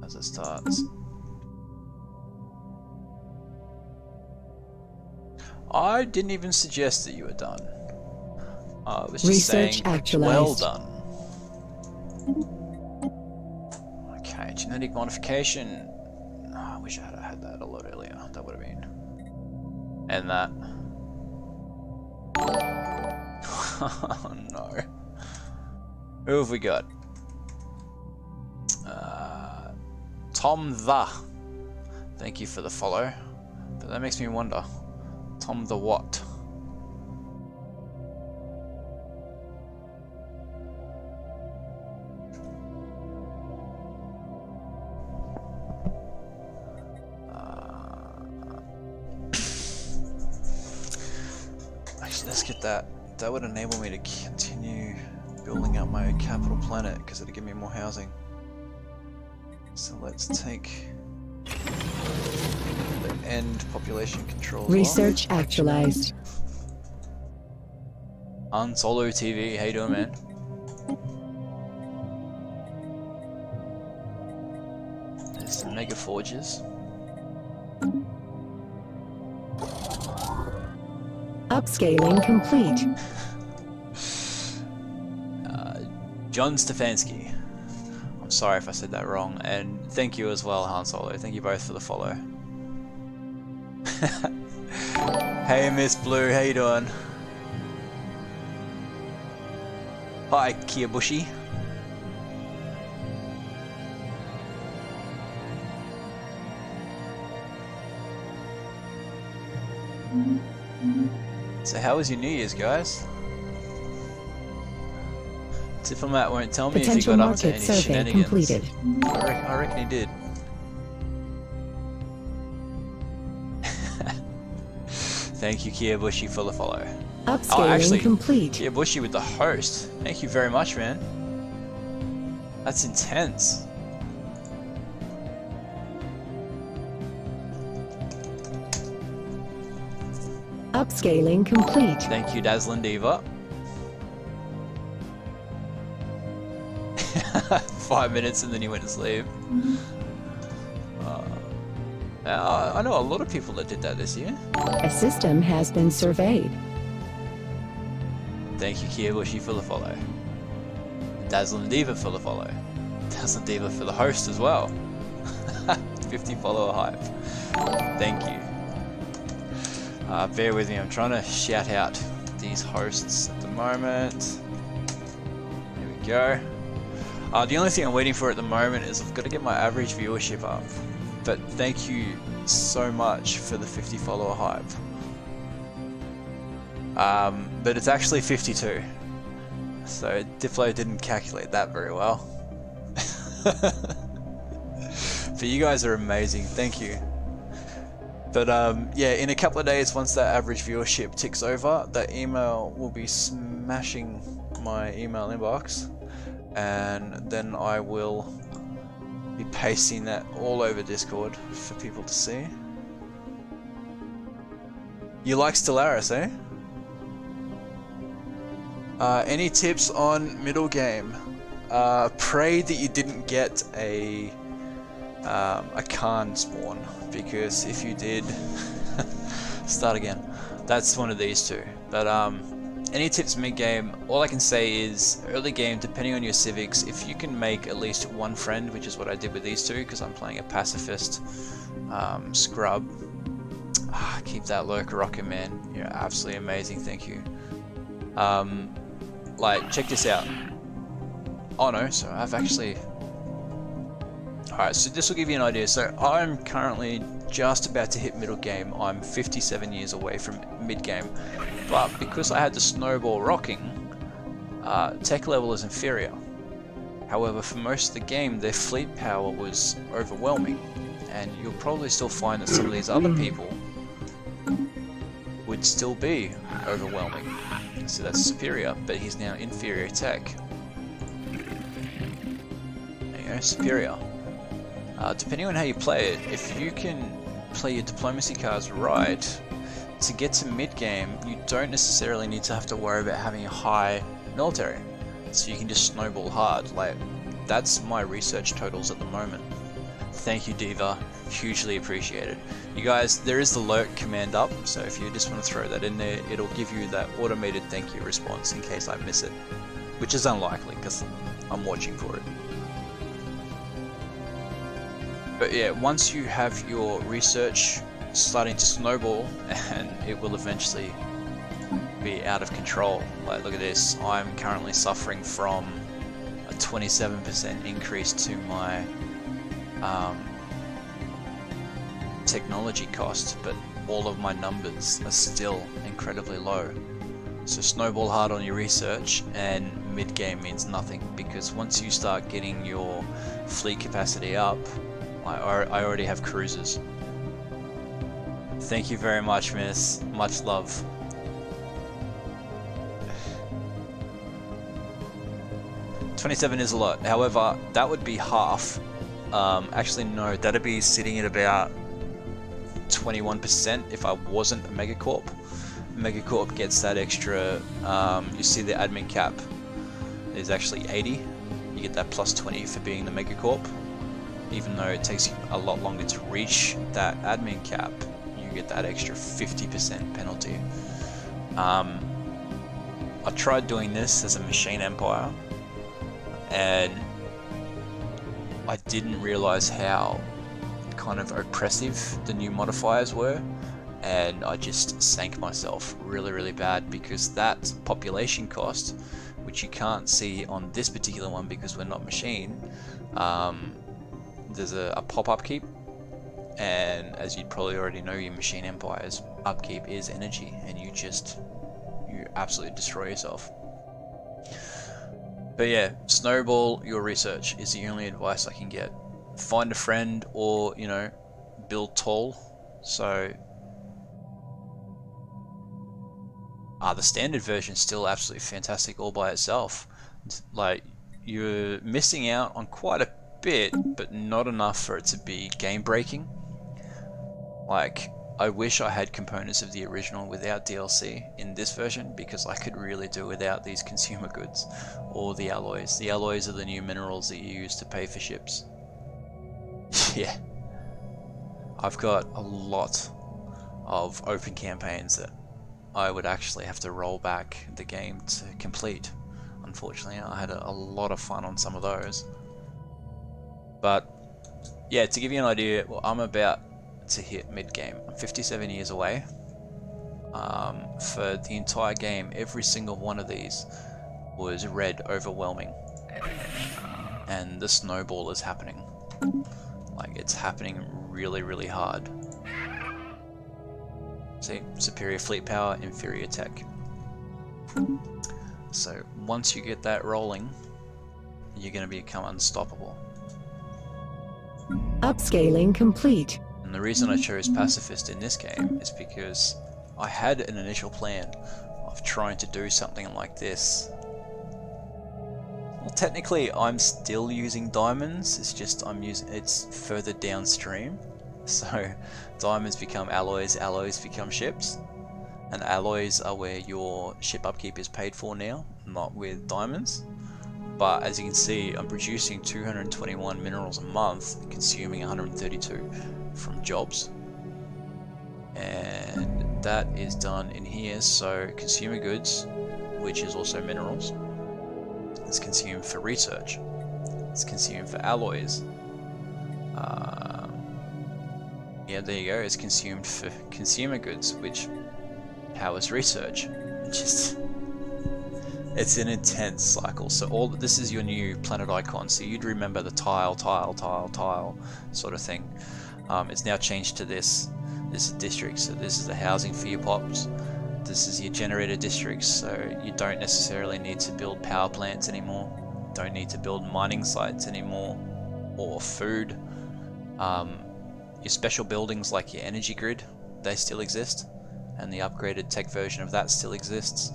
as it starts. I didn't even suggest that you were done. I was just Research saying, actualized. well done. Okay, genetic modification. Oh, I wish I had that a lot earlier. That would have been. And that. Oh no. Who have we got? Tom the. Thank you for the follow. But that makes me wonder. Tom the what? Actually, let's get that. That would enable me to continue building up my capital planet because it'd give me more housing. So let's take the end population control. Research actualized. Unsolo TV, how you doing, man? There's some mega forges. Upscaling complete. John Stefanski. I'm sorry if I said that wrong, and thank you as well, Han Solo. Thank you both for the follow. Hey, Miss Blue, how you doing? Hi, Kiyobushi. So how was your New Year's, guys? Diplomat won't tell me if Potential he got up to market any survey shenanigans. completed. I reckon he did. Thank you, Kiyobushi, for the follow. Upscaling Oh, actually, complete. Kiyobushi with the host. Thank you very much, man. That's intense. Upscaling complete. Thank you, Dazzling Diva. 5 minutes and then he went to sleep. I know a lot of people that did that this year. A system has been surveyed. Thank you, Kiyobushi, for the follow. Dazzling Diva for the follow. Dazzling Diva for the host as well. 50 follower hype. Thank you. Bear with me, I'm trying to shout out these hosts at the moment. There we go. The only thing I'm waiting for at the moment is I've got to get my average viewership up. But thank you so much for the 50 follower hype. But it's actually 52. So Diplo didn't calculate that very well. But you guys are amazing, thank you. But yeah, in a couple of days, once that average viewership ticks over, that email will be smashing my email inbox, and then I will be pasting that all over Discord for people to see. You like Stellaris, eh? Any tips on middle game? Pray that you didn't get a Khan spawn, because if you did, start again. That's one of these two. But any tips mid game? All I can say is early game, depending on your civics, if you can make at least one friend, which is what I did with these two, because I'm playing a pacifist scrub. Keep that lurker rocking, man. You're absolutely amazing. Thank you. Like, check this out. Oh no, so I've actually. Alright, so this will give you an idea. So I'm currently just about to hit middle game. I'm 57 years away from mid game. But because I had the snowball rocking, tech level is inferior. However, for most of the game, their fleet power was overwhelming. And you'll probably still find that some of these other people would still be overwhelming. So that's superior, but he's now inferior tech. There you go, superior. Depending on how you play it, if you can play your diplomacy cards right, to get to mid-game, you don't necessarily need to have to worry about having a high military. So you can just snowball hard. Like, that's my research totals at the moment. Thank you, Diva, hugely appreciated. You guys, there is the lurk command up, so if you just want to throw that in there, it'll give you that automated thank you response in case I miss it, which is unlikely because I'm watching for it. But yeah, once you have your research starting to snowball, and it will eventually be out of control. Like, look at this, I'm currently suffering from a 27% increase to my technology cost, but all of my numbers are still incredibly low. So snowball hard on your research, and mid-game means nothing, because once you start getting your fleet capacity up, I already have cruisers. Thank you very much, miss. Much love. $27 is a lot. However, that would be half. Actually, no, that'd be sitting at about 21% if I wasn't a Megacorp. Megacorp gets that extra, you see the admin cap is actually 80. You get that plus 20 for being the Megacorp. Even though it takes you a lot longer to reach that admin cap, you get that extra 50% penalty. I tried doing this as a machine empire, and I didn't realize how kind of oppressive the new modifiers were, and I just sank myself really bad, because that population cost, which you can't see on this particular one because we're not machine, there's a pop upkeep, and as you'd probably already know, your machine empire's upkeep is energy, and you absolutely destroy yourself. But yeah, snowball your research is the only advice I can get. Find a friend, or build tall. So the standard version is still absolutely fantastic all by itself. Like, you're missing out on quite a bit, but not enough for it to be game breaking. Like, I wish I had components of the original without DLC in this version, because I could really do without these consumer goods or the alloys. The alloys are the new minerals that you use to pay for ships. Yeah, I've got a lot of open campaigns that I would actually have to roll back the game to complete. Unfortunately, I had a lot of fun on some of those. But yeah, to give you an idea, well, I'm about to hit mid-game. I'm 57 years away. For the entire game, every single one of these was red overwhelming, and the snowball is happening. Like, it's happening really hard. See, superior fleet power, inferior tech. So once you get that rolling, you're going to become unstoppable. Upscaling complete. And the reason I chose pacifist in this game is because I had an initial plan of trying to do something like this. Well, technically I'm still using diamonds, it's just it's further downstream. So diamonds become alloys, alloys become ships, and alloys are where your ship upkeep is paid for now, not with diamonds. But as you can see, I'm producing 221 minerals a month, consuming 132 from jobs, and that is done in here. So consumer goods, which is also minerals, is consumed for research, it's consumed for alloys, yeah, there you go, it's consumed for consumer goods, which powers research. It's an intense cycle. So this is your new planet icon, so you'd remember the tile sort of thing. It's now changed to this. This is district, so this is the housing for your pops. This is your generator districts, so you don't necessarily need to build power plants anymore, don't need to build mining sites anymore, or food. Your special buildings like your energy grid, they still exist, and the upgraded tech version of that still exists.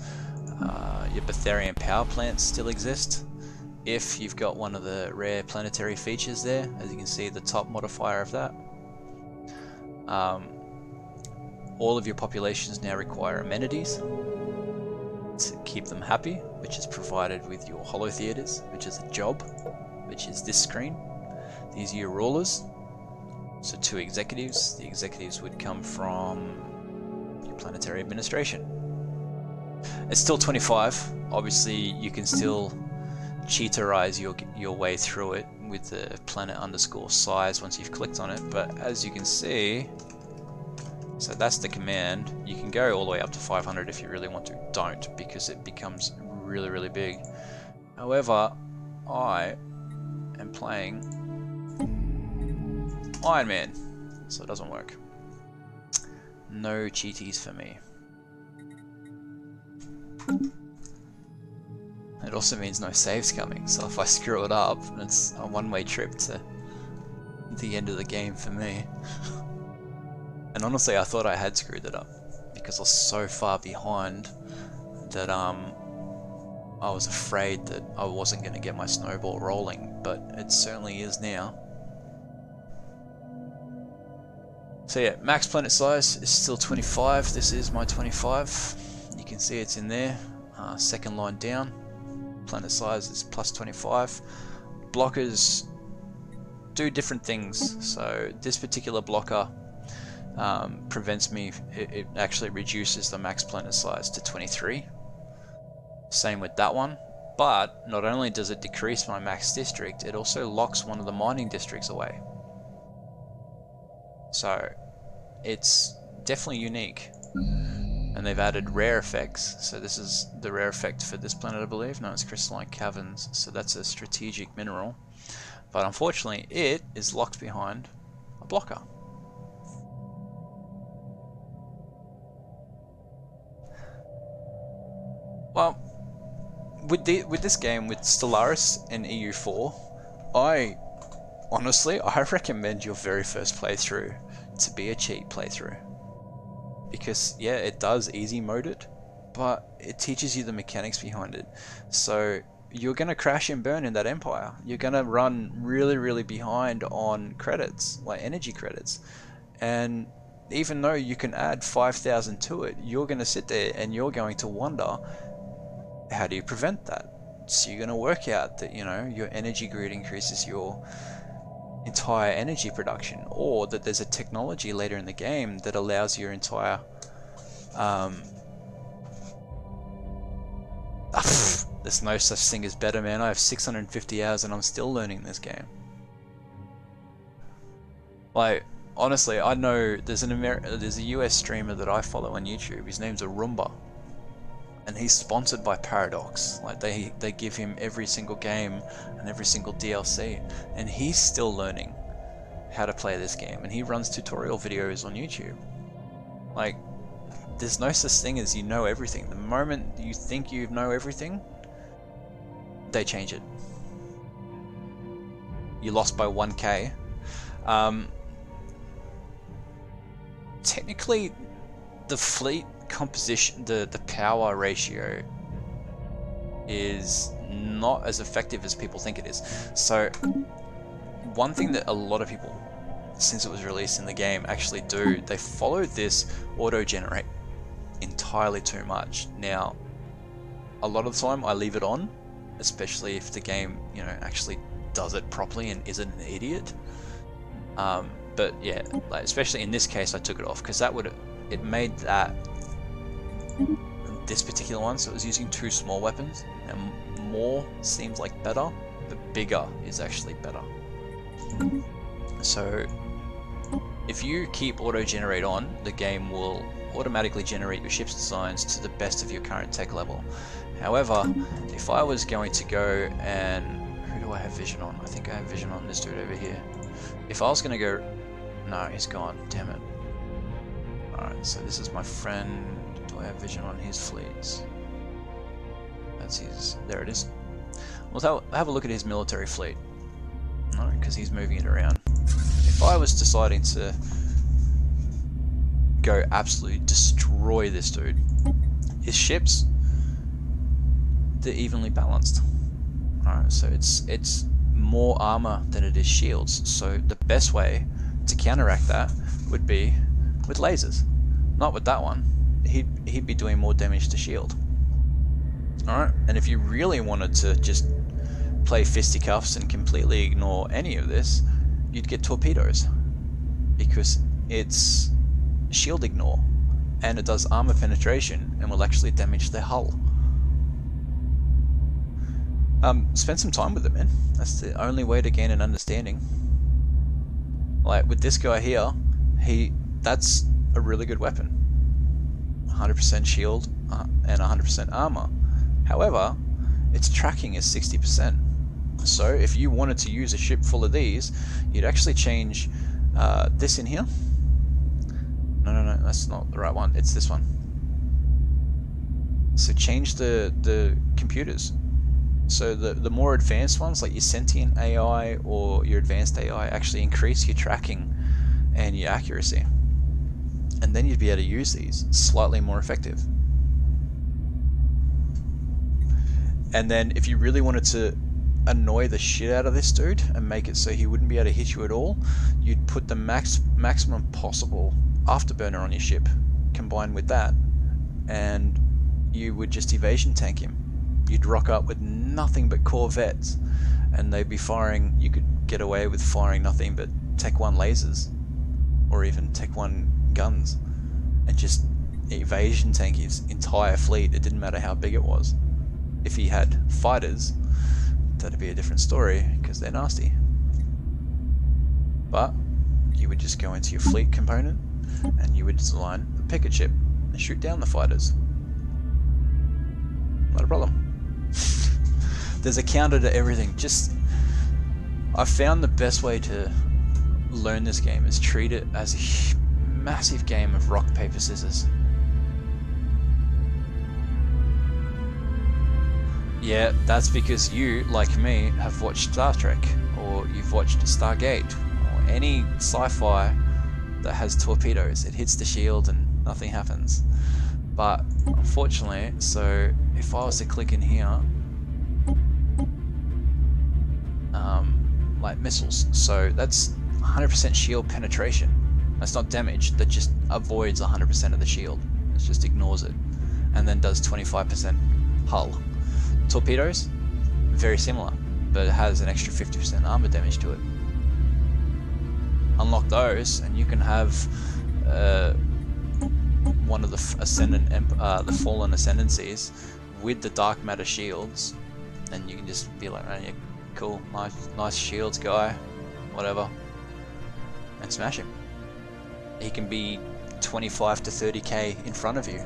Your Betharian power plants still exist, if you've got one of the rare planetary features there, as you can see the top modifier of that. All of your populations now require amenities to keep them happy, which is provided with your holo theaters, which is a job. which is this screen. These are your rulers. So 2 executives. The executives would come from your planetary administration. It's still 25. Obviously, you can still cheaterize your way through it with the planet_size once you've clicked on it. But as you can see, so that's the command. You can go all the way up to 500 if you really want to. Don't, because it becomes really, really big. However, I am playing Ironman, so it doesn't work. No cheaties for me. It also means no saves coming, so if I screw it up, it's a one-way trip to the end of the game for me. And honestly, I thought I had screwed it up because I was so far behind that I was afraid that I wasn't going to get my snowball rolling, but it certainly is now. So yeah, max planet size is still 25. This is my 25. You can see it's in there. Second line down. Planet size is plus 25. Blockers do different things. So this particular blocker prevents me. It actually reduces the max planet size to 23. Same with that one. But not only does it decrease my max district, it also locks one of the mining districts away. So it's definitely unique. And they've added rare effects. So this is the rare effect for this planet, I believe. No, it's crystalline caverns. So that's a strategic mineral. But unfortunately, it is locked behind a blocker. Well, with this game, with Stellaris and EU4, I recommend your very first playthrough to be a cheat playthrough. Because yeah, it does easy mode it, but it teaches you the mechanics behind it. So you're gonna crash and burn in that empire. You're gonna run really, really behind on credits, like energy credits. And even though you can add 5,000 to it, you're gonna sit there and you're going to wonder, how do you prevent that? So you're gonna work out that, you know, your energy grid increases your entire energy production, or that there's a technology later in the game that allows your entire there's no such thing as better, man. I have 650 hours and I'm still learning this game. Like, honestly, I know there's a US streamer that I follow on YouTube. His name's Roomba, and he's sponsored by Paradox. Like, they give him every single game and every single DLC, and he's still learning how to play this game, and he runs tutorial videos on YouTube. Like, there's no such thing as you know everything. The moment you think you know everything, they change it. You lost by 1k. Technically, the fleet composition, the power ratio is not as effective as people think it is. So one thing that a lot of people, since it was released in the game, actually do, they follow this auto-generate entirely too much. Now, a lot of the time I leave it on, especially if the game, you know, actually does it properly and isn't an idiot. But yeah, like, especially in this case, I took it off because it made that this particular one, so it was using 2 small weapons, and more seems like better, but bigger is actually better. So if you keep auto-generate on, the game will automatically generate your ship's designs to the best of your current tech level. However, if I was going to go and... who do I have vision on? I think I have vision on this dude over here. If I was going to go... no, he's gone. Damn it. Alright, so this is my friend. Do I have vision on his fleets? That's his... there it is. We'll have a look at his military fleet. No, because he's moving it around. If I was deciding to go absolutely destroy this dude, his ships, they're evenly balanced. Alright, so it's more armor than it is shields. So the best way to counteract that would be with lasers. Not with that one. He'd be doing more damage to shield. Alright, and if you really wanted to just play fisticuffs and completely ignore any of this, you'd get torpedoes, because it's shield ignore and it does armor penetration and will actually damage their hull. Spend some time with it, man. That's the only way to gain an understanding. Like with this guy here, that's a really good weapon. 100% shield and 100% armor. However, its tracking is 60%. So if you wanted to use a ship full of these, you'd actually change this in here. No, that's not the right one. It's this one. So change the computers. So the more advanced ones, like your sentient AI or your advanced AI, actually increase your tracking and your accuracy. And then you'd be able to use these slightly more effective. And then if you really wanted to annoy the shit out of this dude and make it so he wouldn't be able to hit you at all, you'd put the maximum possible afterburner on your ship combined with that, and you would just evasion tank him. You'd rock up with nothing but Corvettes, and they'd be firing. You could get away with firing nothing but Tech 1 lasers, or even Tech 1 guns, and just evasion tank his entire fleet. It didn't matter how big it was. If he had fighters, that'd be a different story, because they're nasty. But you would just go into your fleet component, and you would design a picket ship and shoot down the fighters. Not a problem. There's a counter to everything. I found the best way to learn this game is treat it as a massive game of rock, paper, scissors. Yeah, that's because you, like me, have watched Star Trek, or you've watched Stargate, or any sci-fi that has torpedoes. It hits the shield and nothing happens. But unfortunately, so if I was to click in here, like missiles, so that's 100% shield penetration. That's not damage, that just avoids 100% of the shield. It just ignores it, and then does 25% hull. Torpedoes, very similar, but it has an extra 50% armor damage to it. Unlock those, and you can have one of the the fallen ascendancies with the dark matter shields, and you can just be like, oh, yeah, cool, nice shields guy, whatever, and smash him. He can be 25 to 30k in front of you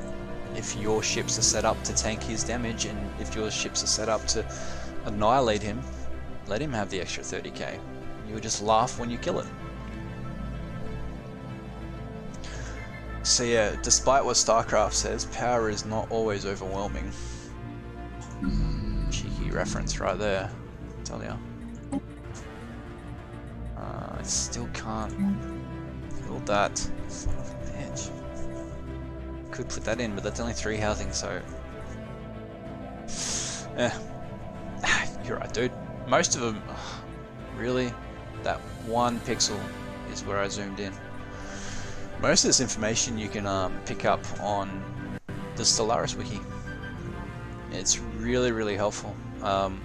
if your ships are set up to tank his damage, and if your ships are set up to annihilate him, let him have the extra 30k. You would just laugh when you kill it. So yeah, despite what StarCraft says, power is not always overwhelming. Cheeky reference right there, I tell ya. I still can't build that. Son of a bitch. Could put that in, but that's only 3 housing, so... You're right, dude. Most of them... Really? That 1 pixel is where I zoomed in. Most of this information you can pick up on the Stellaris wiki. It's really, really helpful. And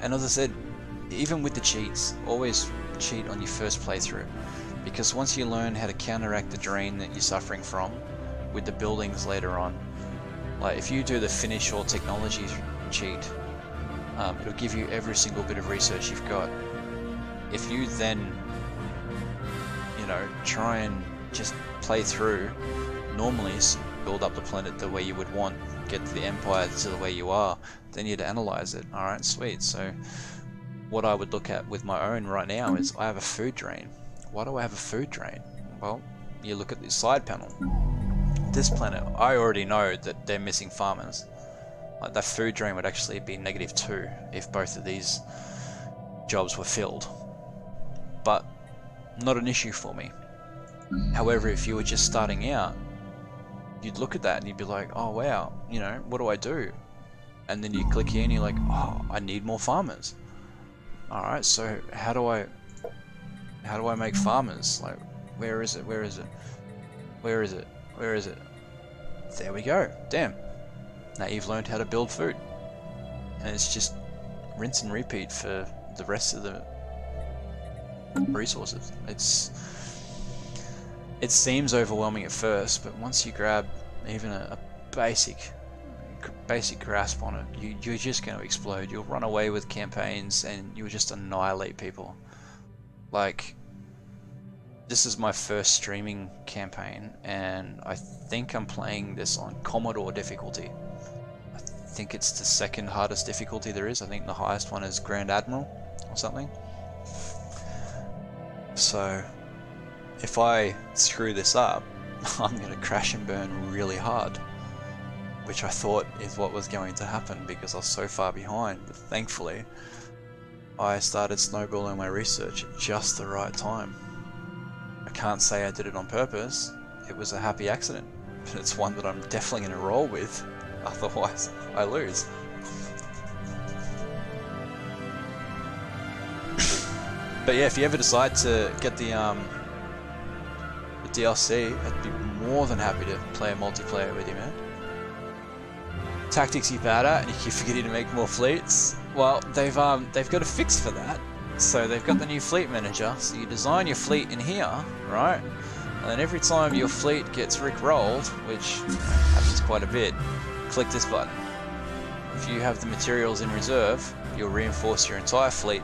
as I said, even with the cheats, always cheat on your first playthrough, because once you learn how to counteract the drain that you're suffering from with the buildings later on, like if you do the finish all technology cheat, it'll give you every single bit of research you've got. If you then, you know, try and just play through normally, build up the planet the way you would want, get to the Empire to the way you are, then you'd analyze it. Alright, sweet. So what I would look at with my own right now is I have a food drain. Why do I have a food drain? Well, you look at the side panel. This planet, I already know that they're missing farmers. Like that food drain would actually be -2 if both of these jobs were filled. But not an issue for me. However, if you were just starting out, you'd look at that and you'd be like, oh wow, you know, what do I do? And then you click here and you're like, oh, I need more farmers. Alright, so how do I make farmers? Like, where is it? Where is it? Where is it? Where is it? There we go. Damn. Now you've learned how to build food. And it's just rinse and repeat for the rest of the resources. It seems overwhelming at first, but once you grab even a basic grasp on it, you're just going to explode. You'll run away with campaigns and you'll just annihilate people. Like, this is my first streaming campaign, and I think I'm playing this on Commodore difficulty. I think it's the second hardest difficulty there is. I think the highest one is Grand Admiral or something. So if I screw this up, I'm going to crash and burn really hard, which I thought is what was going to happen because I was so far behind. But thankfully, I started snowballing my research at just the right time. I can't say I did it on purpose. It was a happy accident, but it's one that I'm definitely going to roll with, otherwise I lose. But yeah, if you ever decide to get the DLC, I'd be more than happy to play a multiplayer with you, man. Tactics you bad at, and you keep forgetting to make more fleets. Well, they've got a fix for that. So they've got the new fleet manager. So you design your fleet in here, right? And then every time your fleet gets rickrolled, which happens quite a bit, click this button. If you have the materials in reserve, you'll reinforce your entire fleet,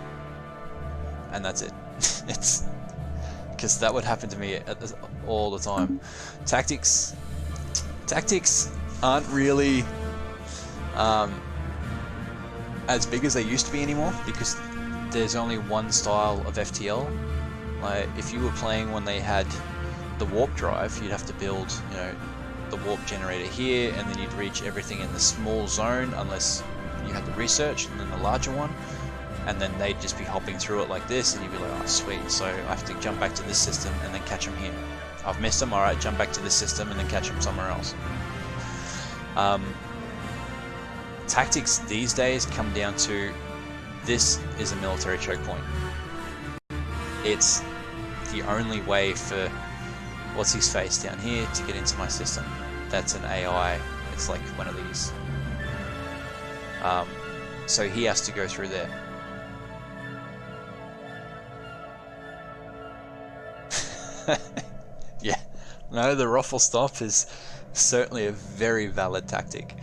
and that's it. It's because that would happen to me all the time. Tactics aren't really as big as they used to be anymore because there's only one style of FTL. Like, if you were playing when they had the warp drive, you'd have to build, you know, the warp generator here, and then you'd reach everything in the small zone unless you had the research, and then the larger one, and then they'd just be hopping through it like this, and you'd be like, oh sweet, so I have to jump back to this system and then catch them here. I've missed them, alright, jump back to this system and then catch them somewhere else. Tactics these days come down to, this is a military choke point. It's the only way for what's his face down here to get into my system. That's an AI. It's like one of these. So he has to go through there. Yeah, no, the ruffle stop is certainly a very valid tactic.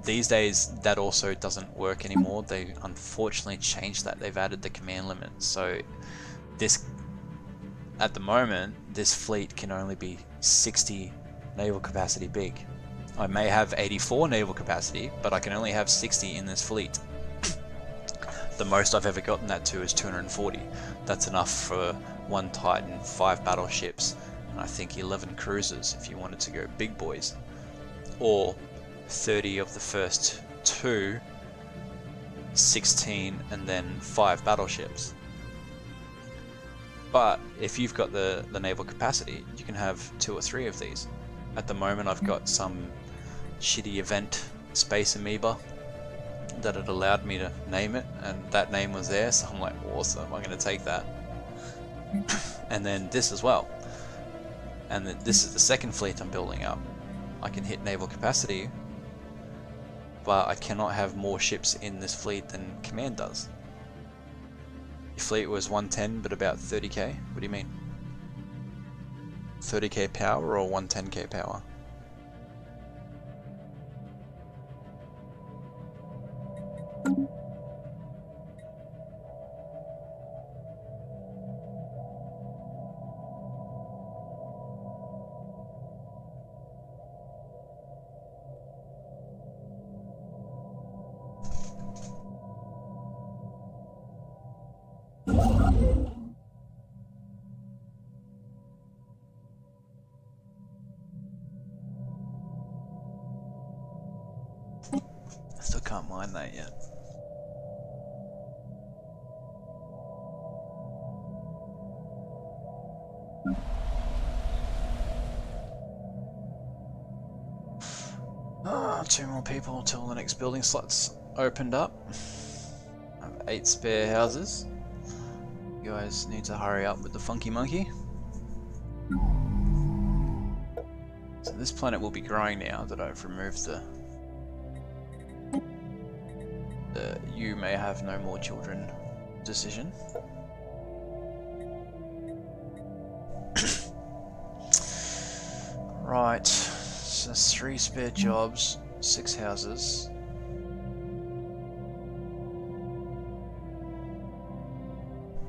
These days that also doesn't work anymore. They unfortunately changed that. They've added the command limit. So this, at the moment, this fleet can only be 60 naval capacity big. I may have 84 naval capacity, but I can only have 60 in this fleet. The most I've ever gotten that to is 240. That's enough for 1 Titan, 5 battleships, and I think 11 cruisers if you wanted to go big boys. Or 30 of the first 2, 16, and then 5 battleships. But if you've got the naval capacity, you can have 2 or 3 of these. At the moment I've got some shitty event space amoeba that had allowed me to name it, and that name was there, so I'm like, awesome, I'm going to take that. And then this as well. And this is the second fleet I'm building up. I can hit naval capacity, but I cannot have more ships in this fleet than command does. Your fleet was 110 but about 30k? What do you mean? 30k power or 110k power? Still can't mine that yet. Ah, 2 more people till the next building slot's opened up. I have 8 spare houses. You guys need to hurry up with the funky monkey. So this planet will be growing now that I've removed the you may have no more children decision. Right, so 3 spare jobs, 6 houses.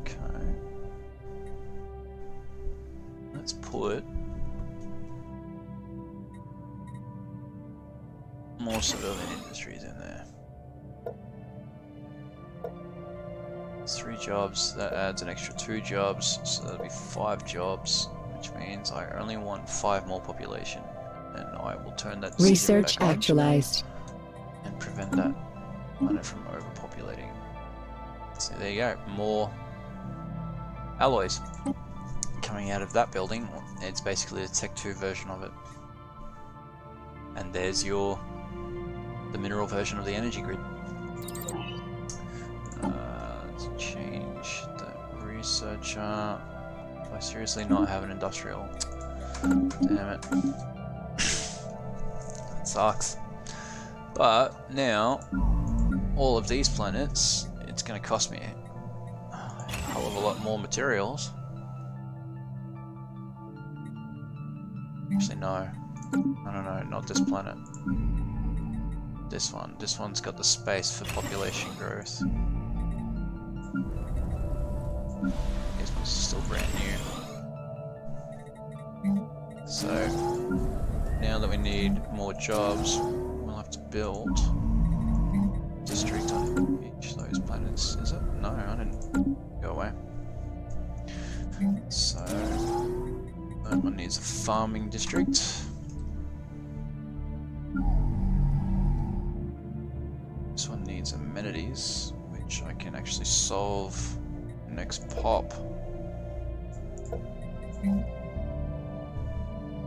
Okay. Let's put more civilian industries in there. 3 jobs, that adds an extra 2 jobs, so that'll be 5 jobs, which means I only want 5 more population, and I will turn that Research back on actualized. and prevent that planet from overpopulating. So there you go, more alloys coming out of that building. It's basically a Tech 2 version of it. And there's the mineral version of the energy grid. Let's change the researcher. Do I seriously not have an industrial? Damn it. That sucks. But now, all of these planets, it's going to cost me a hell of a lot more materials. Actually, no. No, not this planet. This one. This one's got the space for population growth. This one's still brand new. So, now that we need more jobs, we'll have to build a district on each of those planets. Is it? No, I didn't go away. So, that one needs a farming district. This one needs amenities, which I can actually solve next pop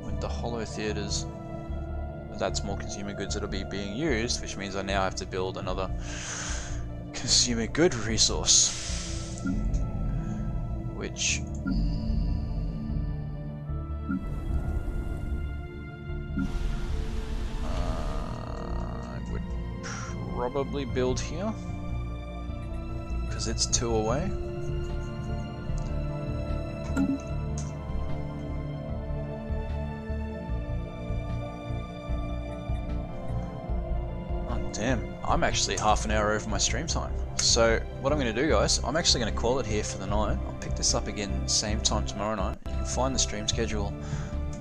with the holo theaters. That's more consumer goods that'll be being used, which means I now have to build another consumer good resource, which I would probably build here because it's 2 away. Damn, I'm actually half an hour over my stream time. So what I'm going to do, guys, I'm actually going to call it here for the night. I'll pick this up again same time tomorrow night. You can find the stream schedule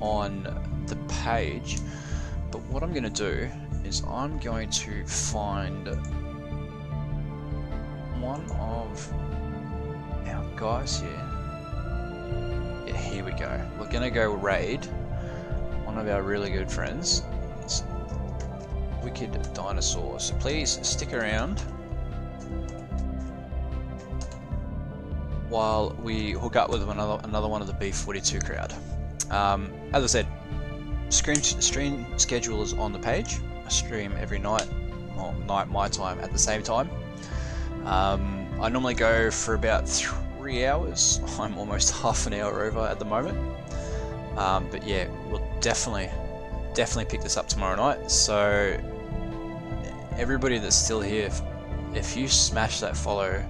on the page. But what I'm going to do is I'm going to find one of our guys here. Yeah, here we go. We're going to go raid one of our really good friends. Wicked Dinosaur. So please stick around while we hook up with another one of the B42 crowd. As I said, stream schedule is on the page. I stream every night, well, night my time at the same time. I normally go for about 3 hours. I'm almost half an hour over at the moment. But yeah, we'll definitely pick this up tomorrow night. So everybody that's still here, if you smash that follow,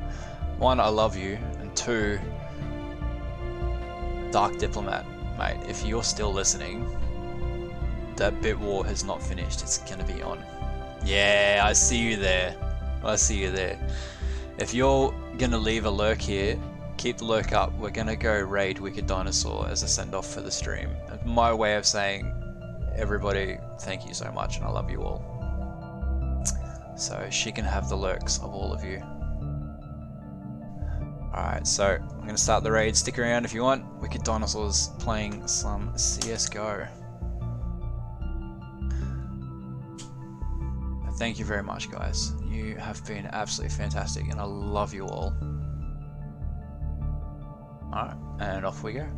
1, I love you, and 2, Dark Diplomat, mate, if you're still listening, that bit war has not finished. It's gonna be on. Yeah, I see you there. I see you there. If you're gonna leave a lurk here, keep the lurk up. We're gonna go raid Wicked Dinosaur as a send-off for the stream. My way of saying, everybody, thank you so much, and I love you all. So she can have the lurks of all of you. Alright, so I'm going to start the raid. Stick around if you want. Wicked Dinosaurs playing some CSGO. Thank you very much, guys. You have been absolutely fantastic, and I love you all. Alright, and off we go.